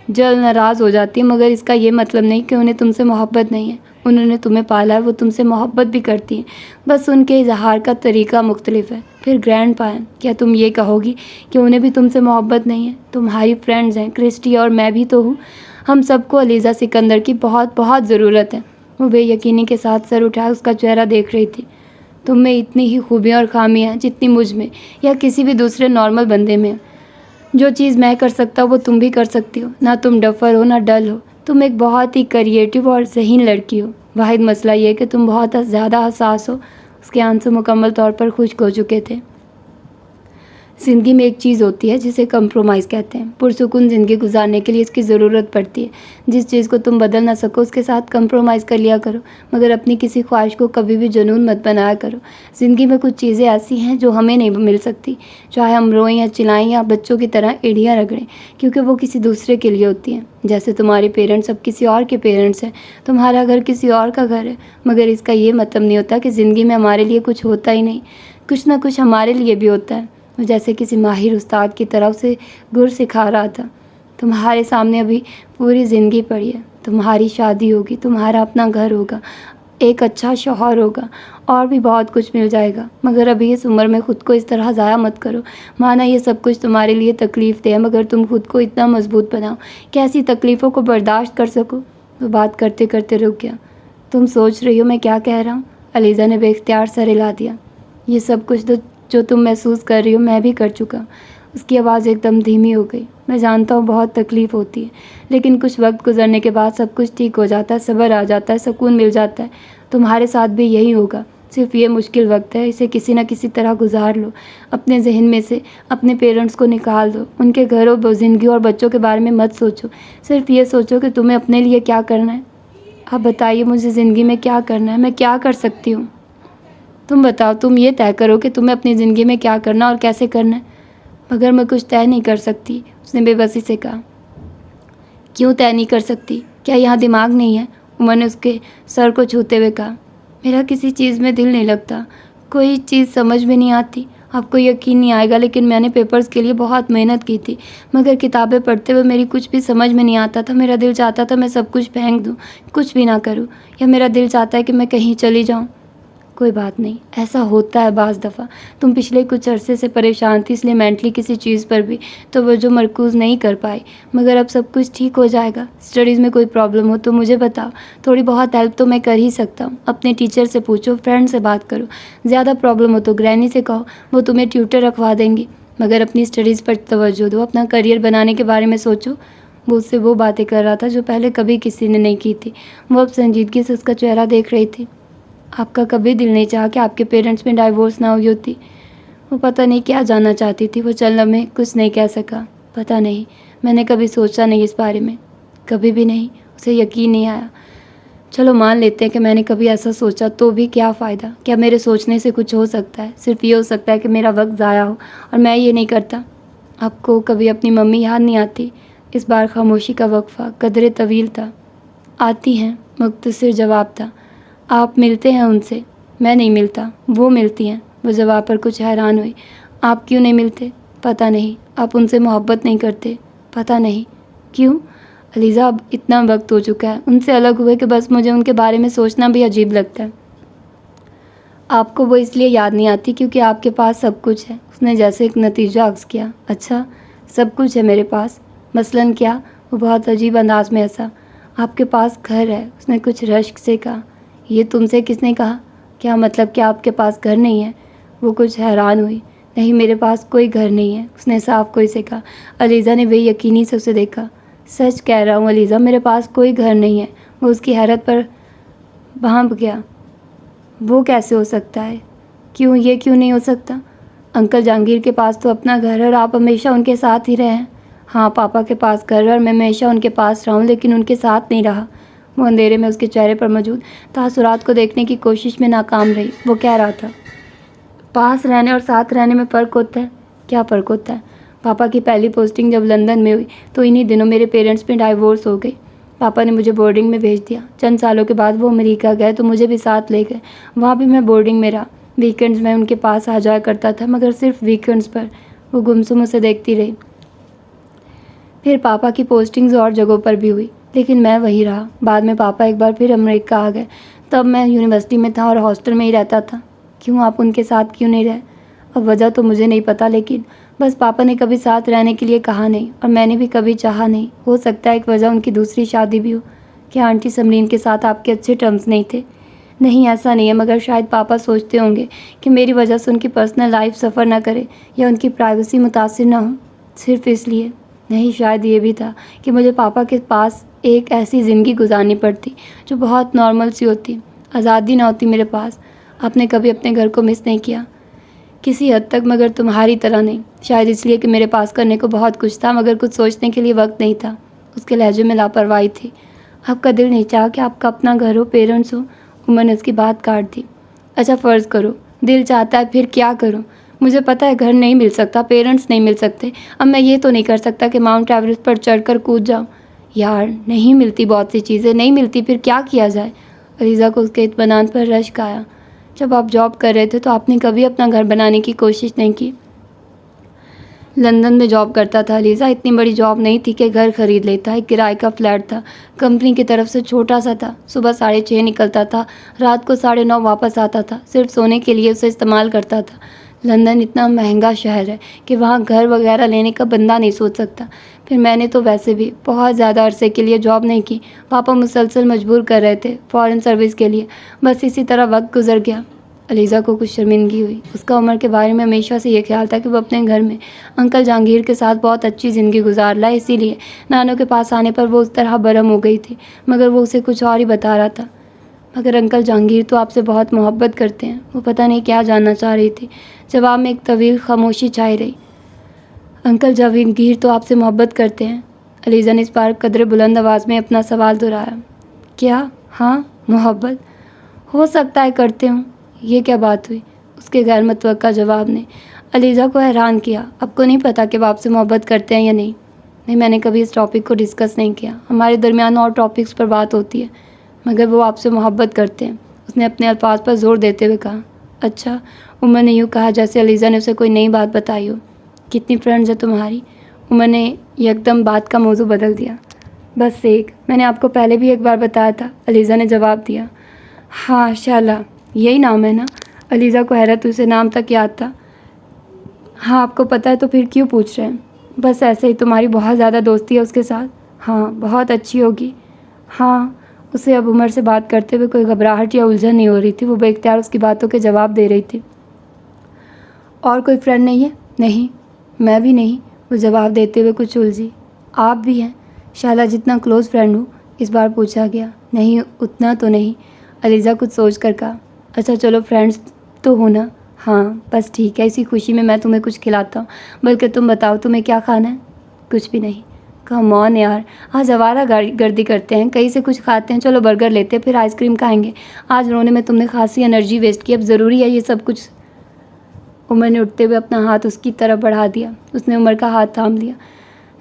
जल्द नाराज़ हो जाती है, मगर इसका ये मतलब नहीं कि उन्हें तुमसे मोहब्बत नहीं है। उन्होंने तुम्हें पाला है, वो तुमसे मोहब्बत भी करती हैं, बस उनके इजहार का तरीका मुख्तलिफ है। फिर ग्रैंड पा हैं, क्या तुम ये कहोगी कि उन्हें भी तुमसे मोहब्बत नहीं है? तुम्हारी फ्रेंड्स हैं, क्रिस्टी और मैं भी तो हूँ। हम सबको अलीज़ा सिकंदर की बहुत बहुत ज़रूरत है। वो बेयकीनी के साथ सर उठाए उसका चेहरा देख रही थी। तुम में इतनी ही खूबियाँ और खामियाँ हैं जितनी मुझ में या किसी भी दूसरे नॉर्मल बंदे में। जो चीज़ मैं कर सकता हूँ वो तुम भी कर सकती हो। ना तुम डफर हो ना डल हो, तुम एक बहुत ही क्रिएटिव और ज़हीन लड़की हो। वाहिद मसला ये है कि तुम बहुत ज़्यादा हसास हो। उसके आंसू मुकम्मल तौर पर खुश्क हो चुके थे। ज़िंदगी में एक चीज़ होती है जिसे कंप्रोमाइज़ कहते हैं। पुरसुकून ज़िंदगी गुजारने के लिए इसकी ज़रूरत पड़ती है। जिस चीज़ को तुम बदल ना सको उसके साथ कंप्रोमाइज़ कर लिया करो, मगर अपनी किसी ख्वाहिश को कभी भी जुनून मत बनाया करो। ज़िंदगी में कुछ चीज़ें ऐसी हैं जो हमें नहीं मिल सकती, चाहे हम रोएं या चिल्लाएं या बच्चों की तरह एड़ियाँ रगड़ें, क्योंकि वो किसी दूसरे के लिए होती हैं। जैसे तुम्हारे पेरेंट्स अब किसी और के पेरेंट्स हैं, तुम्हारा घर किसी और का घर है, मगर इसका ये मतलब नहीं होता कि ज़िंदगी में हमारे लिए कुछ होता ही नहीं। कुछ ना कुछ हमारे लिए भी होता है। जैसे किसी माहिर उस्ताद की तरह उसे गुर सिखा रहा था। तुम्हारे सामने अभी पूरी ज़िंदगी पड़ी है। तुम्हारी शादी होगी, तुम्हारा अपना घर होगा, एक अच्छा शौहर होगा और भी बहुत कुछ मिल जाएगा। मगर अभी इस उम्र में ख़ुद को इस तरह ज़ाया मत करो। माना ये सब कुछ तुम्हारे लिए तकलीफ़ दे, मगर तुम खुद को इतना मजबूत बनाओ कि ऐसी तकलीफ़ों को बर्दाश्त कर सको। वो बात करते करते रुक गया। तुम सोच रही हो मैं क्या कह रहा हूँ? अलीज़ा ने बेख्तियार सर हिला दिया। ये सब कुछ तो जो तुम महसूस कर रही हो मैं भी कर चुका। उसकी आवाज़ एकदम धीमी हो गई। मैं जानता हूँ बहुत तकलीफ़ होती है, लेकिन कुछ वक्त गुजरने के बाद सब कुछ ठीक हो जाता है, सब्र आ जाता है, सुकून मिल जाता है। तुम्हारे साथ भी यही होगा। सिर्फ ये मुश्किल वक्त है, इसे किसी न किसी तरह गुजार लो। अपने जहन में से अपने पेरेंट्स को निकाल दो। उनके घरों, ज़िंदगी और बच्चों के बारे में मत सोचो। सिर्फ ये सोचो कि तुम्हें अपने लिए क्या करना है। आप बताइए मुझे ज़िंदगी में क्या करना है, मैं क्या कर सकती हूँ? तुम बताओ, तुम ये तय करो कि तुम्हें अपनी ज़िंदगी में क्या करना और कैसे करना है। मगर मैं कुछ तय नहीं कर सकती, उसने बेबसी से कहा। क्यों तय नहीं कर सकती? क्या यहाँ दिमाग नहीं है? उमर ने उसके सर को छूते हुए कहा। मेरा किसी चीज़ में दिल नहीं लगता, कोई चीज़ समझ में नहीं आती। आपको यकीन नहीं आएगा, लेकिन मैंने पेपर्स के लिए बहुत मेहनत की थी, मगर किताबें पढ़ते हुए मेरी कुछ भी समझ में नहीं आता था। मेरा दिल चाहता था मैं सब कुछ फेंक दूँ, कुछ भी ना करूँ, या मेरा दिल चाहता है कि मैं कहीं चली जाऊँ। कोई बात नहीं, ऐसा होता है बाज़ दफ़ा। तुम पिछले कुछ अरसे से परेशान थी, इसलिए मेंटली किसी चीज़ पर भी तवज्जो मरकूज़ नहीं कर पाई, मगर अब सब कुछ ठीक हो जाएगा। स्टडीज़ में कोई प्रॉब्लम हो तो मुझे बताओ, थोड़ी बहुत हेल्प तो मैं कर ही सकता हूँ। अपने टीचर से पूछो, फ्रेंड से बात करो। ज़्यादा प्रॉब्लम हो तो ग्रैनी से कहो, वो तुम्हें ट्यूटर रखवा देंगी। मगर अपनी स्टडीज़ पर तवज्जो दो, अपना करियर बनाने के बारे में सोचो। वो उससे वो बातें कर रहा था जो पहले कभी किसी ने नहीं की थी। वो अब संजीदगी से उसका चेहरा देख रही थी। आपका कभी दिल नहीं चाहा कि आपके पेरेंट्स में डाइवोर्स ना हुई होती? वो पता नहीं क्या जानना चाहती थी। वो चंद लम्हे कुछ नहीं कह सका। पता नहीं, मैंने कभी सोचा नहीं इस बारे में, कभी भी नहीं। उसे यकीन नहीं आया। चलो मान लेते हैं कि मैंने कभी ऐसा सोचा, तो भी क्या फ़ायदा? क्या मेरे सोचने से कुछ हो सकता है? सिर्फ ये हो सकता है कि मेरा वक्त ज़ाया हो, और मैं ये नहीं करता। आपको कभी अपनी मम्मी याद नहीं आती? इस बार खामोशी का वक्फा कदरे तवील था। आती हैं, मुख्तसर जवाब था। आप मिलते हैं उनसे? मैं नहीं मिलता, वो मिलती हैं। वो जवाब पर कुछ हैरान हुई। आप क्यों नहीं मिलते? पता नहीं। आप उनसे मोहब्बत नहीं करते? पता नहीं। क्यों? अलीज़ा, अब इतना वक्त हो चुका है उनसे अलग हुए कि बस मुझे उनके बारे में सोचना भी अजीब लगता है। आपको वो इसलिए याद नहीं आती क्योंकि आपके पास सब कुछ है। उसने जैसे एक नतीजा अक्स किया। अच्छा, सब कुछ है मेरे पास? मसलन क्या? वो बहुत अजीब अंदाज में हंसा। आपके पास घर है। उसने कुछ रश्क से कहा। ये तुमसे किसने कहा? क्या मतलब कि आपके पास घर नहीं है? वो कुछ हैरान हुई। नहीं, मेरे पास कोई घर नहीं है, उसने साफ कोई से कहा। अलीज़ा ने बेयकीनी से उसे देखा। सच कह रहा हूँ अलीज़ा, मेरे पास कोई घर नहीं है। वो उसकी हैरत पर भांप गया। वो कैसे हो सकता है? क्यों, ये क्यों नहीं हो सकता? अंकल जहांगीर के पास तो अपना घर है और आप हमेशा उनके साथ ही रहे हैं। हाँ, पापा के पास घर है और मैं हमेशा उनके पास रहा हूँ, लेकिन उनके साथ नहीं रहा। वो अंधेरे में उसके चेहरे पर मौजूद तासुरात को देखने की कोशिश में नाकाम रही। वो कह रहा था, पास रहने और साथ रहने में फ़र्क होता है। क्या फ़र्क होता है? पापा की पहली पोस्टिंग जब लंदन में हुई तो इन्हीं दिनों मेरे पेरेंट्स में डाइवोर्स हो गई। पापा ने मुझे बोर्डिंग में भेज दिया। चंद सालों के बाद वो अमेरिका गए तो मुझे भी साथ ले गए। वहाँ भी मैं बोर्डिंग में रहा। वीकेंड्स में उनके पास आ जाया करता था, मगर सिर्फ वीकेंड्स पर। वो गुमसुम उसे देखती रही। फिर पापा की पोस्टिंग्स और जगहों पर भी हुई, लेकिन मैं वहीं रहा। बाद में पापा एक बार फिर अमेरिका आ गए। तब मैं यूनिवर्सिटी में था और हॉस्टल में ही रहता था। क्यों, आप उनके साथ क्यों नहीं रहे? अब वजह तो मुझे नहीं पता, लेकिन बस पापा ने कभी साथ रहने के लिए कहा नहीं और मैंने भी कभी चाहा नहीं। हो सकता है एक वजह उनकी दूसरी शादी भी हो। क्या आंटी समरीन के साथ आपके अच्छे टर्म्स नहीं थे? नहीं, ऐसा नहीं है, मगर शायद पापा सोचते होंगे कि मेरी वजह से उनकी पर्सनल लाइफ सफ़र ना करे या उनकी प्राइवेसी मुतासिर ना हो, सिर्फ इसलिए। नहीं, शायद ये भी था कि मुझे पापा के पास एक ऐसी ज़िंदगी गुजारनी पड़ती जो बहुत नॉर्मल सी होती। आज़ादी ना होती मेरे पास। आपने कभी अपने घर को मिस नहीं किया? किसी हद तक, मगर तुम्हारी तरह नहीं। शायद इसलिए कि मेरे पास करने को बहुत कुछ था, मगर कुछ सोचने के लिए वक्त नहीं था। उसके लहजे में लापरवाही थी। आपका दिल नहीं चाहा कि आपका अपना घर हो, पेरेंट्स हो? उमर ने उसकी बात काट दी। अच्छा, फ़र्ज़ करो दिल चाहता है, फिर क्या करूं? मुझे पता है घर नहीं मिल सकता, पेरेंट्स नहीं मिल सकते। अब मैं ये तो नहीं कर सकता कि माउंट एवरेस्ट पर चढ़कर कूद जाऊं। यार, नहीं मिलती, बहुत सी चीज़ें नहीं मिलती, फिर क्या किया जाए? अलीज़ा को उसके इत्मीनान पर रश्क आया। जब आप जॉब कर रहे थे तो आपने कभी अपना घर बनाने की कोशिश नहीं की? लंदन में जॉब करता था अलीज़ा। इतनी बड़ी जॉब नहीं थी कि घर खरीद लेता। एक किराए का फ्लैट था, कंपनी की तरफ से छोटा सा था। सुबह 6:30 निकलता था, रात को 9:30 वापस आता था। सिर्फ सोने के लिए उसे इस्तेमाल करता था। लंदन इतना महंगा शहर है कि वहाँ घर वगैरह लेने का बंदा नहीं सोच सकता। फिर मैंने तो वैसे भी बहुत ज़्यादा अरसे के लिए जॉब नहीं की। पापा मुसलसल मजबूर कर रहे थे फॉरेन सर्विस के लिए। बस इसी तरह वक्त गुजर गया। अलीज़ा को कुछ शर्मिंदगी हुई। उसका उमर के बारे में हमेशा से ये ख्याल था कि वो अपने घर में अंकल जहांगीर के साथ बहुत अच्छी ज़िंदगी गुजार रहा है, इसीलिए नानों के पास आने पर वो उस तरह बरहम हो गई थी। मगर वो उसे कुछ और ही बता रहा था। मगर अंकल जहांगीर तो आपसे बहुत मोहब्बत करते हैं। वो पता नहीं क्या जानना चाह रही थी। जवाब में एक तवील खामोशी छाई रही। अंकल जहांगीर तो आपसे मोहब्बत करते हैं? अलीज़ा ने इस बार कदरे बुलंद आवाज़ में अपना सवाल दोहराया। क्या? हाँ, मोहब्बत हो सकता है करते हूँ। ये क्या बात हुई? उसके गैर मुतवक्का जवाब ने अलीज़ा को हैरान किया। आपको नहीं पता कि वो आपसे मोहब्बत करते हैं या नहीं? नहीं, मैंने कभी इस टॉपिक को डिस्कस नहीं किया। हमारे दरमियान और टॉपिक्स पर बात होती है, मगर वो आपसे मोहब्बत करते हैं, उसने अपने अल्फाज पर जोर देते हुए कहा। अच्छा, उमर ने यूँ कहा जैसे अलीज़ा ने उसे कोई नई बात बताई हो। कितनी फ्रेंड्स है तुम्हारी? उमर ने यकदम बात का मौजू बदल दिया। बस एक, मैंने आपको पहले भी एक बार बताया था, अलीज़ा ने जवाब दिया। हाँ, शाला, यही नाम है ना? अलीज़ा को हैरत उसे नाम तक याद था। हाँ, आपको पता है तो फिर क्यों पूछ रहे हैं? बस ऐसे ही। तुम्हारी बहुत ज़्यादा दोस्ती है उसके साथ? हाँ, बहुत अच्छी होगी। हाँ, उसे अब उमर से बात करते हुए कोई घबराहट या उलझन नहीं हो रही थी। वो बेख्तियार उसकी बातों के जवाब दे रही थी। और कोई फ्रेंड नहीं है? नहीं, मैं भी नहीं, वो जवाब देते हुए कुछ उलझी। आप भी हैं? शाला जितना क्लोज़ फ्रेंड हो, इस बार पूछा गया। नहीं, उतना तो नहीं, अलीज़ा कुछ सोच कर कहा। अच्छा चलो फ्रेंड्स तो हो ना। हाँ बस ठीक है, इसी खुशी में मैं तुम्हें कुछ खिलाता हूँ। बल्कि तुम बताओ तुम्हें क्या खाना है? कुछ भी नहीं। कम ऑन यार, आज आवारा गर्दी करते हैं, कहीं से कुछ खाते हैं। चलो बर्गर लेते हैं, फिर आइसक्रीम खाएंगे। आज रोने में तुमने खासी एनर्जी वेस्ट की, अब ज़रूरी है ये सब कुछ? उमर ने उठते हुए अपना हाथ उसकी तरफ बढ़ा दिया। उसने उमर का हाथ थाम लिया।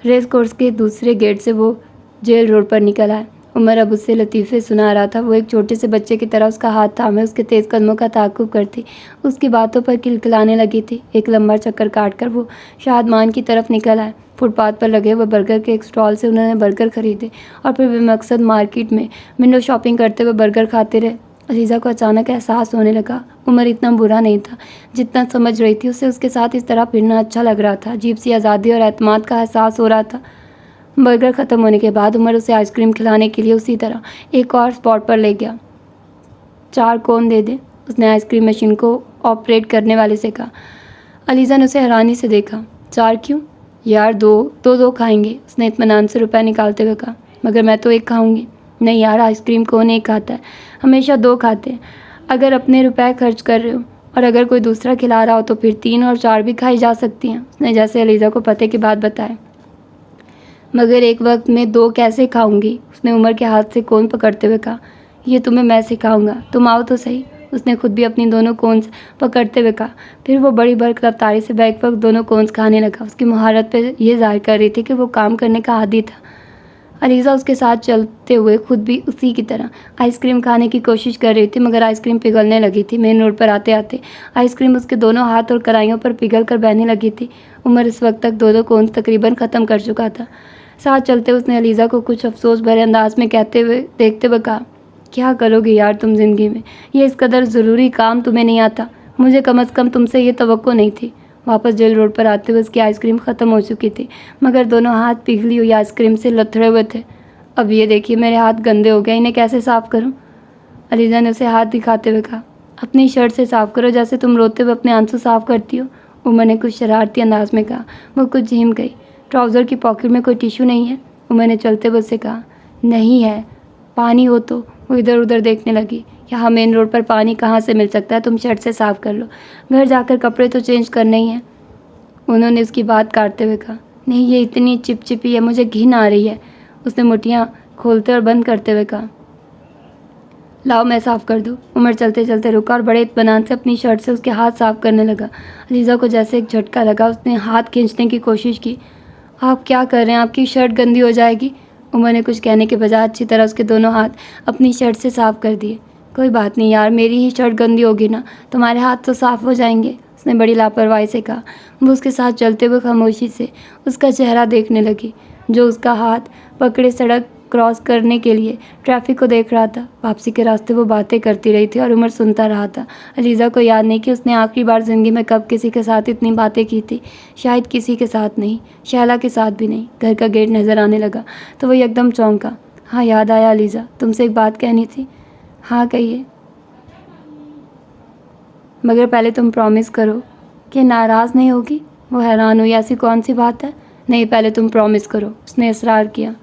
रेस कोर्स के दूसरे गेट से वो जेल रोड पर निकल आया। उमर अब उससे लतीफ़े सुना रहा था। वो एक छोटे से बच्चे की तरह उसका हाथ थामे उसके तेज़ कदमों का ताक़ुब करती, उसकी बातों पर किलकिलाने लगी थी। एक लंबा चक्कर काटकर वो शादमान की तरफ निकल आए। फुटपाथ पर लगे हुए बर्गर के एक स्टॉल से उन्होंने बर्गर खरीदे और फिर बेमकसद मार्केट में विंडो शॉपिंग करते हुए बर्गर खाते रहे। अलीज़ा को अचानक एहसास होने लगा, उमर इतना बुरा नहीं था जितना समझ रही थी। उसे उसके साथ इस तरह फिरना अच्छा लग रहा था। अजीब सी आज़ादी और एतमाद का एहसास हो रहा था। बर्गर ख़त्म होने के बाद उमर उसे आइसक्रीम खिलाने के लिए उसी तरह एक और स्पॉट पर ले गया। 4 कोन दे दे, उसने आइसक्रीम मशीन को ऑपरेट करने वाले से कहा। अलीज़ा ने उसे हैरानी से देखा। 4 क्यों यार? 2 खाएंगे, उसने इत्मीनान से रुपए निकालते हुए कहा। मगर मैं तो 1 खाऊंगी। नहीं यार, आइसक्रीम कौन 1 खाता है, हमेशा 2 खाते हैं। अगर अपने रुपए खर्च कर रहे हो और अगर कोई दूसरा खिला रहा हो तो फिर 3 और 4 भी खाई जा सकती हैं, उसने जैसे अलीज़ा को पते की बात बताया। मगर एक वक्त में 2 कैसे खाऊंगी? उसने उमर के हाथ से कोन पकड़ते हुए कहा। ये तुम्हें मैं सिखाऊंगा, तुम आओ तो सही, उसने खुद भी अपनी दोनों कोन्स पकड़ते हुए कहा। फिर वो बड़ी बर्क रफ्तारी से बैक वक्त दोनों कोन्स खाने लगा। उसकी महारत पर यह जाहिर कर रही थी कि वो काम करने का आदी था। अलीज़ा उसके साथ चलते हुए खुद भी उसी की तरह आइसक्रीम खाने की कोशिश कर रही थी, मगर आइसक्रीम पिघलने लगी थी। मेन रोड पर आते आते आइसक्रीम उसके दोनों हाथ और कलाइयों पर पिघल कर बहने लगी थी। उमर इस वक्त तक 2 कोन्स तकरीबन ख़त्म कर चुका था। साथ चलते उसने अलीज़ा को कुछ अफसोस भरे अंदाज में देखते हुए कहा, क्या करोगी यार तुम ज़िंदगी में? ये इस कदर ज़रूरी काम तुम्हें नहीं आता? मुझे कम से कम तुमसे ये तवक्को नहीं थी। वापस जेल रोड पर आते हुए उसकी आइसक्रीम ख़त्म हो चुकी थी, मगर दोनों हाथ पिघली हुई आइसक्रीम से लथड़े हुए थे। अब ये देखिए मेरे हाथ गंदे हो गए, इन्हें कैसे साफ़ करूं? अलीज़ा ने उसे हाथ दिखाते हुए कहा। अपनी शर्ट से साफ़ करो, जैसे तुम रोते हुए अपने आंसू साफ़ करती हो, उमर ने कुछ शरारती अंदाज में कहा। वो कुछ झिम गई। ट्राउज़र की पॉकेट में कोई टिश्यू नहीं है? उमर ने चलते हुए उससे कहा। नहीं है, पानी हो तो? वो इधर उधर देखने लगी। यहाँ मेन रोड पर पानी कहाँ से मिल सकता है? तुम शर्ट से साफ़ कर लो, घर जाकर कपड़े तो चेंज करने ही हैं, उन्होंने उसकी बात काटते हुए कहा। नहीं, ये इतनी चिपचिपी है, मुझे घिन आ रही है, उसने मुठ्ठियाँ खोलते और बंद करते हुए कहा। लाओ मैं साफ़ कर दूँ। उमर चलते चलते रुका और बड़े इत्मीनान से अपनी शर्ट से उसके हाथ साफ़ करने लगा। अलीज़ा को जैसे एक झटका लगा। उसने हाथ खींचने की कोशिश की। आप क्या कर रहे हैं? आपकी शर्ट गंदी हो जाएगी। उमर ने कुछ कहने के बजाय अच्छी तरह उसके दोनों हाथ अपनी शर्ट से साफ़ कर दिए। कोई बात नहीं यार, मेरी ही शर्ट गंदी होगी ना, तुम्हारे हाथ तो साफ़ हो जाएंगे, उसने बड़ी लापरवाही से कहा। वो उसके साथ चलते हुए खामोशी से उसका चेहरा देखने लगी, जो उसका हाथ पकड़े सड़क क्रॉस करने के लिए ट्रैफिक को देख रहा था। वापसी के रास्ते वो बातें करती रही थी और उमर सुनता रहा था। अलीज़ा को याद नहीं कि उसने आखिरी बार ज़िंदगी में कब किसी के साथ इतनी बातें की थी। शायद किसी के साथ नहीं, शैला के साथ भी नहीं। घर का गेट नज़र आने लगा तो वो एकदम चौंका। हाँ याद आया अलीज़ा, तुमसे एक बात कहनी थी। हाँ कहिए। मगर पहले तुम प्रॉमिस करो कि नाराज़ नहीं होगी। वो हैरान हुई। ऐसी कौन सी बात है? नहीं, पहले तुम प्रॉमिस करो, उसने इसरार किया।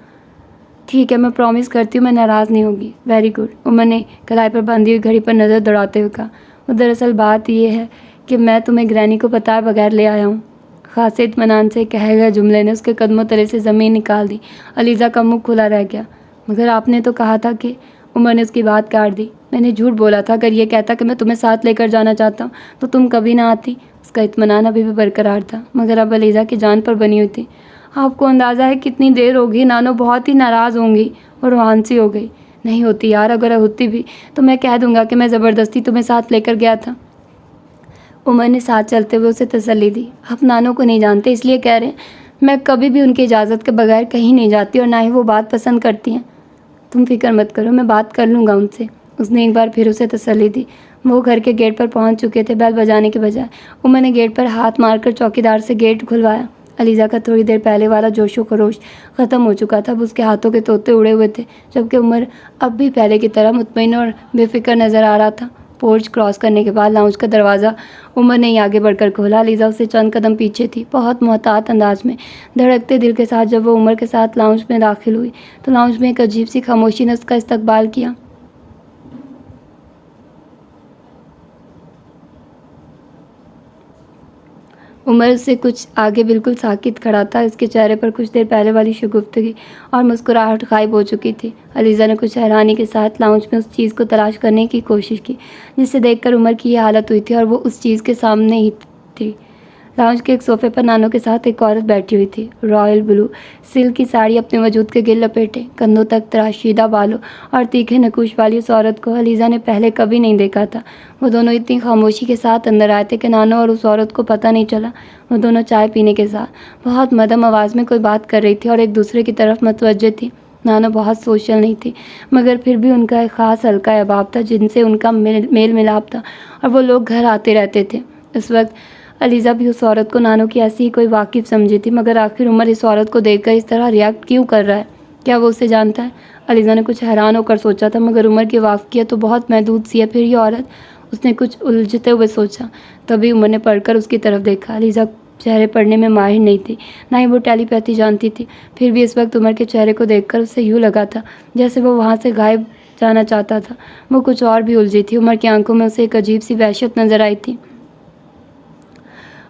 ठीक है, मैं प्रॉमिस करती हूँ, मैं नाराज़ नहीं होगी। वेरी गुड, उमर ने कलाई पर बांधी हुई घड़ी पर नज़र दौड़ाते हुए कहा। वो दरअसल बात यह है कि मैं तुम्हें ग्रैनी को बताए बगैर ले आया हूँ। खासे इत्मीनान से कहे गए जुमले ने उसके कदमों तले से ज़मीन निकाल दी। अलीज़ा का मुँह खुला रह गया। मगर आपने तो कहा था कि, उमर ने उसकी बात काट दी। मैंने झूठ बोला था। अगर ये कहता कि मैं तुम्हें साथ लेकर जाना चाहता हूँ तो तुम कभी ना आती। उसका इत्मीनान अभी भी बरकरार था, मगर अब अलीज़ा की जान पर बनी हुई थी। आपको अंदाज़ा है कितनी देर होगी? नानो बहुत ही नाराज़ होंगी। और रूहान सी हो गई। नहीं होती यार, अगर होती भी तो मैं कह दूंगा कि मैं ज़बरदस्ती तुम्हें साथ लेकर गया था। उमर ने साथ चलते हुए उसे तसल्ली दी। आप नानो को नहीं जानते इसलिए कह रहे हैं। मैं कभी भी उनकी इजाज़त के बगैर कहीं नहीं जाती और ना ही वो बात पसंद करती हैं। तुम फिक्र मत करो, मैं बात कर लूँगा उनसे, उसने एक बार फिर उसे तसल्ली दी। वो घर के गेट पर पहुंच चुके थे। बेल बजाने के बजाय उमर ने गेट पर हाथ मारकर चौकीदार से गेट खुलवाया। अलीज़ा का थोड़ी देर पहले वाला जोशो खरोश ख़त्म हो चुका था। अब उसके हाथों के तोते उड़े हुए थे, जबकि उमर अब भी पहले की तरह मुतमईन और बेफिक्र नज़र आ रहा था। पोर्च क्रॉस करने के बाद लाउंज का दरवाज़ा उमर ने ही आगे बढ़कर खोला। अलीज़ा उससे चंद कदम पीछे थी। बहुत मोहतात अंदाज में, धड़कते दिल के साथ जब वो उमर के साथ लाउंज में दाखिल हुई तो लाउंज में एक अजीब सी खामोशी ने उसका इस्तकबाल किया। उमर उससे कुछ आगे बिल्कुल साकित खड़ा था। इसके चेहरे पर कुछ देर पहले वाली शगुफ्तगी और मुस्कुराहट गायब हो चुकी थी। अलीज़ा ने कुछ हैरानी के साथ लाउंज में उस चीज़ को तलाश करने की कोशिश की जिसे देखकर उमर की यह हालत हुई थी, और वो उस चीज़ के सामने ही थी। लाउंज के एक सोफे पर नानो के साथ एक औरत बैठी हुई थी। रॉयल ब्लू सिल्क की साड़ी अपने वजूद के गिर लपेटे, कंधों तक तराशीदा बालों और तीखे नकूश वाली उस औरत को अलीज़ा ने पहले कभी नहीं देखा था। वो दोनों इतनी खामोशी के साथ अंदर आए थे कि नानो और उस औरत को पता नहीं चला। वो दोनों चाय पीने के साथ बहुत मध्यम आवाज़ में कोई बात कर रही थी और एक दूसरे की तरफ मतवज्जे थी। नानो बहुत सोशल नहीं थी, मगर फिर भी उनका एक ख़ास हल्का अहबाब था जिनसे उनका मेल मिलाप था, और वो लोग घर आते रहते थे। इस वक्त अलीज़ा भी उस औरत को नानो की ऐसी ही कोई वाकिफ़ समझी थी, मगर आखिर उमर इस औरत को देखकर इस तरह रिएक्ट क्यों कर रहा है? क्या वो उसे जानता है? अलीज़ा ने कुछ हैरान होकर सोचा था, मगर उमर की वाक़फ़ियत तो बहुत महदूद सी है, फिर ये औरत? उसने कुछ उलझते हुए सोचा। तभी उमर ने पढ़कर उसकी तरफ देखा। अलीज़ा चेहरे पढ़ने में माहिर नहीं थी, ना ही वो टेलीपैथी जानती थी। फिर भी इस वक्त उमर के चेहरे को देखकर उसे यूँ लगा था जैसे वो वहाँ से गायब जाना चाहता था। वो कुछ और भी उलझी थी। उमर की आंखों में उसे एक अजीब सी वहशत नज़र आई थी,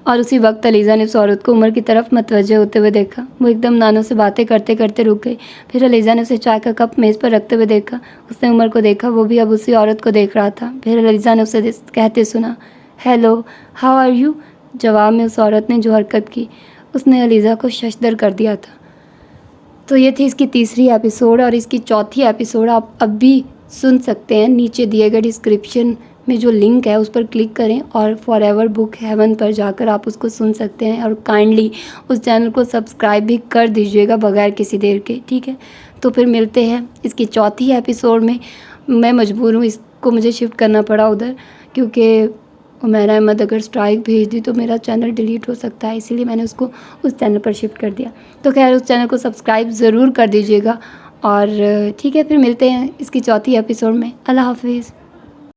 और उसी वक्त अलीज़ा ने उस औरत को उमर की तरफ मतवज्जे होते हुए देखा। वो एकदम नानो से बातें करते करते रुक गई। फिर अलीज़ा ने उसे चाय का कप मेज़ पर रखते हुए देखा। उसने उमर को देखा, वो भी अब उसी औरत को देख रहा था। फिर अलीज़ा ने उसे कहते सुना, हेलो, हाउ आर यू? जवाब में उस औरत ने जो हरकत की उसने अलीज़ा को शशदर कर दिया था। तो ये थी इसकी तीसरी एपिसोड, और इसकी चौथी एपिसोड आप अब भी सुन सकते हैं। नीचे दिए गए डिस्क्रिप्शन में जो लिंक है उस पर क्लिक करें और फॉरएवर बुक हेवन पर जाकर आप उसको सुन सकते हैं, और काइंडली उस चैनल को सब्सक्राइब भी कर दीजिएगा बगैर किसी देर के, ठीक है? तो फिर मिलते हैं इसकी चौथी एपिसोड में। मैं मजबूर हूँ, इसको मुझे शिफ्ट करना पड़ा उधर, क्योंकि उमैरा अहमद अगर स्ट्राइक भेज दी तो मेरा चैनल डिलीट हो सकता है, इसीलिए मैंने उसको उस चैनल पर शिफ्ट कर दिया। तो खैर उस चैनल को सब्सक्राइब ज़रूर कर दीजिएगा, और ठीक है, फिर मिलते हैं इसकी चौथी एपिसोड में। अल्लाह हाफिज़।